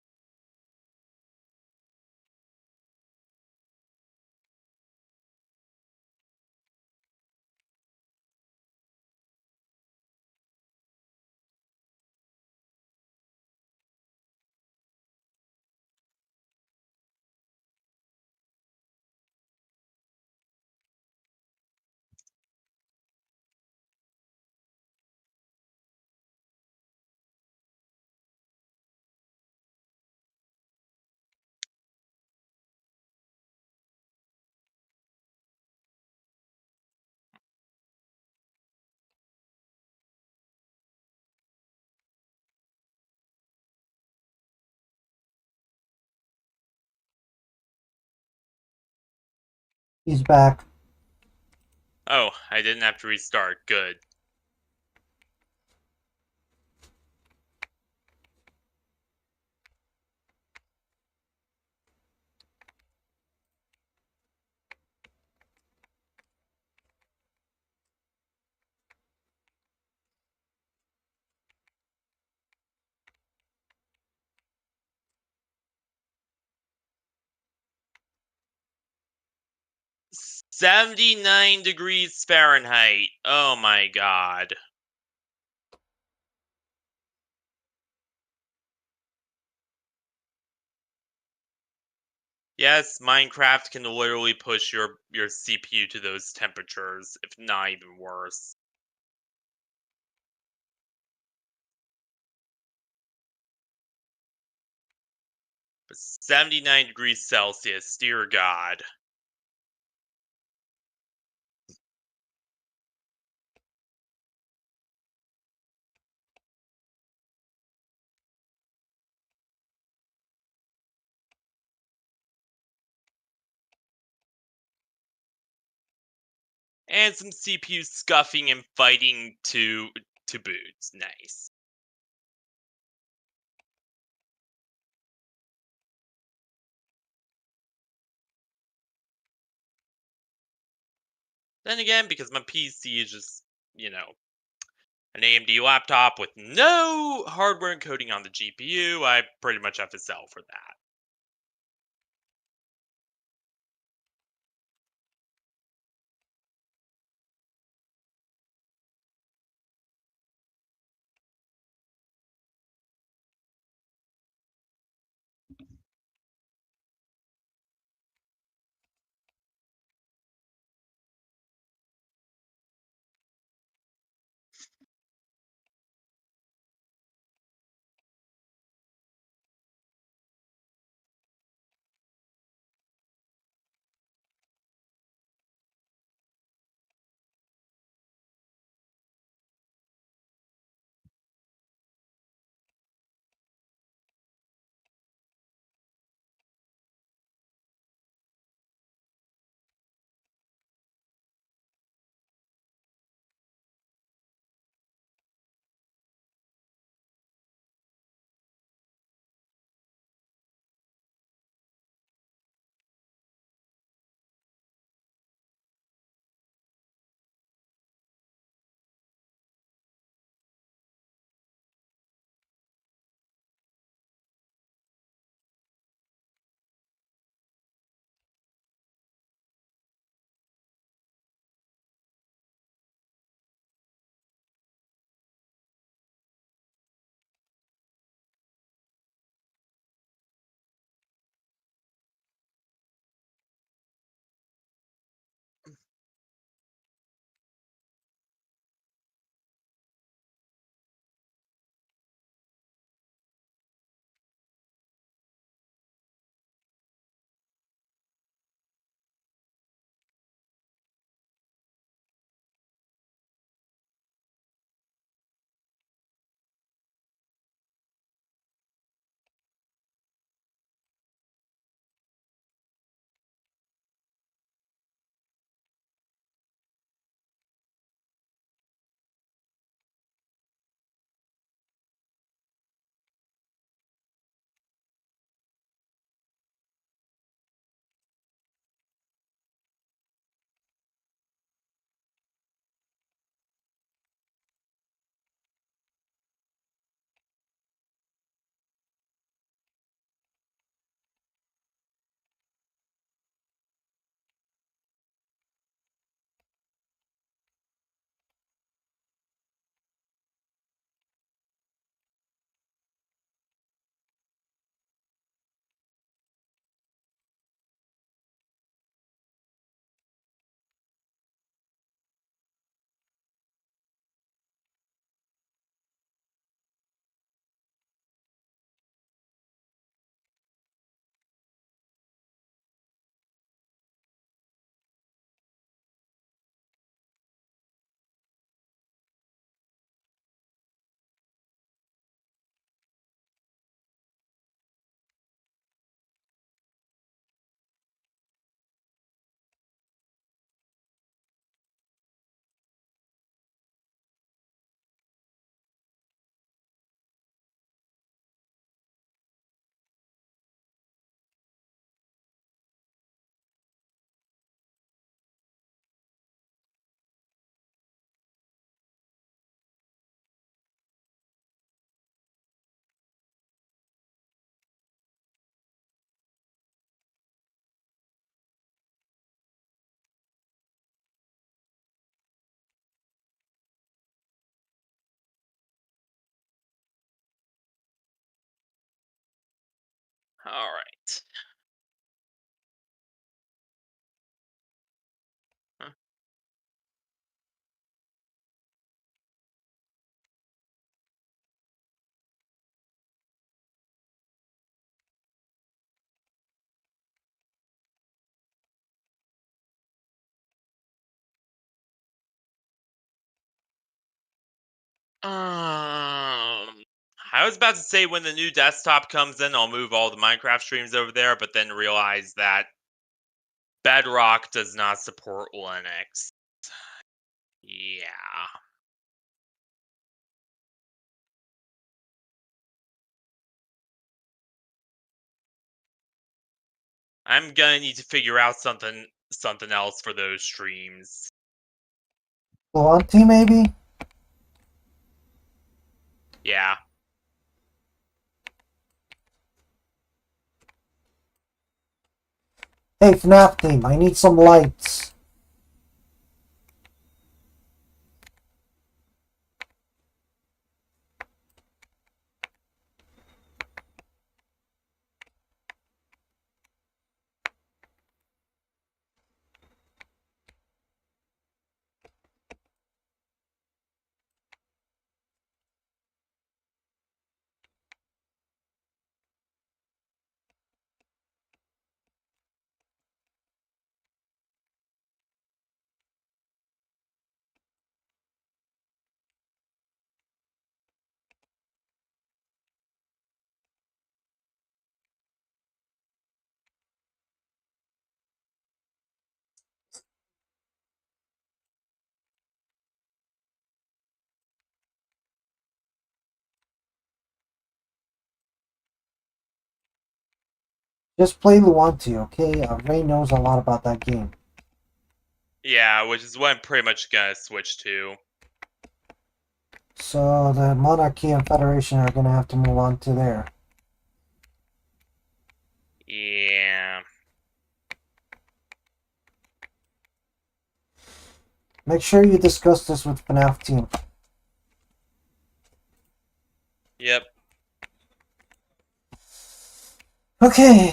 He's back. Oh, I didn't have to restart. Good. $79 Fahrenheit. Oh my god. Yes, Minecraft can literally push your CPU to those temperatures, if not even worse. But 79 degrees Celsius, dear God. And some CPU scuffing and fighting to boot. Nice. Then again, because my PC is just, an AMD laptop with no hardware encoding on the GPU, I pretty much have to sell for that. Alright. I was about to say when the new desktop comes in, I'll move all the Minecraft streams over there, but then realize that Bedrock does not support Linux. Yeah. I'm gonna need to figure out something else for those streams. Volante, maybe? Yeah. Hey, FNAF team, I need some lights. Just play Luante, okay? Ray knows a lot about that game. Yeah, which is what I'm pretty much gonna switch to. So the Monarchy and Federation are gonna have to move on to there. Yeah. Make sure you discuss this with FNAF team. Yep. Okay.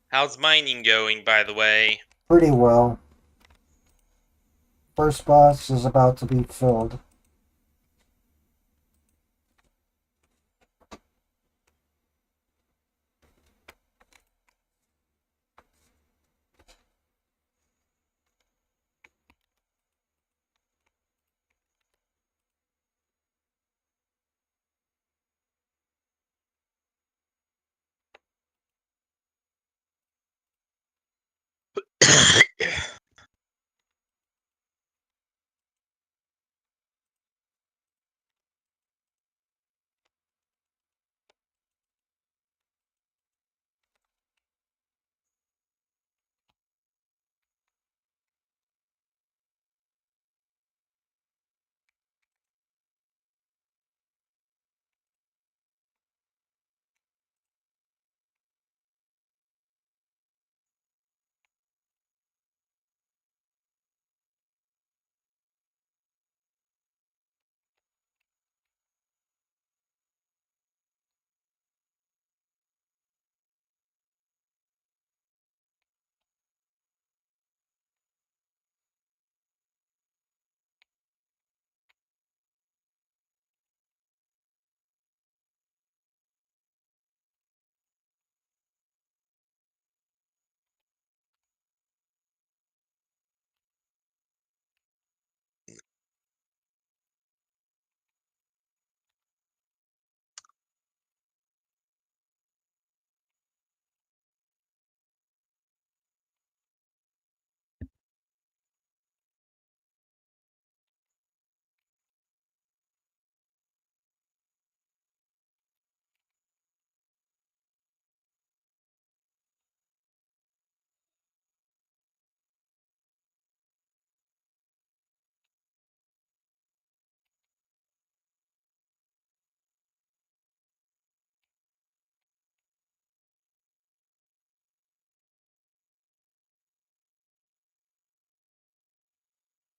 How's mining going, by the way? Pretty well. First box is about to be filled.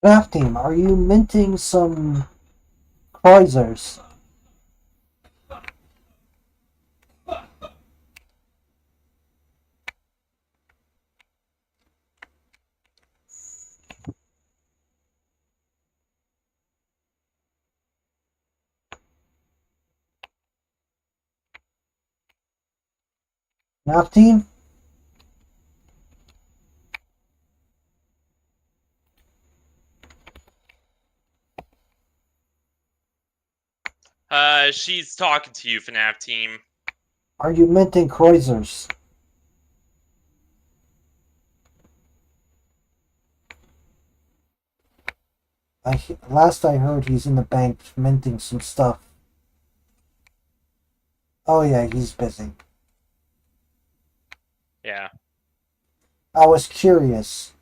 FNAF team, are you minting some Kreuzers. Nav team? She's talking to you, FNAF team. Are you minting Kreuzers? Last I heard, he's in the bank minting some stuff. Oh yeah, he's busy. Yeah. I was curious.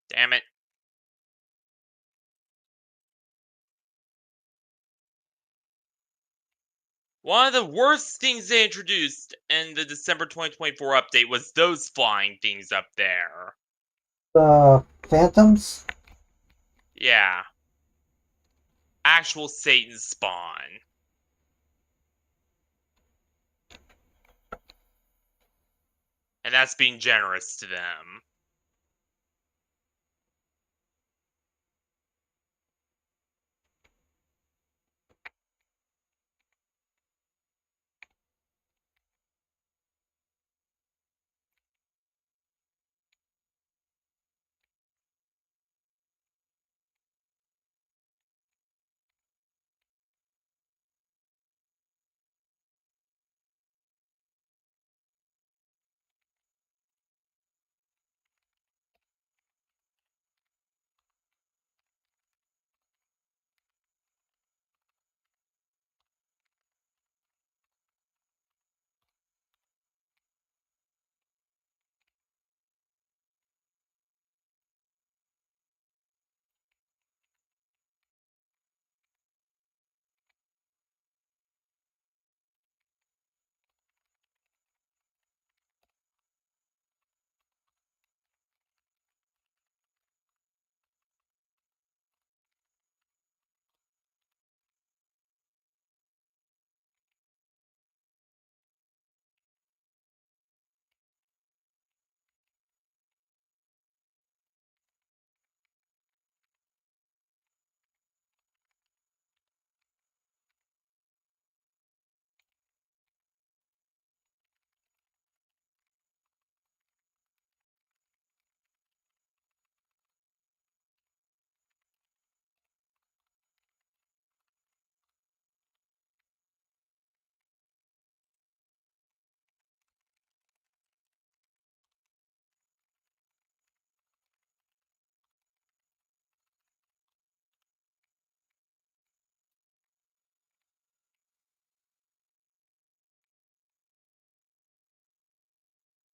Damn it. One of the worst things they introduced in the December 2024 update was those flying things up there. The Phantoms? Yeah. Actual Satan spawn. And that's being generous to them.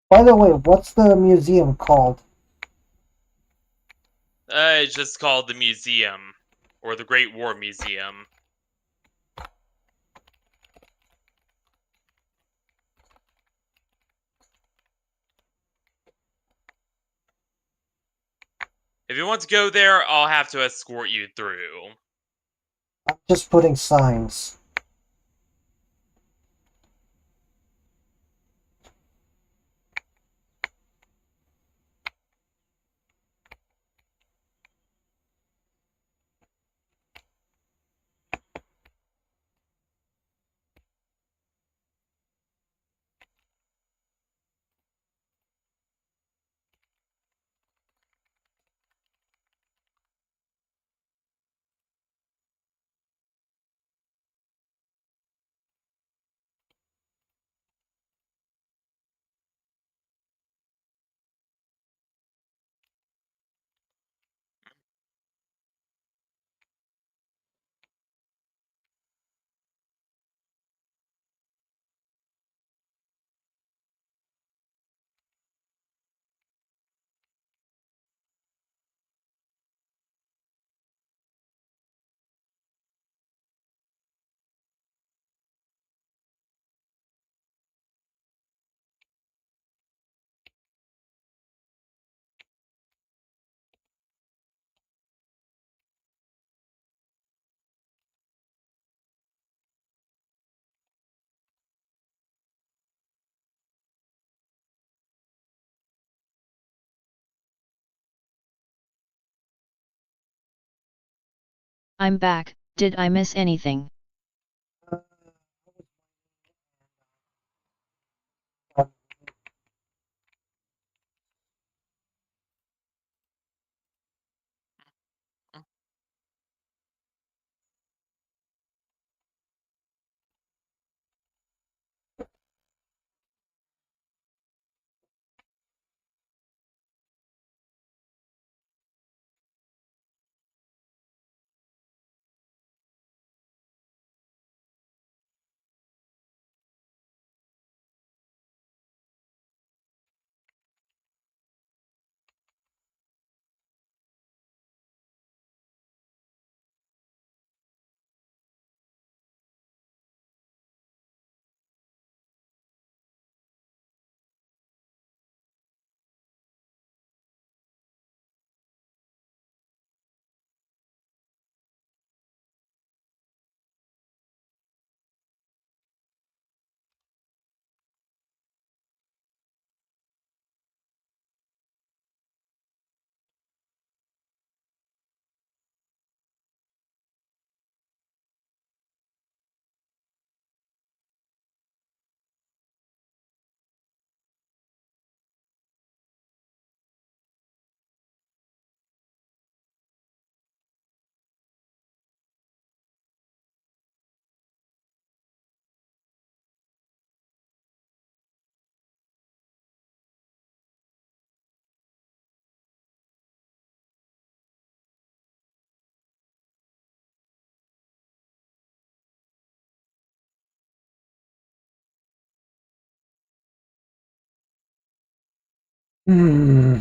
By the way, what's the museum called? It's just called the Museum, or the Great War Museum. If you want to go there, I'll have to escort you through. I'm just putting signs. I'm back, did I miss anything? Hmm.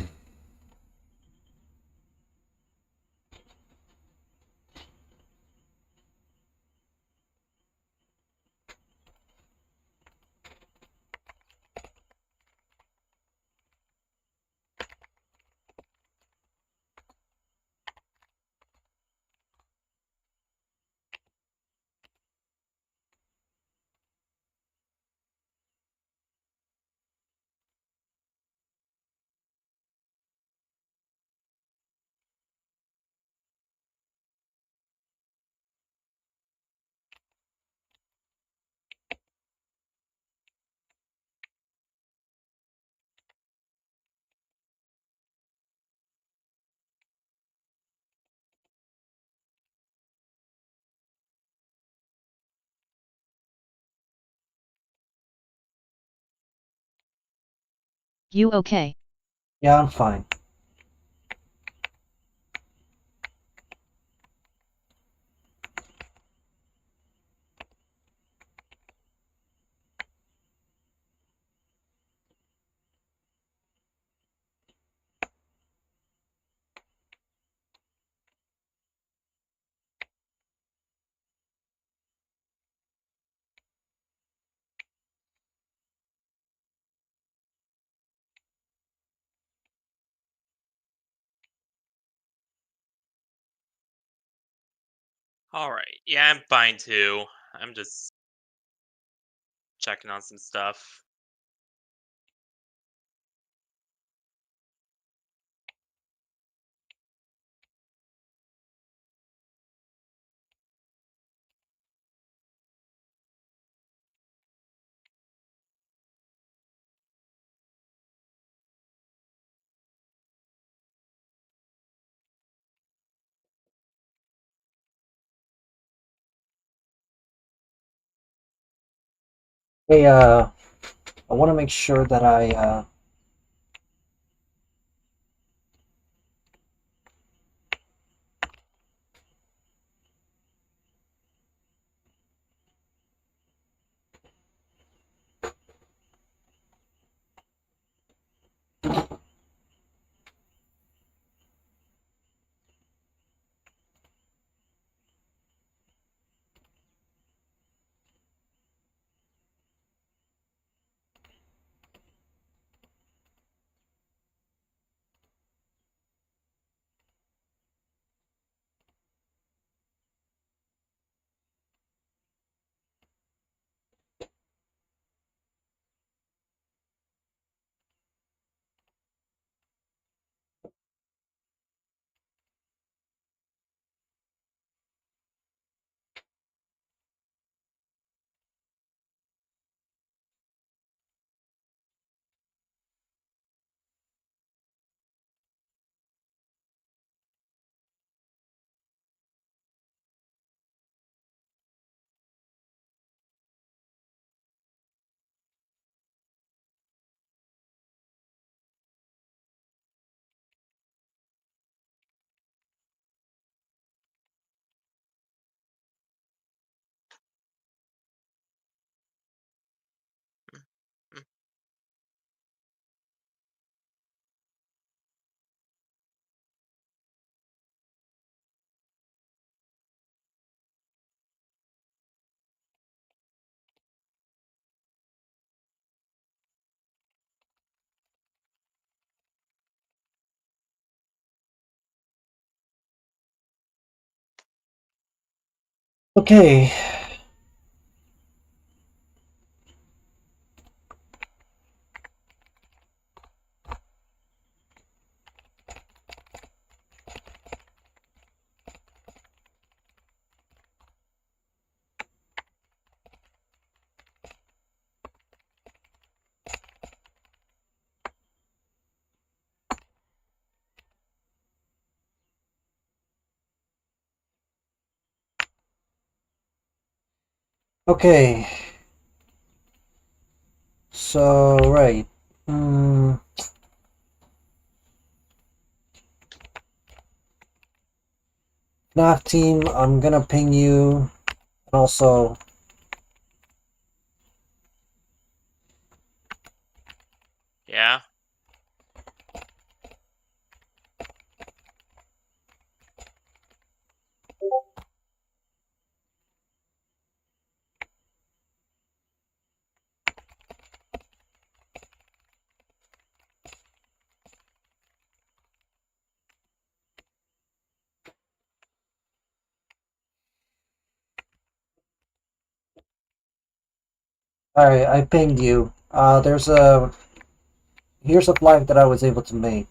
You okay? Yeah, I'm fine. Alright, yeah, I'm fine too. I'm just checking on some stuff. Hey, I want to make sure that I. Mm. Okay. Okay. So, right. Mm, FNAF team, I'm gonna ping you. And also, Yeah? alright, I pinged you. Here's a flag that I was able to make.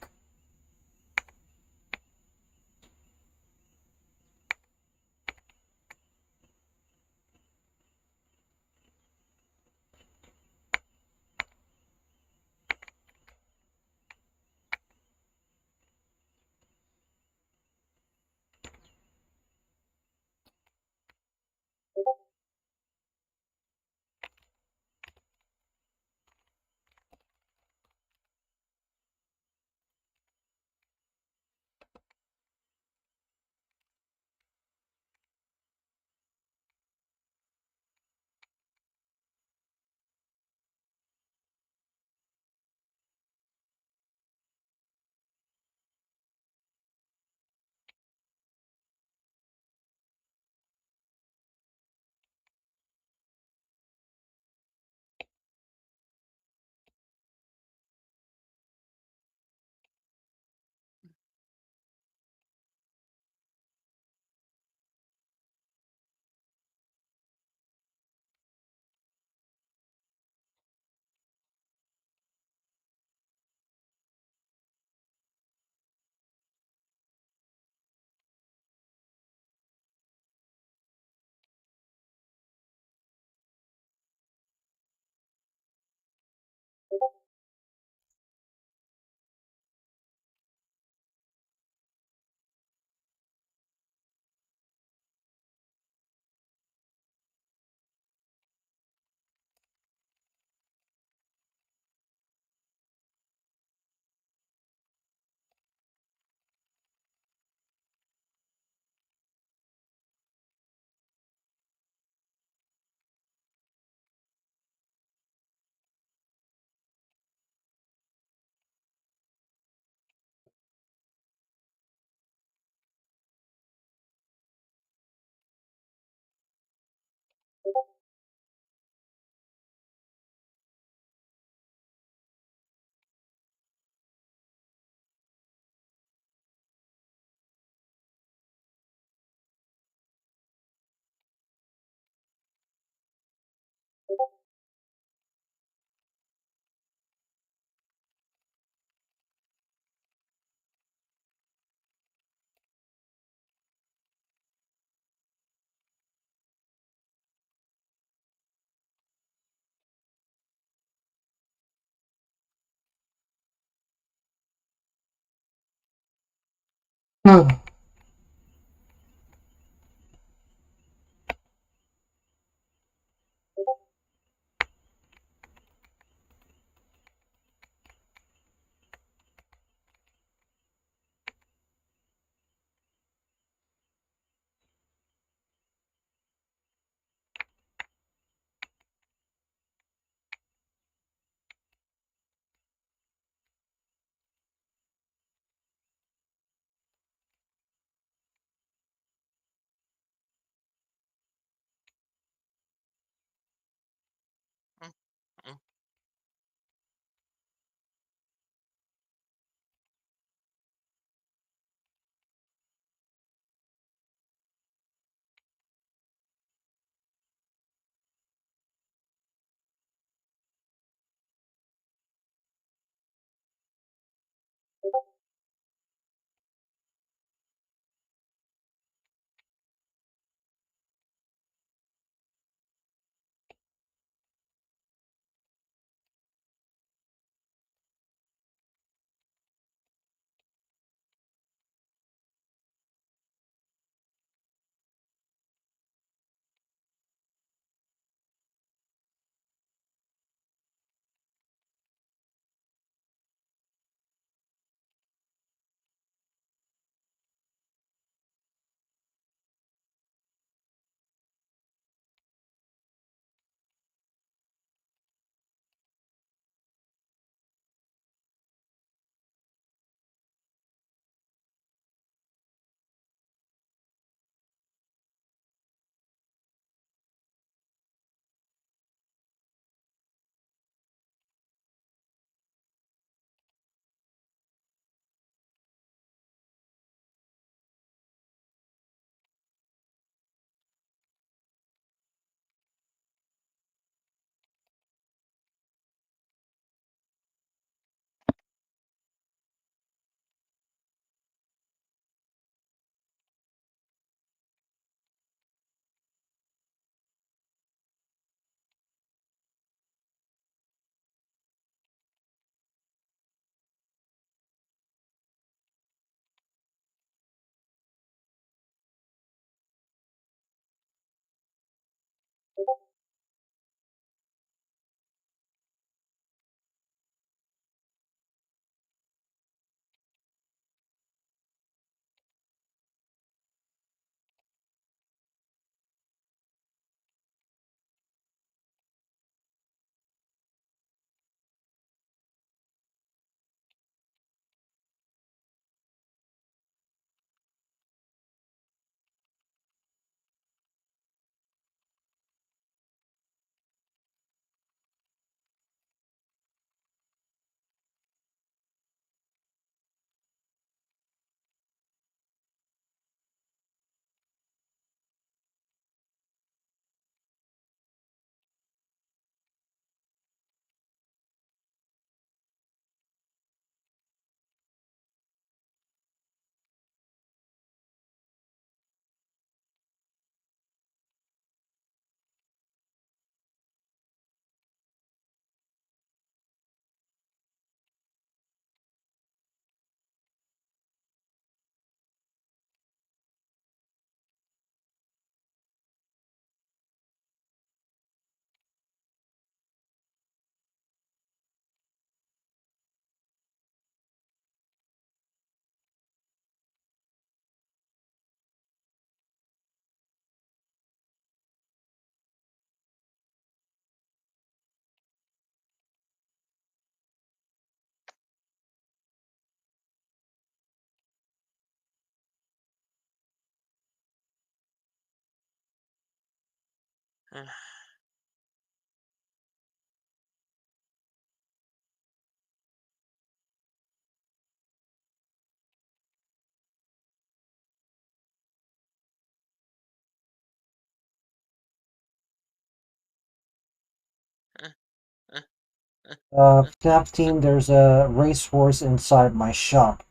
FNAF team, there's a racehorse inside my shop.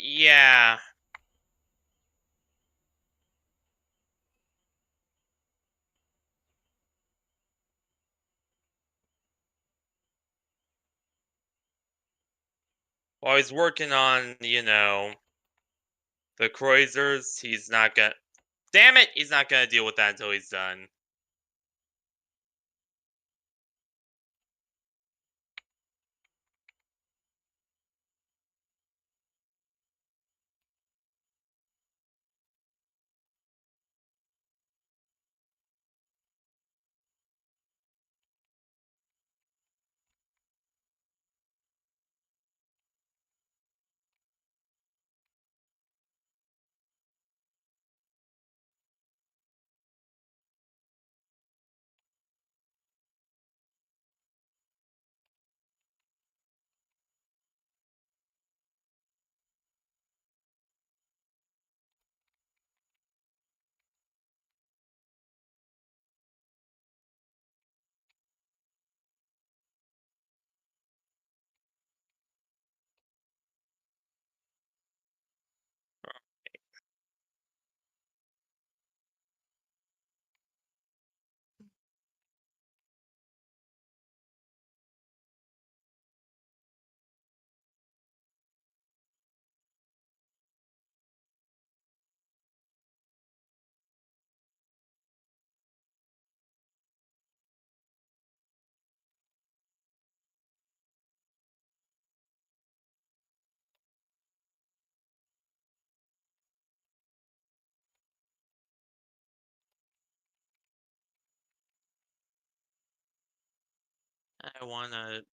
Yeah. while he's working on, the Cruisers, he's not gonna... Damn it! He's not gonna deal with that until he's done. I wanna...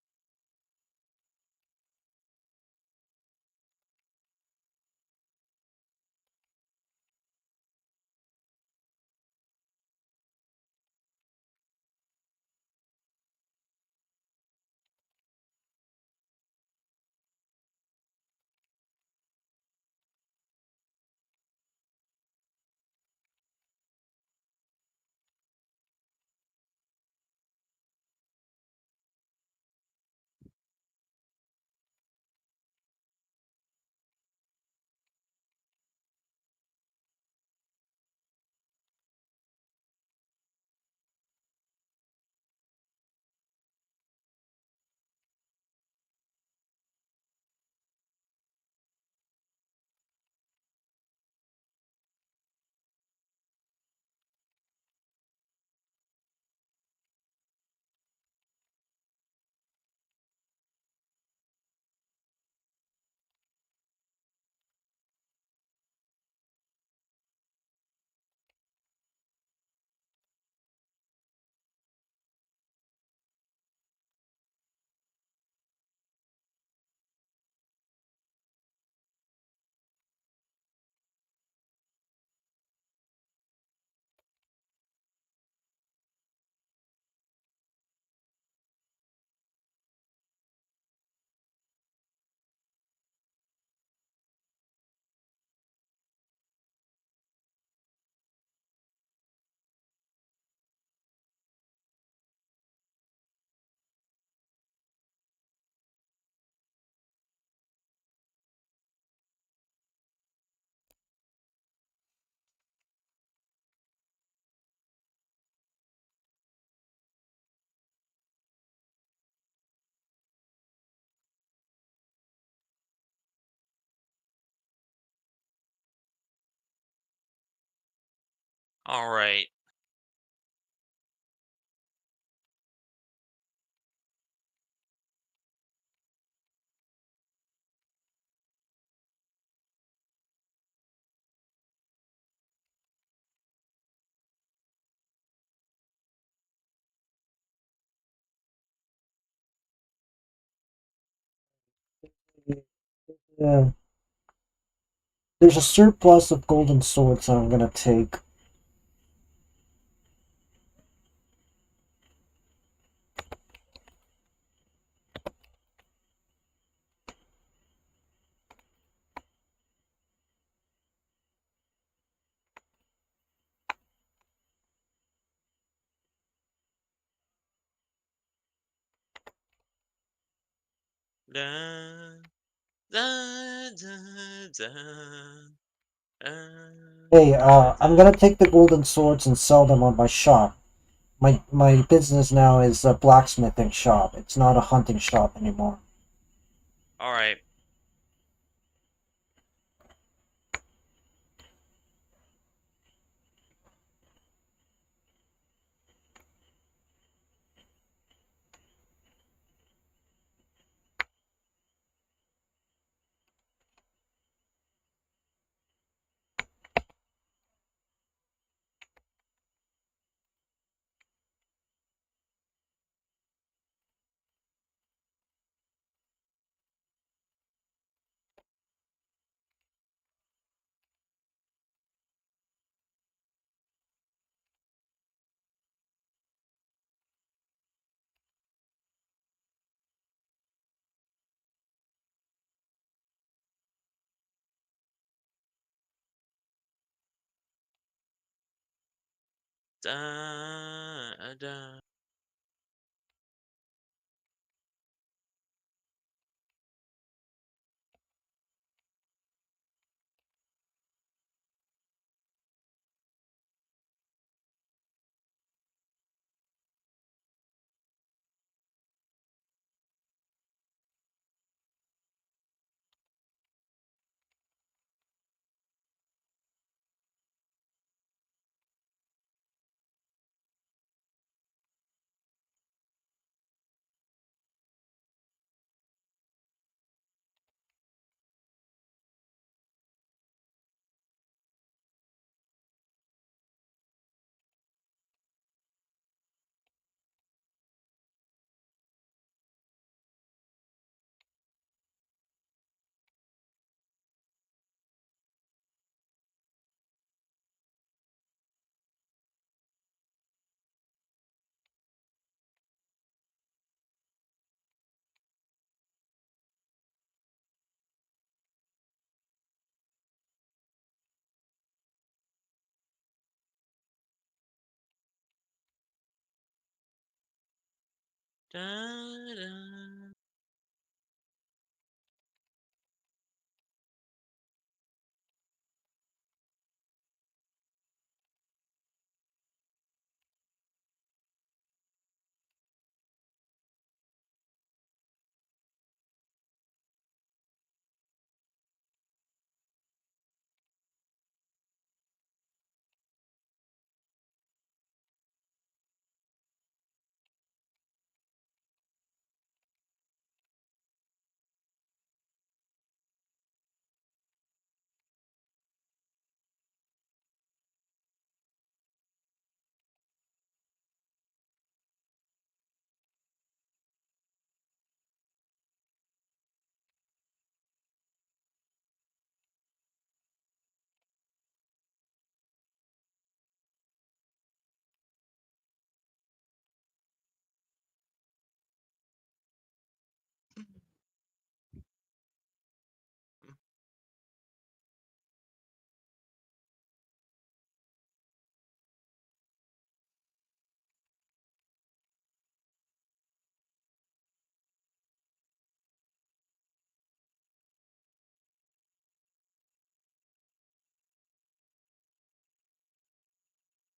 Alright. Yeah. There's a surplus of golden swords that I'm gonna take. Da, da, da, da, Hey, I'm gonna take the golden swords and sell them on my shop. My business now is a blacksmithing shop. It's not a hunting shop anymore. Alright. Da, da. Da, da.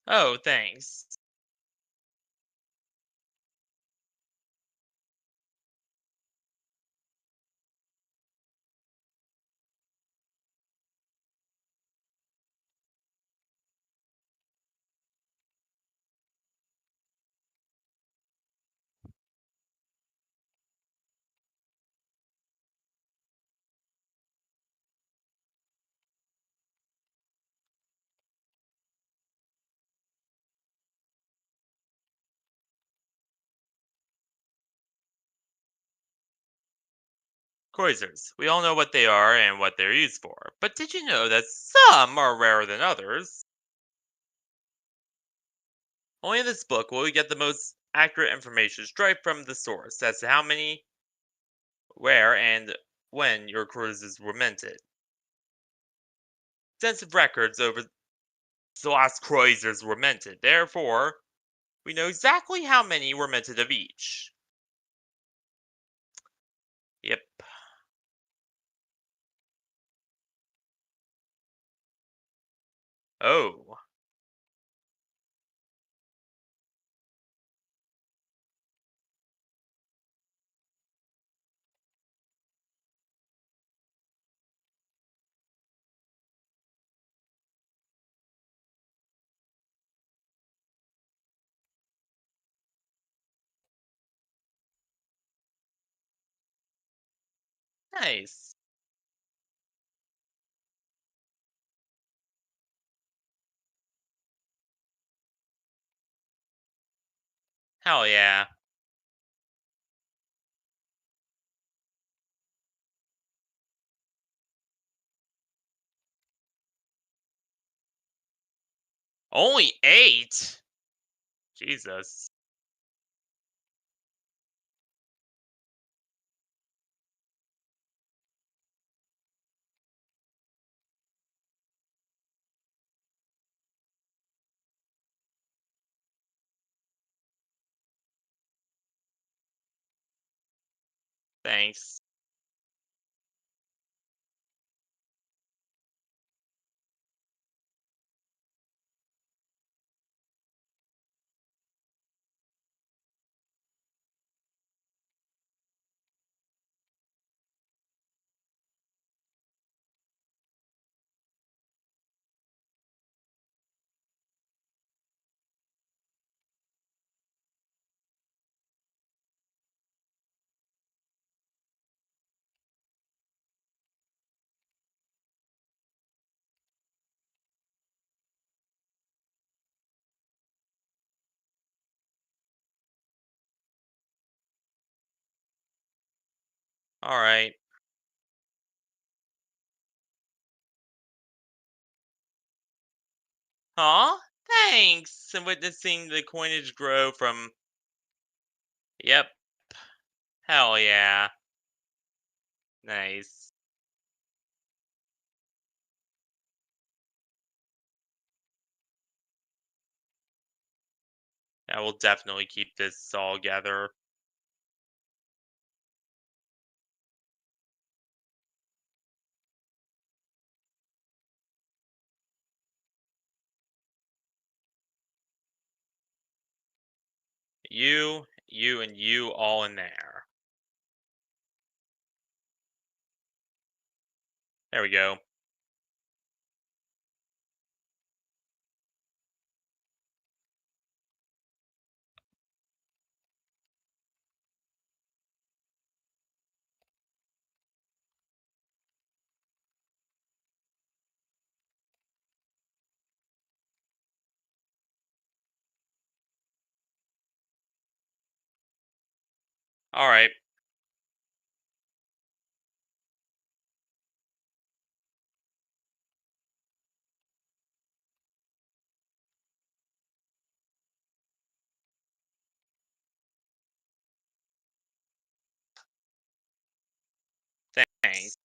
Oh, thanks. Quasars. We all know what they are and what they're used for, but did you know that some are rarer than others? Only in this book will we get the most accurate information straight from the source as to how many, where, and when your cruises were minted. Extensive records over the last cruisers were minted, therefore, we know exactly how many were minted of each. Yep. Oh. Nice. Hell yeah. Only 8? Jesus. Thanks. All right. Aw, thanks. And witnessing the coinage grow from. Yep. Hell yeah. Nice. I will definitely keep this all together. You, and you all in there. There we go. All right. Thanks.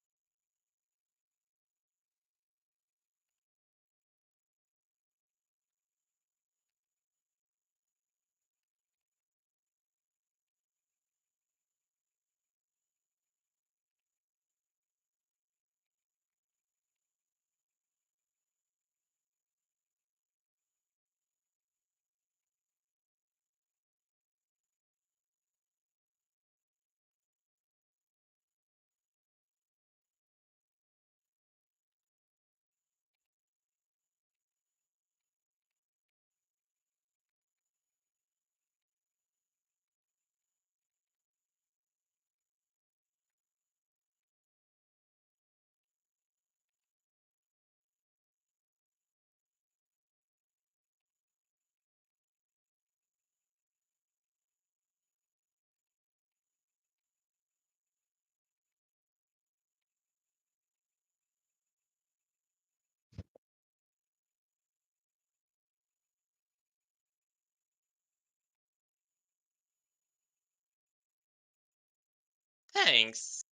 Thanks.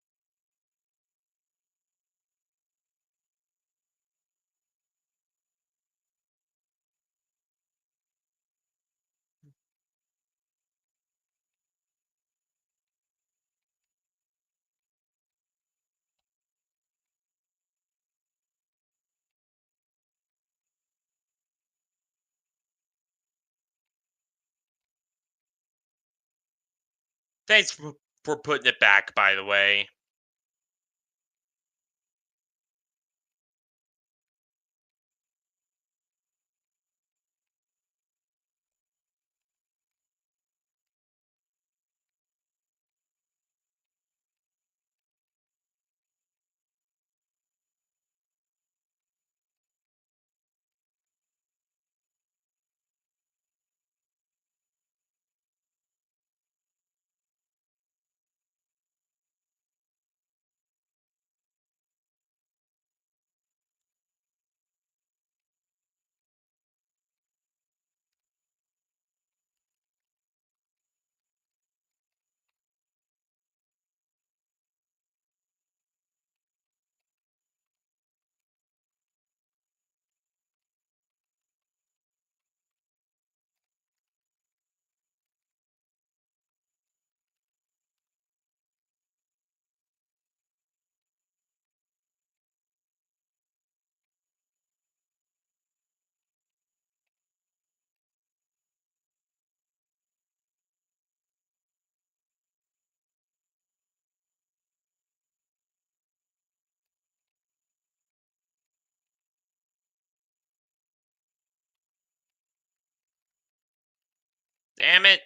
Thanks for putting it back, by the way. Damn it!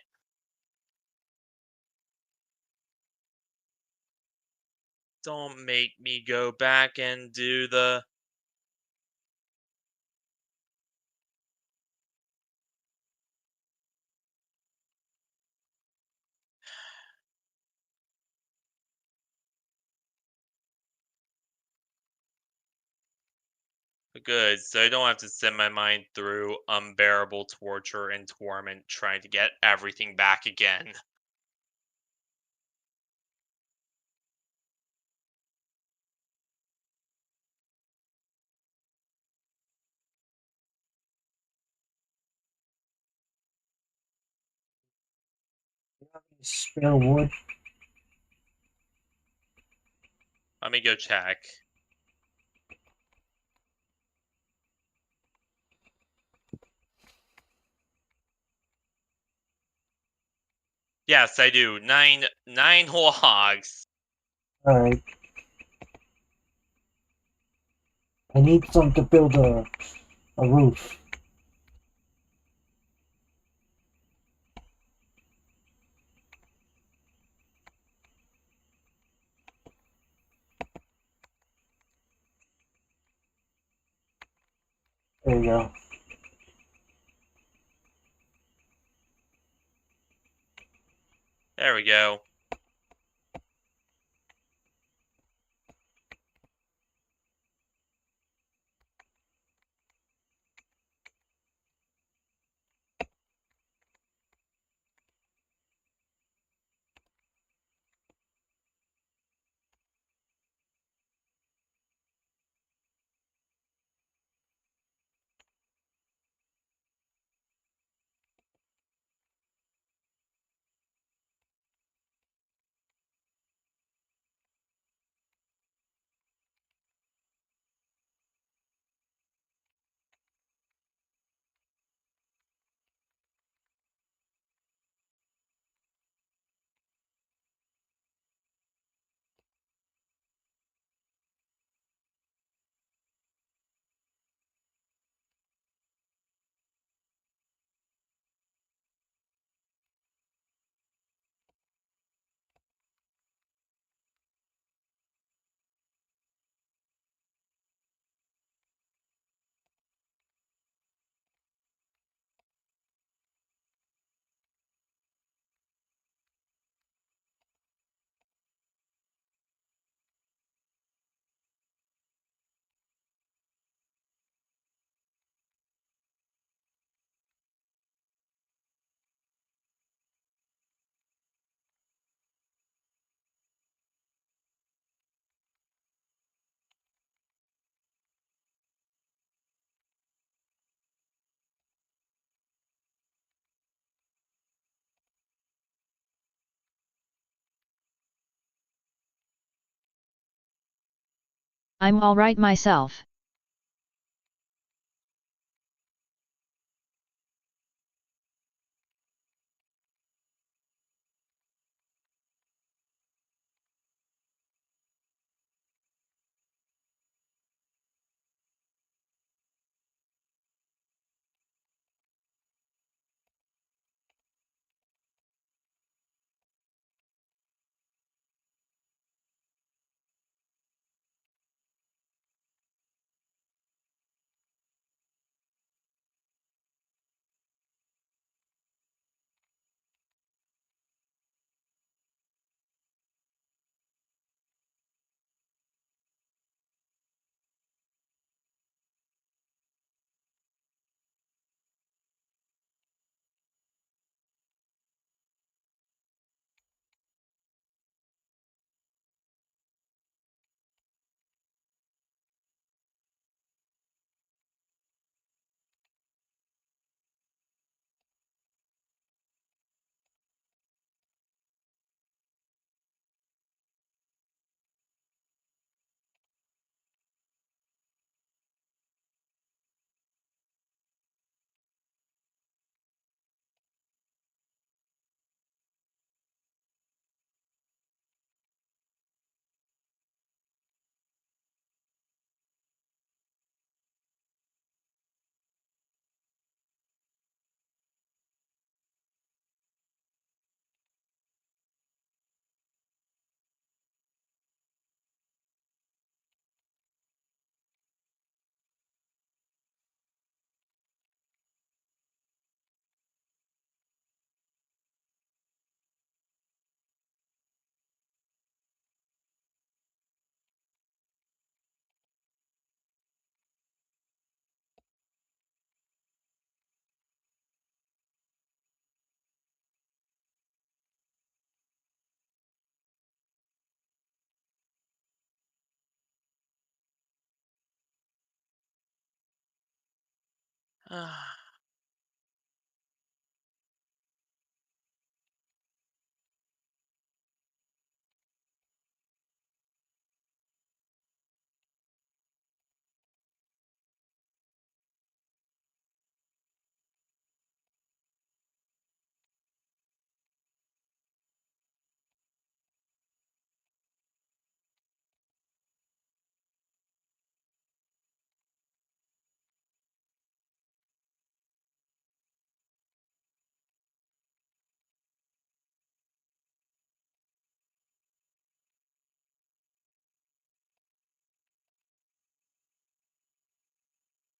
Don't make me go back and do the... Good, so I don't have to send my mind through unbearable torture and torment trying to get everything back again. Spare wood. Let me go check. Yes, I do. Nine logs. Alright. I need some to build a roof. There you go. There we go. I'm alright myself.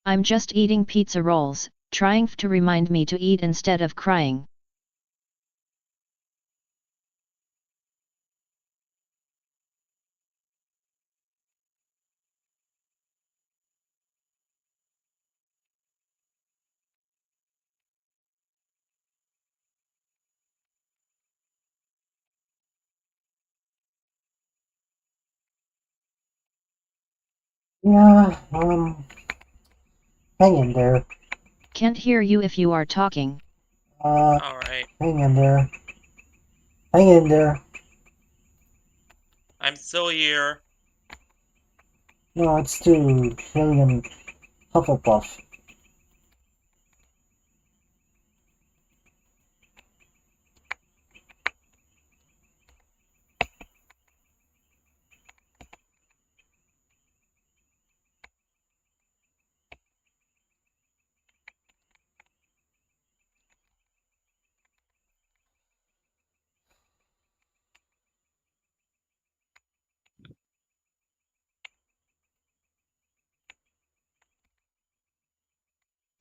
I'm just eating pizza rolls, trying to remind me to eat instead of crying. Yeah, hang in there. Can't hear you if you are talking. Alright. Hang in there. Hang in there. I'm still here. No, it's to Alien Hufflepuff.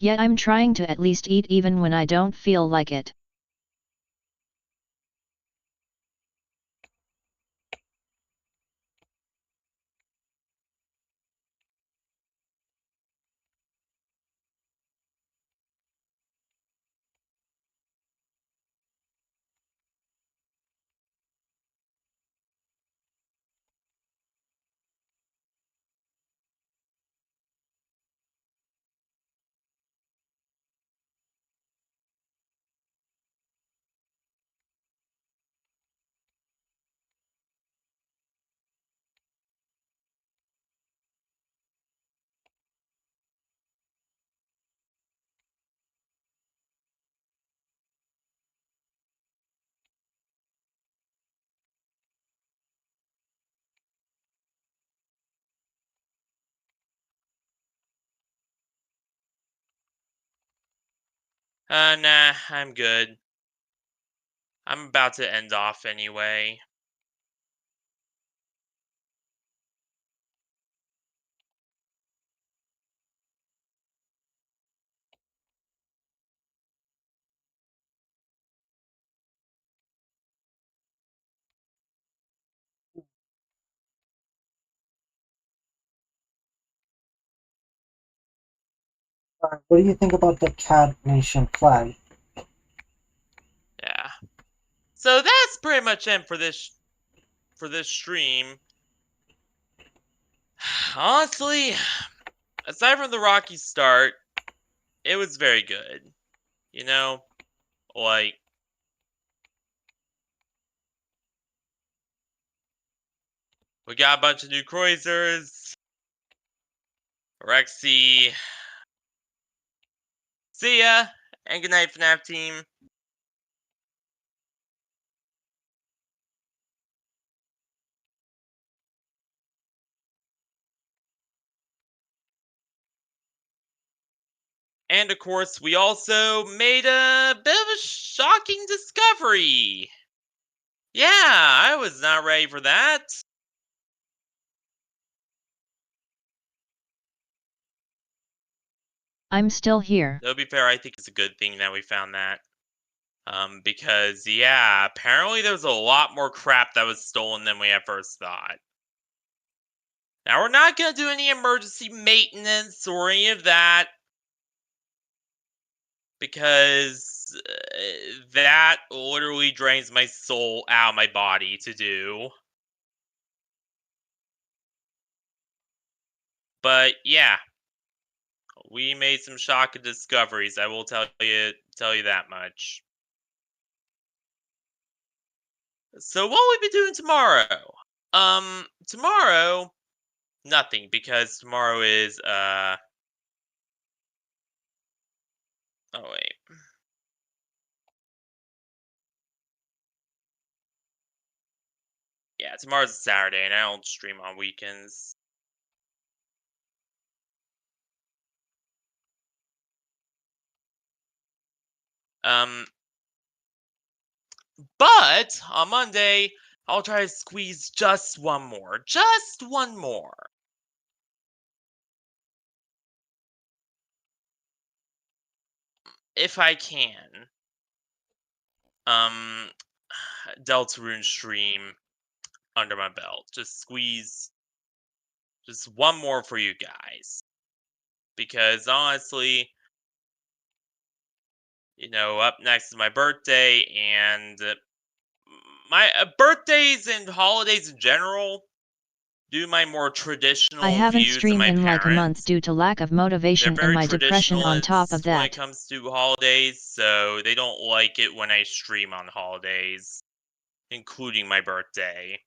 Yet I'm trying to at least eat even when I don't feel like it. Nah, I'm good. I'm about to end off anyway. What do you think about the Cat Nation flag? Yeah. So that's pretty much it for this stream. Honestly, aside from the rocky start, it was very good. You know, like we got a bunch of new cruisers. Rexy. See ya, and good night, FNAF team. And of course, we also made a bit of a shocking discovery. Yeah, I was not ready for that. I'm still here. To be fair, I think it's a good thing that we found that. Because, yeah, apparently there's a lot more crap that was stolen than we at first thought. Now, we're not going to do any emergency maintenance or any of that. Because that literally drains my soul out of my body to do. But, yeah. We made some shocking discoveries. I will tell you that much. So what will we be doing tomorrow? Tomorrow, nothing, because tomorrow is oh wait. Yeah, tomorrow's a Saturday, and I don't stream on weekends. But on Monday, I'll try to squeeze just one more. Just one more. If I can. Deltarune stream under my belt. Just squeeze just one more for you guys. Because honestly, up next is my birthday, and my birthdays and holidays in general do my more traditional I haven't views than streamed my in like a month parents. due to lack of They're motivation and very my depression on top of traditionalists when it that. comes to holidays, so they don't like it when I stream on holidays, including my birthday.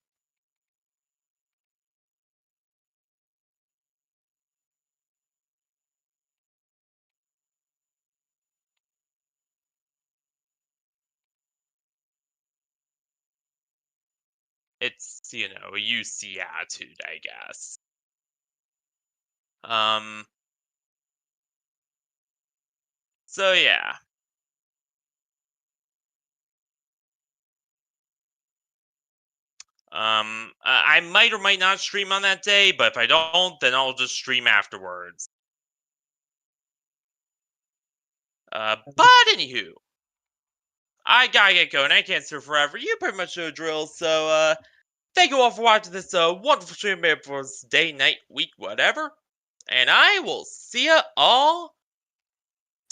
It's, a UC attitude, I guess. So yeah. I might or might not stream on that day, but if I don't, then I'll just stream afterwards. But anywho, I gotta get going. I can't sit forever. You pretty much know the drill. So, thank you all for watching this wonderful stream for day, night, week, whatever. And I will see ya all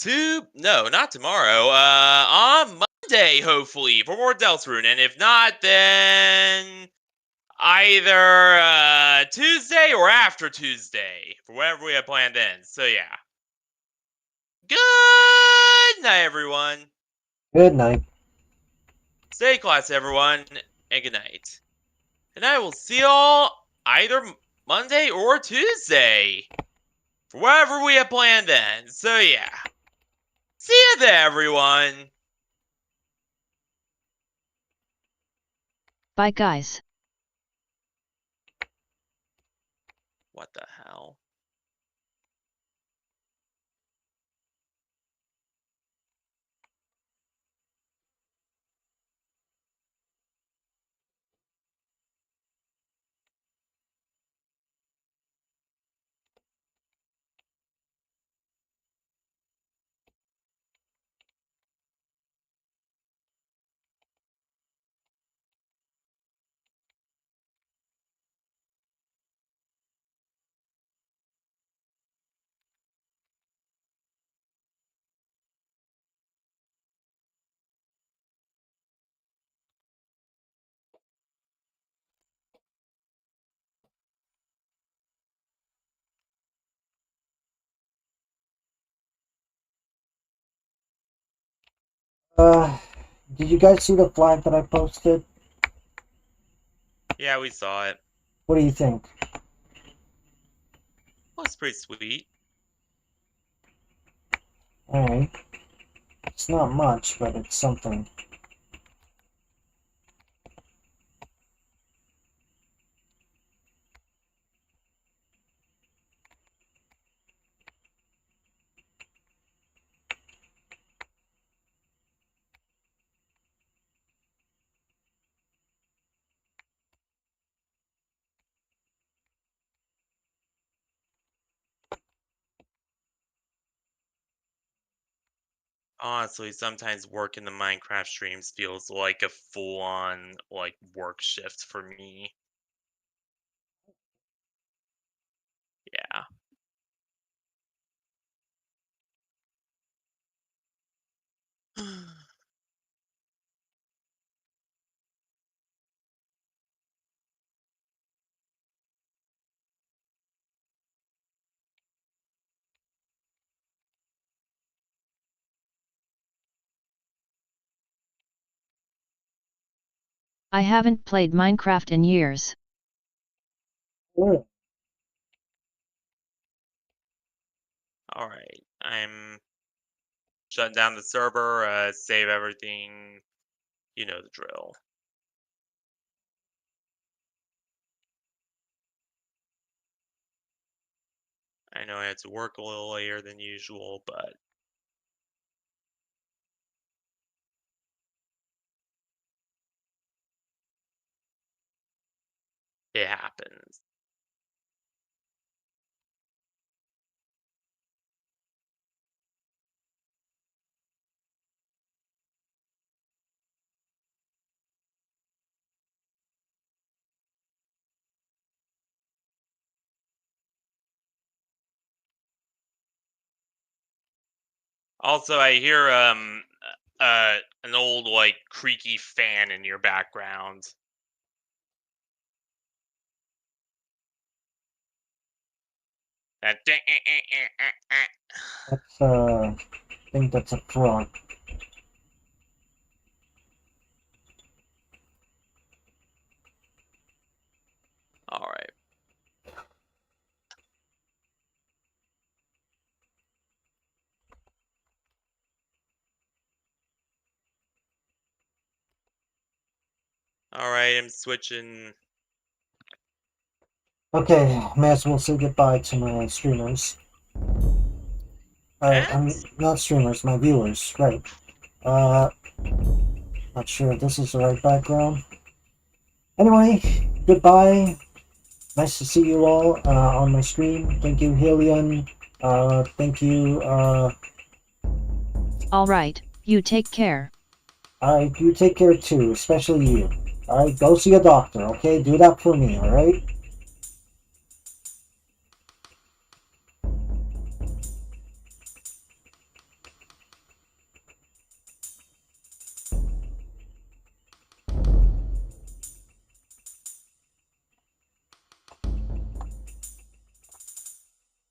no, not tomorrow. On Monday, hopefully, for more Deltarune. And if not, then either Tuesday or after Tuesday for whatever we have planned then. So yeah. Good night, everyone. Good night. Stay classy, everyone, and good night. And I will see y'all either Monday or Tuesday for whatever we have planned then. So yeah. See you there, everyone. Bye guys. What the hell? Did you guys see the flag that I posted? Yeah, we saw it. What do you think? Looks pretty sweet. Alright. It's not much, but it's something. Honestly, sometimes working the Minecraft streams feels like a full-on, work shift for me. Yeah. I haven't played Minecraft in years. Oh, Alright, I'm shutting down the server, save everything. You know the drill. I know I had to work a little later than usual, but it happens. Also, I hear an old like creaky fan in your background. That that's I think that's a frog. All right. All right, I'm switching. Okay, may as well say goodbye to my streamers. I'm What? not streamers, my viewers, right. Uh, not sure if this is the right background. Anyway, goodbye. Nice to see you all on my stream. Thank you, Helion. Thank you. Alright, you take care. Alright, you take care too, especially you. Alright, go see a doctor, okay? Do that for me, alright?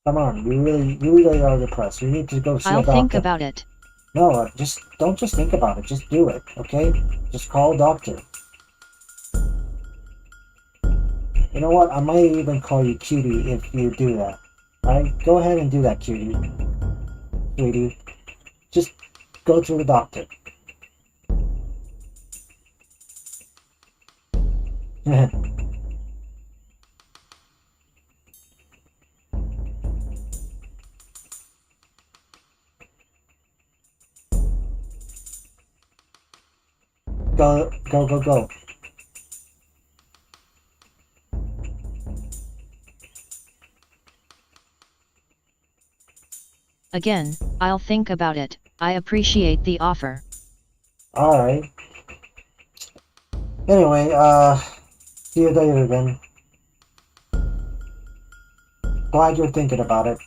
Come on, you really are depressed. You need to go see a I'll doctor. think about it. No, don't just think about it. Just do it, okay? Just call a doctor. You know what? I might even call you Cutie if you do that. Alright, go ahead and do that, Cutie. Sweetie. Just go to the doctor. Go. Again, I'll think about it. I appreciate the offer. Alright. Anyway, see you later then. Glad you're thinking about it.